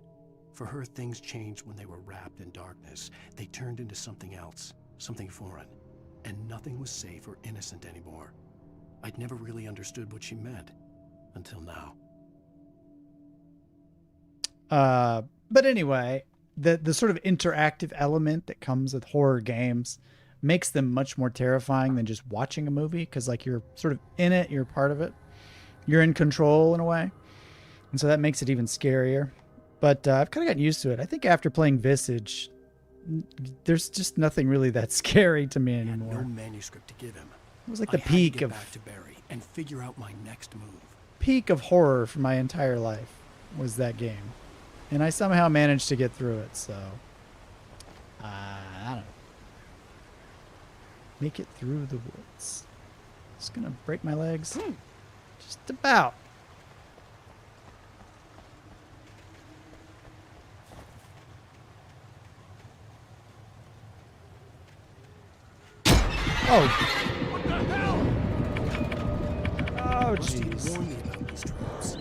For her, things changed when they were wrapped in darkness. They turned into something else, something foreign, and nothing was safe or innocent anymore. I'd never really understood what she meant, until now. But anyway, the sort of interactive element that comes with horror games makes them much more terrifying than just watching a movie, because like you're sort of in it, you're part of it, you're in control in a way, and so that makes it even scarier. But I've kind of gotten used to it. I think after playing Visage, there's just nothing really that scary to me anymore. I had no manuscript to give him. It was like the peak of back to Barry and figure out my next move. Peak of horror for my entire life was that game. And I somehow managed to get through it, so... I don't know. Make it through the woods. Just gonna break my legs. Just about. Oh. What the hell? Oh, jeez. Warn me about these traps.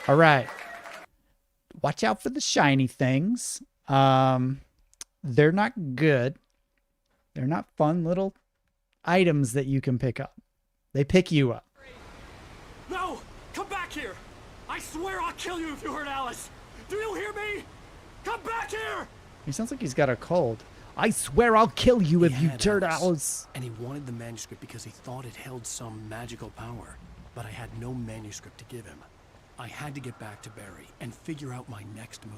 All right. Watch out for the shiny things. They're not good. They're not fun little items that you can pick up. They pick you up. No! Come back here! I swear I'll kill you if you hurt Alice! Do you hear me? Come back here! He sounds like he's got a cold. I swear I'll kill you if you had hurt Alice, Alice. And he wanted the manuscript because he thought it held some magical power. But I had no manuscript to give him. I had to get back to Barry and figure out my next move.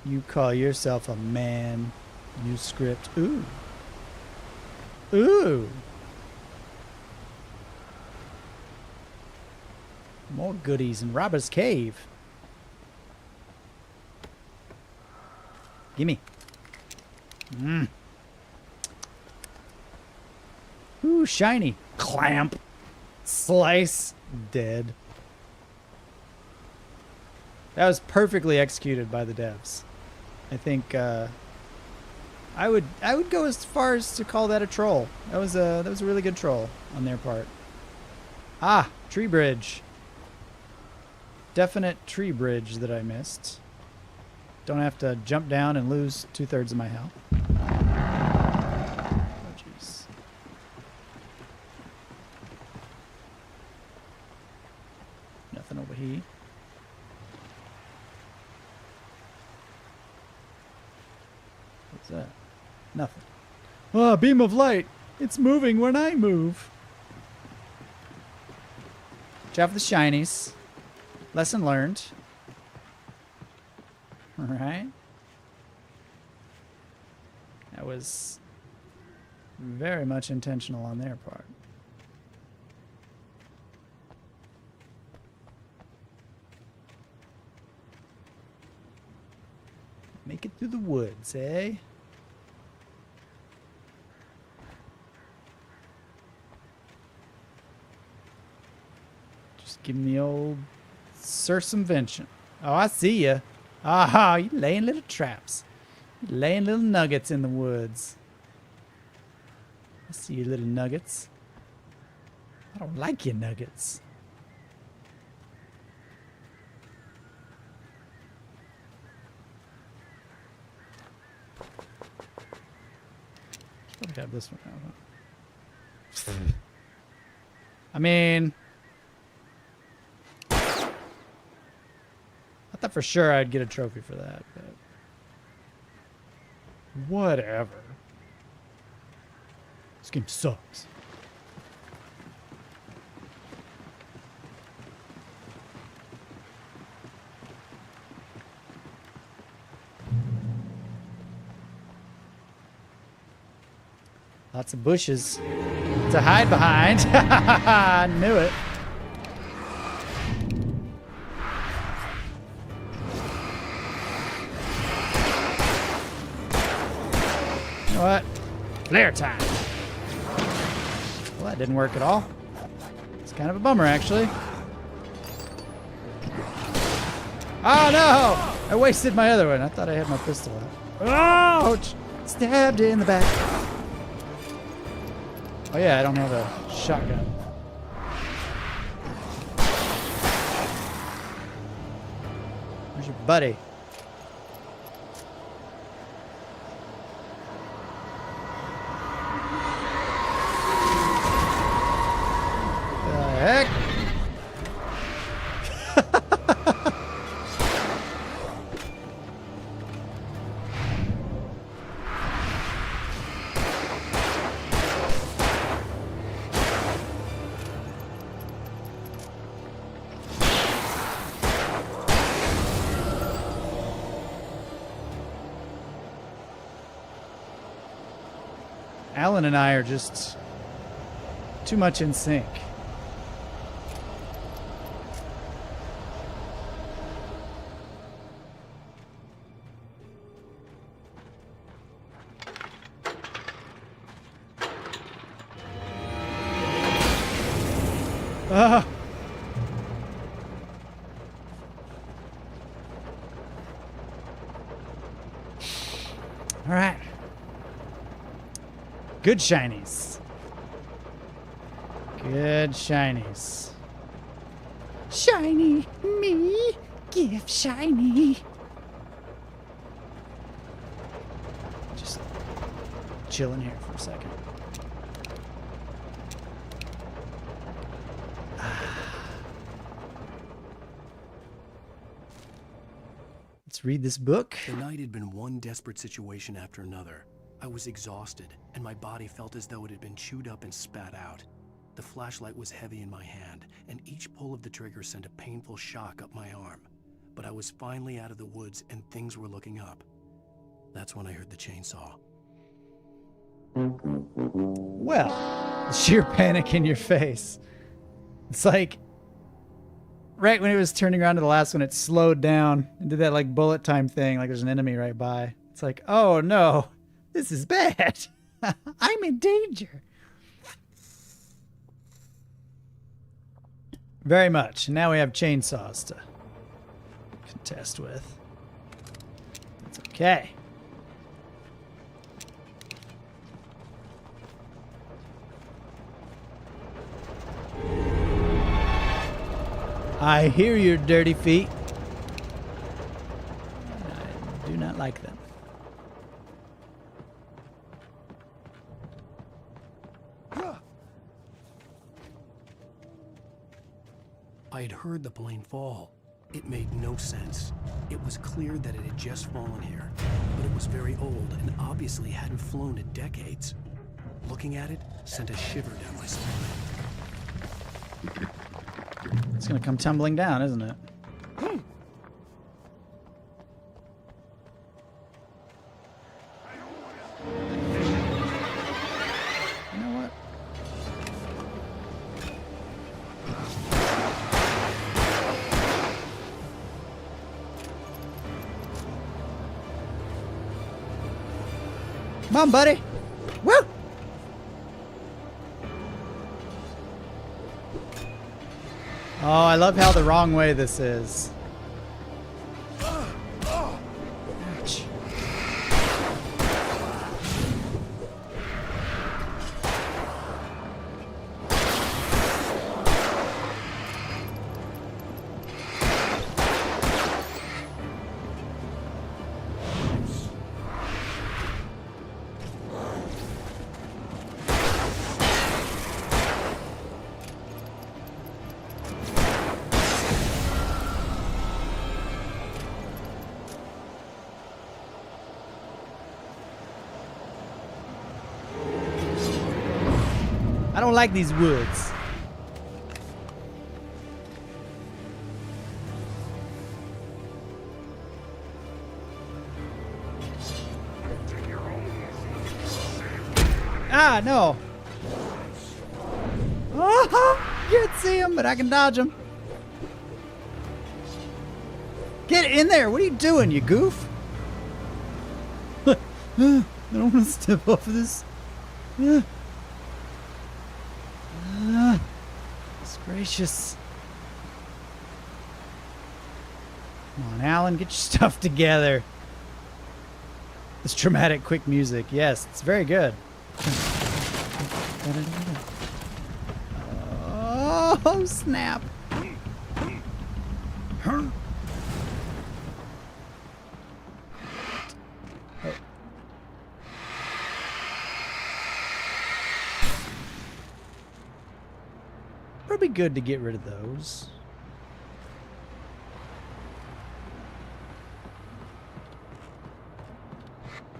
You call yourself a man. You script. Ooh. Ooh. More goodies in Robber's Cave. Gimme. Ooh, shiny. Clamp. Slice. Dead. That was perfectly executed by the devs. I think I would go as far as to call that a troll. That was a really good troll on their part. Ah, tree bridge. Definite tree bridge that I missed. Don't have to jump down and lose 2/3 of my health. Oh, jeez. Nothing over here. What's that? Nothing. Oh, beam of light. It's moving when I move. Watch out for the shinies. Lesson learned. All right. That was very much intentional on their part. Make it through the woods, eh? Just give me the old circumvention. Oh, I see ya. Ah, you laying little traps. You laying little nuggets in the woods. I see your little nuggets. I don't like your nuggets. Probably have this one out, huh? I mean, I thought for sure I'd get a trophy for that, but whatever. This game sucks. Lots of bushes to hide behind. I knew it. You know what? Flare time. Well, that didn't work at all. It's kind of a bummer, actually. Oh, no! I wasted my other one. I thought I had my pistol out. Ouch! Stabbed in the back. Oh yeah, I don't have a shotgun. Where's your buddy? The heck? Alan and I are just too much in sync. Ah. All right. Good shinies. Good shinies. Shiny me, give shiny. Just chilling here for a second. Let's read this book. The night had been one desperate situation after another. I was exhausted, and my body felt as though it had been chewed up and spat out. The flashlight was heavy in my hand, and each pull of the trigger sent a painful shock up my arm. But I was finally out of the woods, and things were looking up. That's when I heard the chainsaw. Well, the sheer panic in your face. It's like, right when it was turning around to the last one, it slowed down and did that like bullet time thing, like there's an enemy right by. It's like, oh no, this is bad. I'm in danger. Very much. And now we have chainsaws to contest with. That's okay. I hear your dirty feet. I do not like them. I had heard the plane fall. It made no sense. It was clear that it had just fallen here, but it was very old and obviously hadn't flown in decades. Looking at it sent a shiver down my spine. It's gonna come tumbling down, isn't it? You know what? Come on, buddy. Woo! Oh, I love how the wrong way this is. Ouch. I don't like these woods. Ah, no. Oh, you can't see him, but I can dodge him. Get in there. What are you doing, you goof? I don't want to step off of this. It's gracious. Come on, Alan, get your stuff together. This dramatic, quick music. Yes, it's very good. Oh, snap. Oh. Probably good to get rid of those.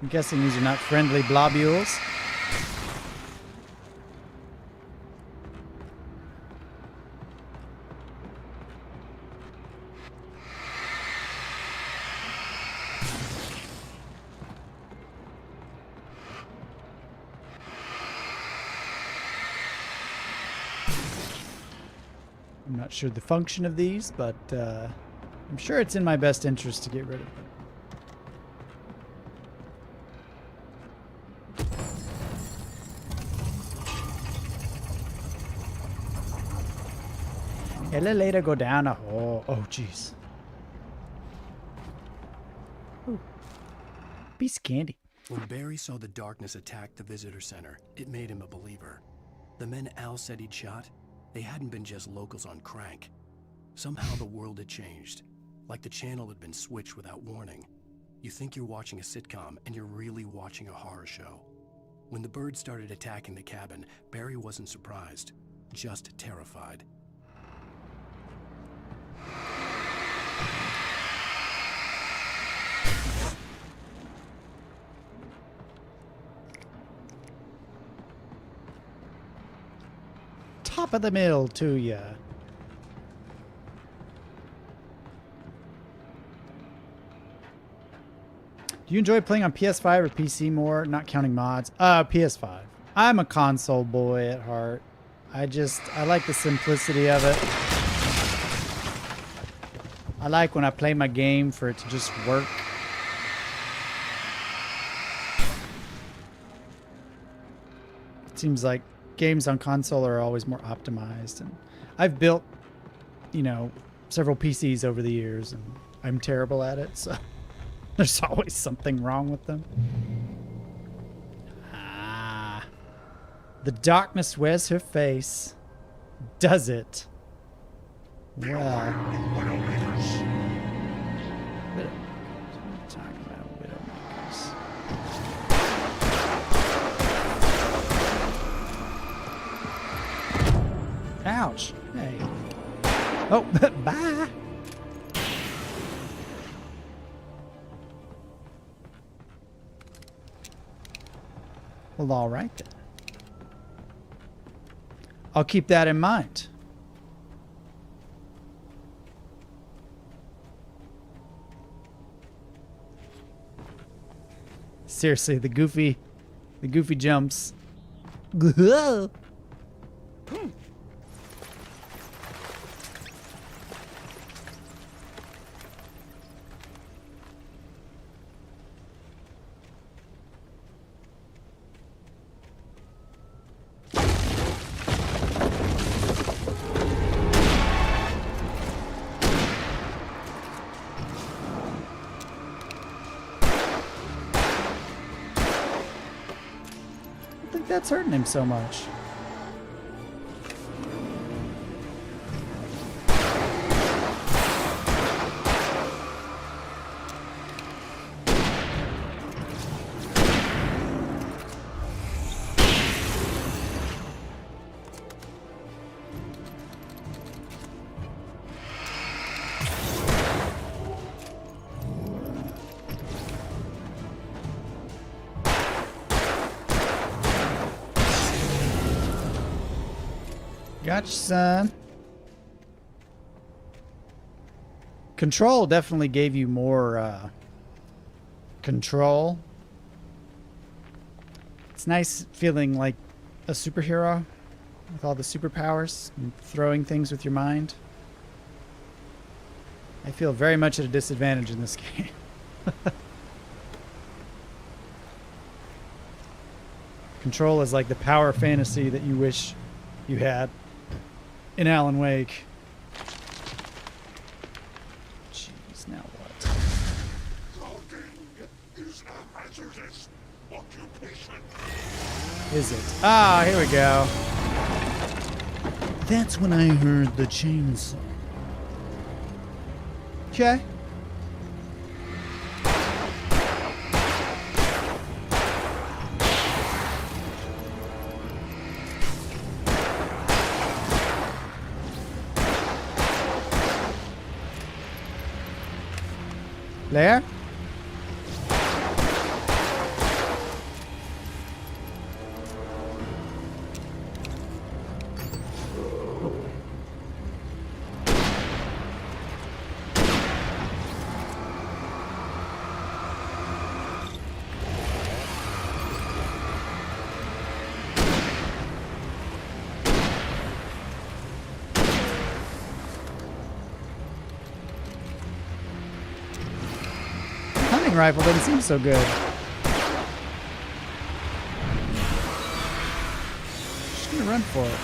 I'm guessing these are not friendly blobules. I'm not sure the function of these, but I'm sure it's in my best interest to get rid of them. Elevator go down a hole. Oh, jeez. Piece of candy. When Barry saw the darkness attack the visitor center, it made him a believer. The men Al said he'd shot, they hadn't been just locals on crank. Somehow the world had changed, like the channel had been switched without warning. You think you're watching a sitcom, and you're really watching a horror show. When the birds started attacking the cabin, Barry wasn't surprised, just terrified. Top of the middle to ya. Do you enjoy playing on PS5 or PC more, not counting mods? PS5. I'm a console boy at heart. I like the simplicity of it. I like when I play my game for it to just work. It seems like games on console are always more optimized, and I've built, you know, several PCs over the years, and I'm terrible at it, so there's always something wrong with them. Ah, the darkness wears her face. Does it? Well, talking about Widowmakers. Ouch. Hey. Oh, bye. Well, all right then. I'll keep that in mind. Seriously, the goofy jumps. That's hurting him so much. Gotcha, son. Control definitely gave you more control. It's nice feeling like a superhero with all the superpowers and throwing things with your mind. I feel very much at a disadvantage in this game. Control is like the power fantasy that you wish you had in Alan Wake. Jeez, now what? Is it? Ah, here we go. That's when I heard the chainsaw. Okay. There. rifle doesn't seem so good. Just gonna run for it.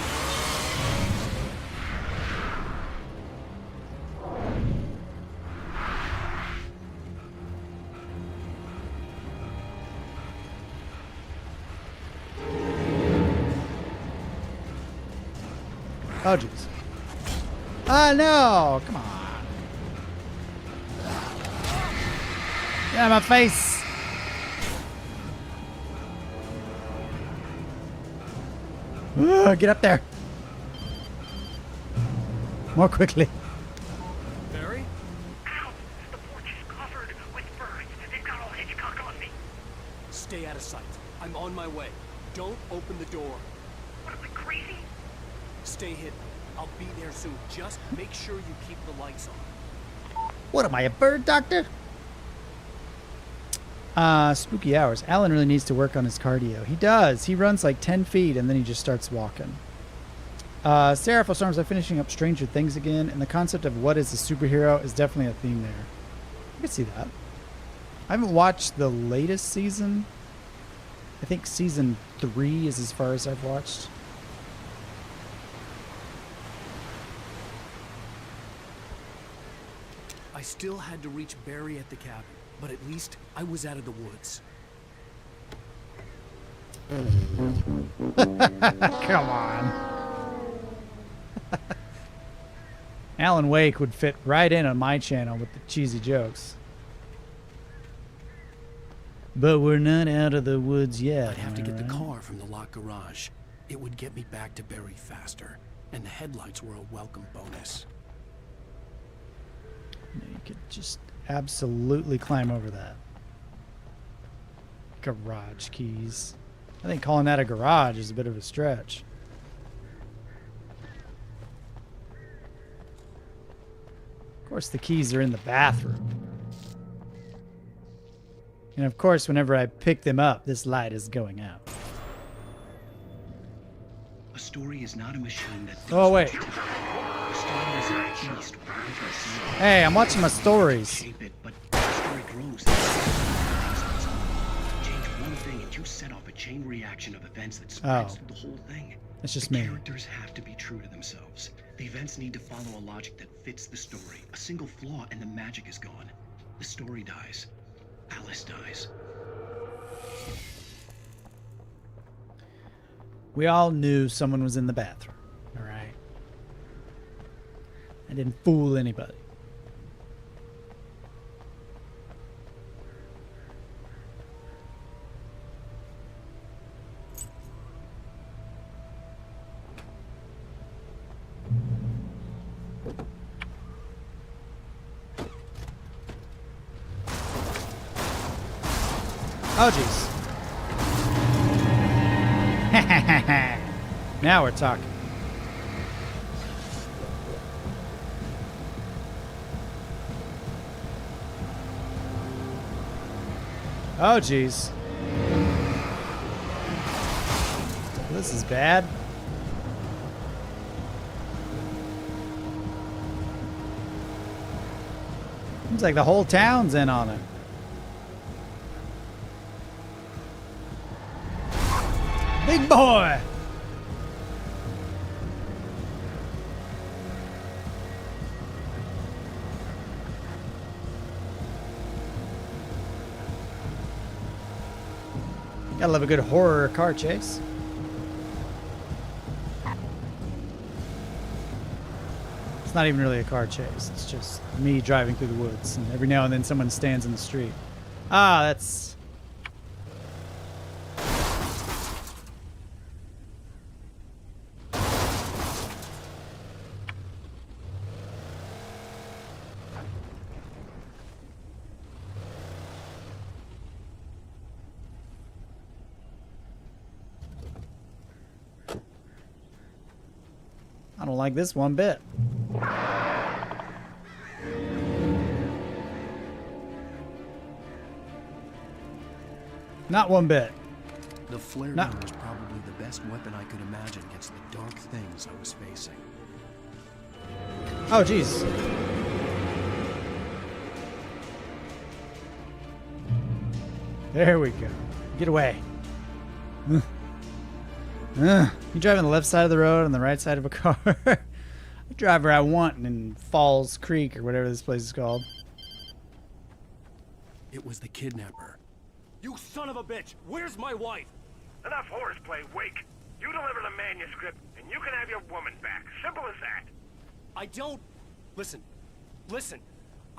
Oh, jeez. Ah, no! Come on. Yeah, my face! Ooh, get up there! More quickly. Barry? Ow! The porch is covered with birds. They've got all Hitchcock on me. Stay out of sight. I'm on my way. Don't open the door. What, am I crazy? Stay hidden. I'll be there soon. Just make sure you keep the lights on. What am I, a bird doctor? Spooky hours. Alan really needs to work on his cardio. He does. He runs like 10 feet and then he just starts walking. Sarah Storms are finishing up Stranger Things again, and the concept of what is a superhero is definitely a theme there. I can see that. I haven't watched the latest season. I think season 3 is as far as I've watched. I still had to reach Barry at the cabin, but at least I was out of the woods. Come on. Alan Wake would fit right in on my channel with the cheesy jokes. But we're not out of the woods yet. I'd have to get the car from the locked garage. It would get me back to Barry faster, and the headlights were a welcome bonus. You could just absolutely climb over that. Garage keys. I think calling that a garage is a bit of a stretch. Of course, the keys are in the bathroom. And of course, whenever I pick them up, this light is going out. A story is not a machine that... Oh, wait. A story is at least what we can see. Hey, I'm watching my stories. Shape it, but the story grows. Change one thing and you set off a chain reaction of events that spreads through the whole thing. It's just the me. Characters have to be true to themselves. The events need to follow a logic that fits the story. A single flaw and the magic is gone. The story dies. Alice dies. We all knew someone was in the bathroom, all right? I didn't fool anybody. Oh, jeez. Now we're talking. Oh, jeez. This is bad. Seems like the whole town's in on it. Big boy! Gotta love a good horror car chase. It's not even really a car chase. It's just me driving through the woods, and every now and then someone stands in the street. Ah, that's... I don't like this one bit. Not one bit. The flare gun was probably the best weapon I could imagine against the dark things I was facing. Oh, jeez. There we go. Get away. You drive on the left side of the road on the right side of a car. I drive where I want in Falls Creek or whatever this place is called. It was the kidnapper. You son of a bitch! Where's my wife? Enough horseplay, Wake. You deliver the manuscript, and you can have your woman back. Simple as that. I don't... Listen.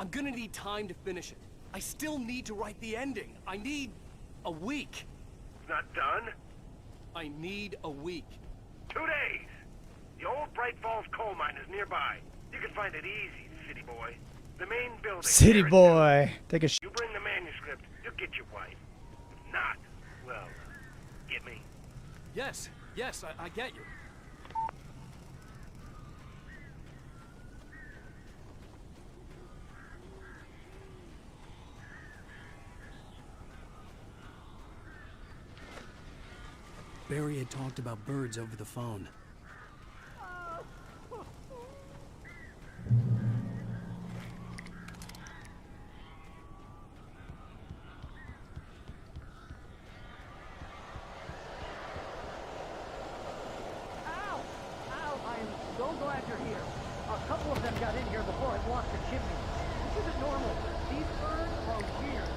I'm gonna need time to finish it. I still need to write the ending. I need a week. It's not done? I need a week. 2 days. The old Bright Falls coal mine is nearby. You can find it easy, city boy. The main building. City boy. Take a You bring the manuscript, you'll get your wife. If not, well, get me? Yes, I get you. Barry had talked about birds over the phone. I am so glad you're here. A couple of them got in here before I blocked the chimney. This isn't normal. These birds are weird.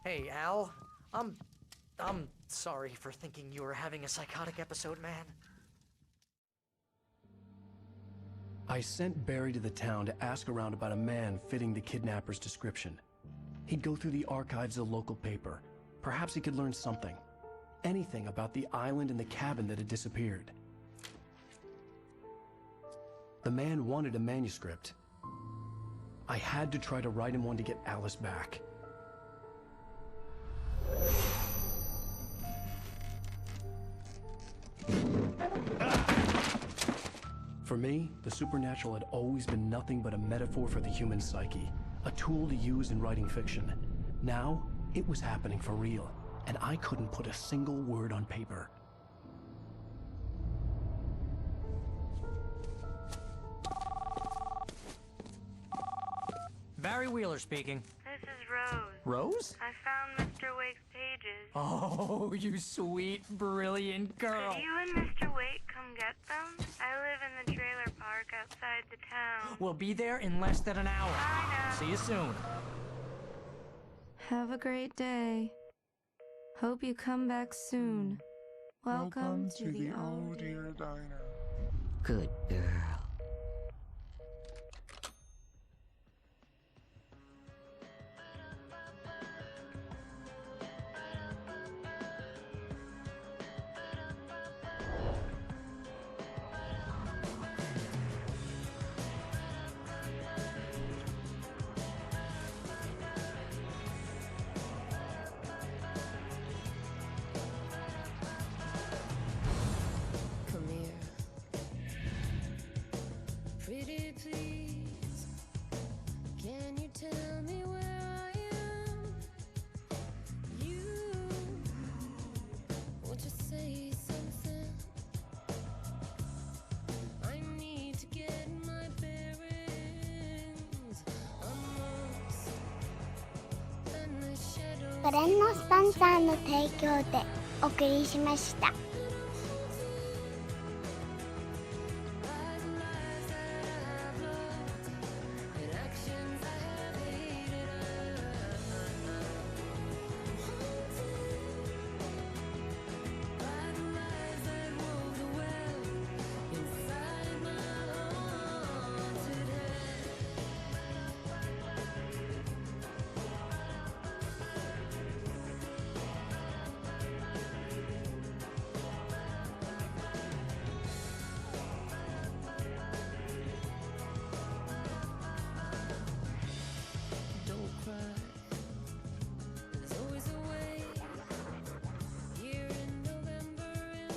Hey, Al. I'm sorry for thinking you were having a psychotic episode, man. I sent Barry to the town to ask around about a man fitting the kidnapper's description. He'd go through the archives of the local paper. Perhaps he could learn something. Anything about the island and the cabin that had disappeared. The man wanted a manuscript. I had to try to write him one to get Alice back. For me, the supernatural had always been nothing but a metaphor for the human psyche, a tool to use in writing fiction. Now, it was happening for real, and I couldn't put a single word on paper. Barry Wheeler speaking. This is Rose. Rose? I found Mr. Wake's pages. Oh, you sweet, brilliant girl. Could you and Mr. Wake come get them? I live in the trailer park outside the town. We'll be there in less than an hour. I know. See you soon. Have a great day. Hope you come back soon. Welcome to the Oh Dear Diner. Good girl. Come here. Pretty please. Can you tell me where I am? You won't you say something? I need to get my bearings amongst the shadows. これのスポンサーの提供でお送りしました。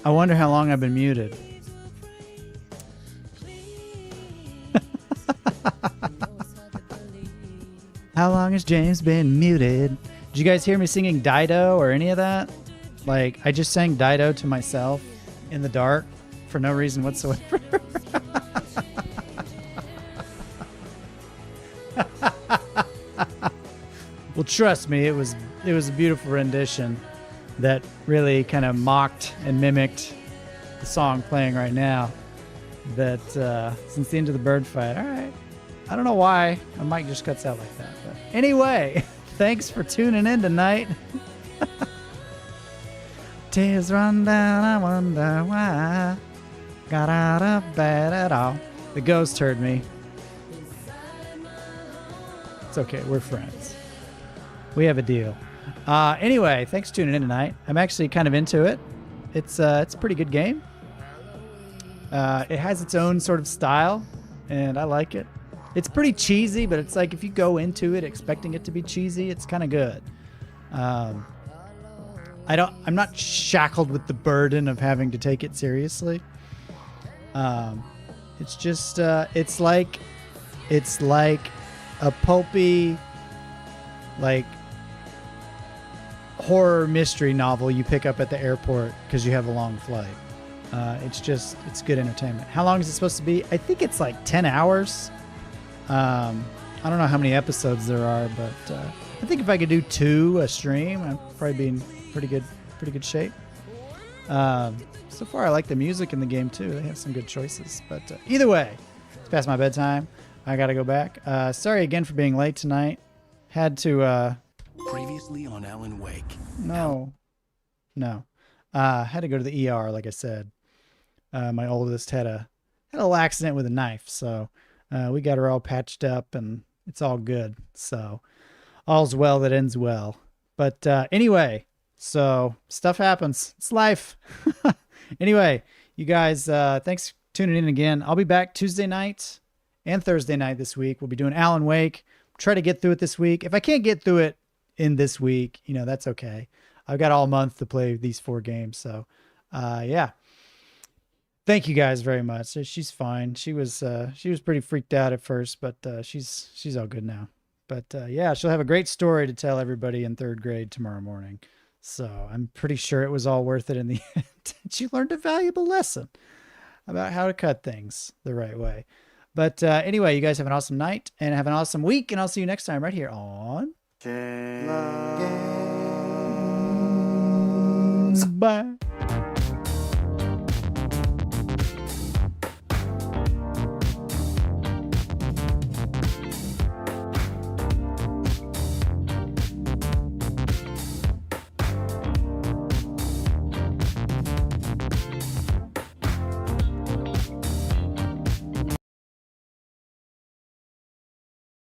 I wonder how long I've been muted. How long has James been muted? Did you guys hear me singing Dido or any of that? Like, I just sang Dido to myself in the dark for no reason whatsoever. Well, trust me, it was a beautiful rendition that really kind of mocked and mimicked the song playing right now. That since the end of the bird fight, all right. I don't know why my mic just cuts out like that. But anyway, thanks for tuning in tonight. Tears run down, I wonder why. Got out of bed at all. The ghost heard me. It's okay, we're friends. We have a deal. Anyway, thanks for tuning in tonight. I'm actually kind of into it. It's a pretty good game. It has its own sort of style, and I like it. It's pretty cheesy, but it's like if you go into it expecting it to be cheesy, it's kind of good. I'm not shackled with the burden of having to take it seriously. It's just it's like a pulpy, like, horror mystery novel you pick up at the airport because you have a long flight. It's good entertainment. How long is it supposed to be? I think it's like 10 hours. I don't know how many episodes there are, but I think if I could do 2 a stream, I'd probably be in pretty good shape. So far, I like the music in the game too. They have some good choices. But either way, it's past my bedtime. I gotta go back. Sorry again for being late tonight. Had to. Previously on Alan Wake. No. Had to go to the ER, like I said. My oldest had a little accident with a knife, so we got her all patched up, and it's all good. So all's well that ends well. But anyway, so stuff happens. It's life. Anyway, you guys, thanks for tuning in again. I'll be back Tuesday night and Thursday night this week. We'll be doing Alan Wake. Try to get through it this week. If I can't get through it in this week, that's okay. I've got all month to play these 4 games. So, yeah. Thank you guys very much. She's fine. She was pretty freaked out at first, but she's all good now. But yeah, she'll have a great story to tell everybody in 3rd grade tomorrow morning. So I'm pretty sure it was all worth it in the end. She learned a valuable lesson about how to cut things the right way. But anyway, you guys have an awesome night and have an awesome week, and I'll see you next time right here on Bye.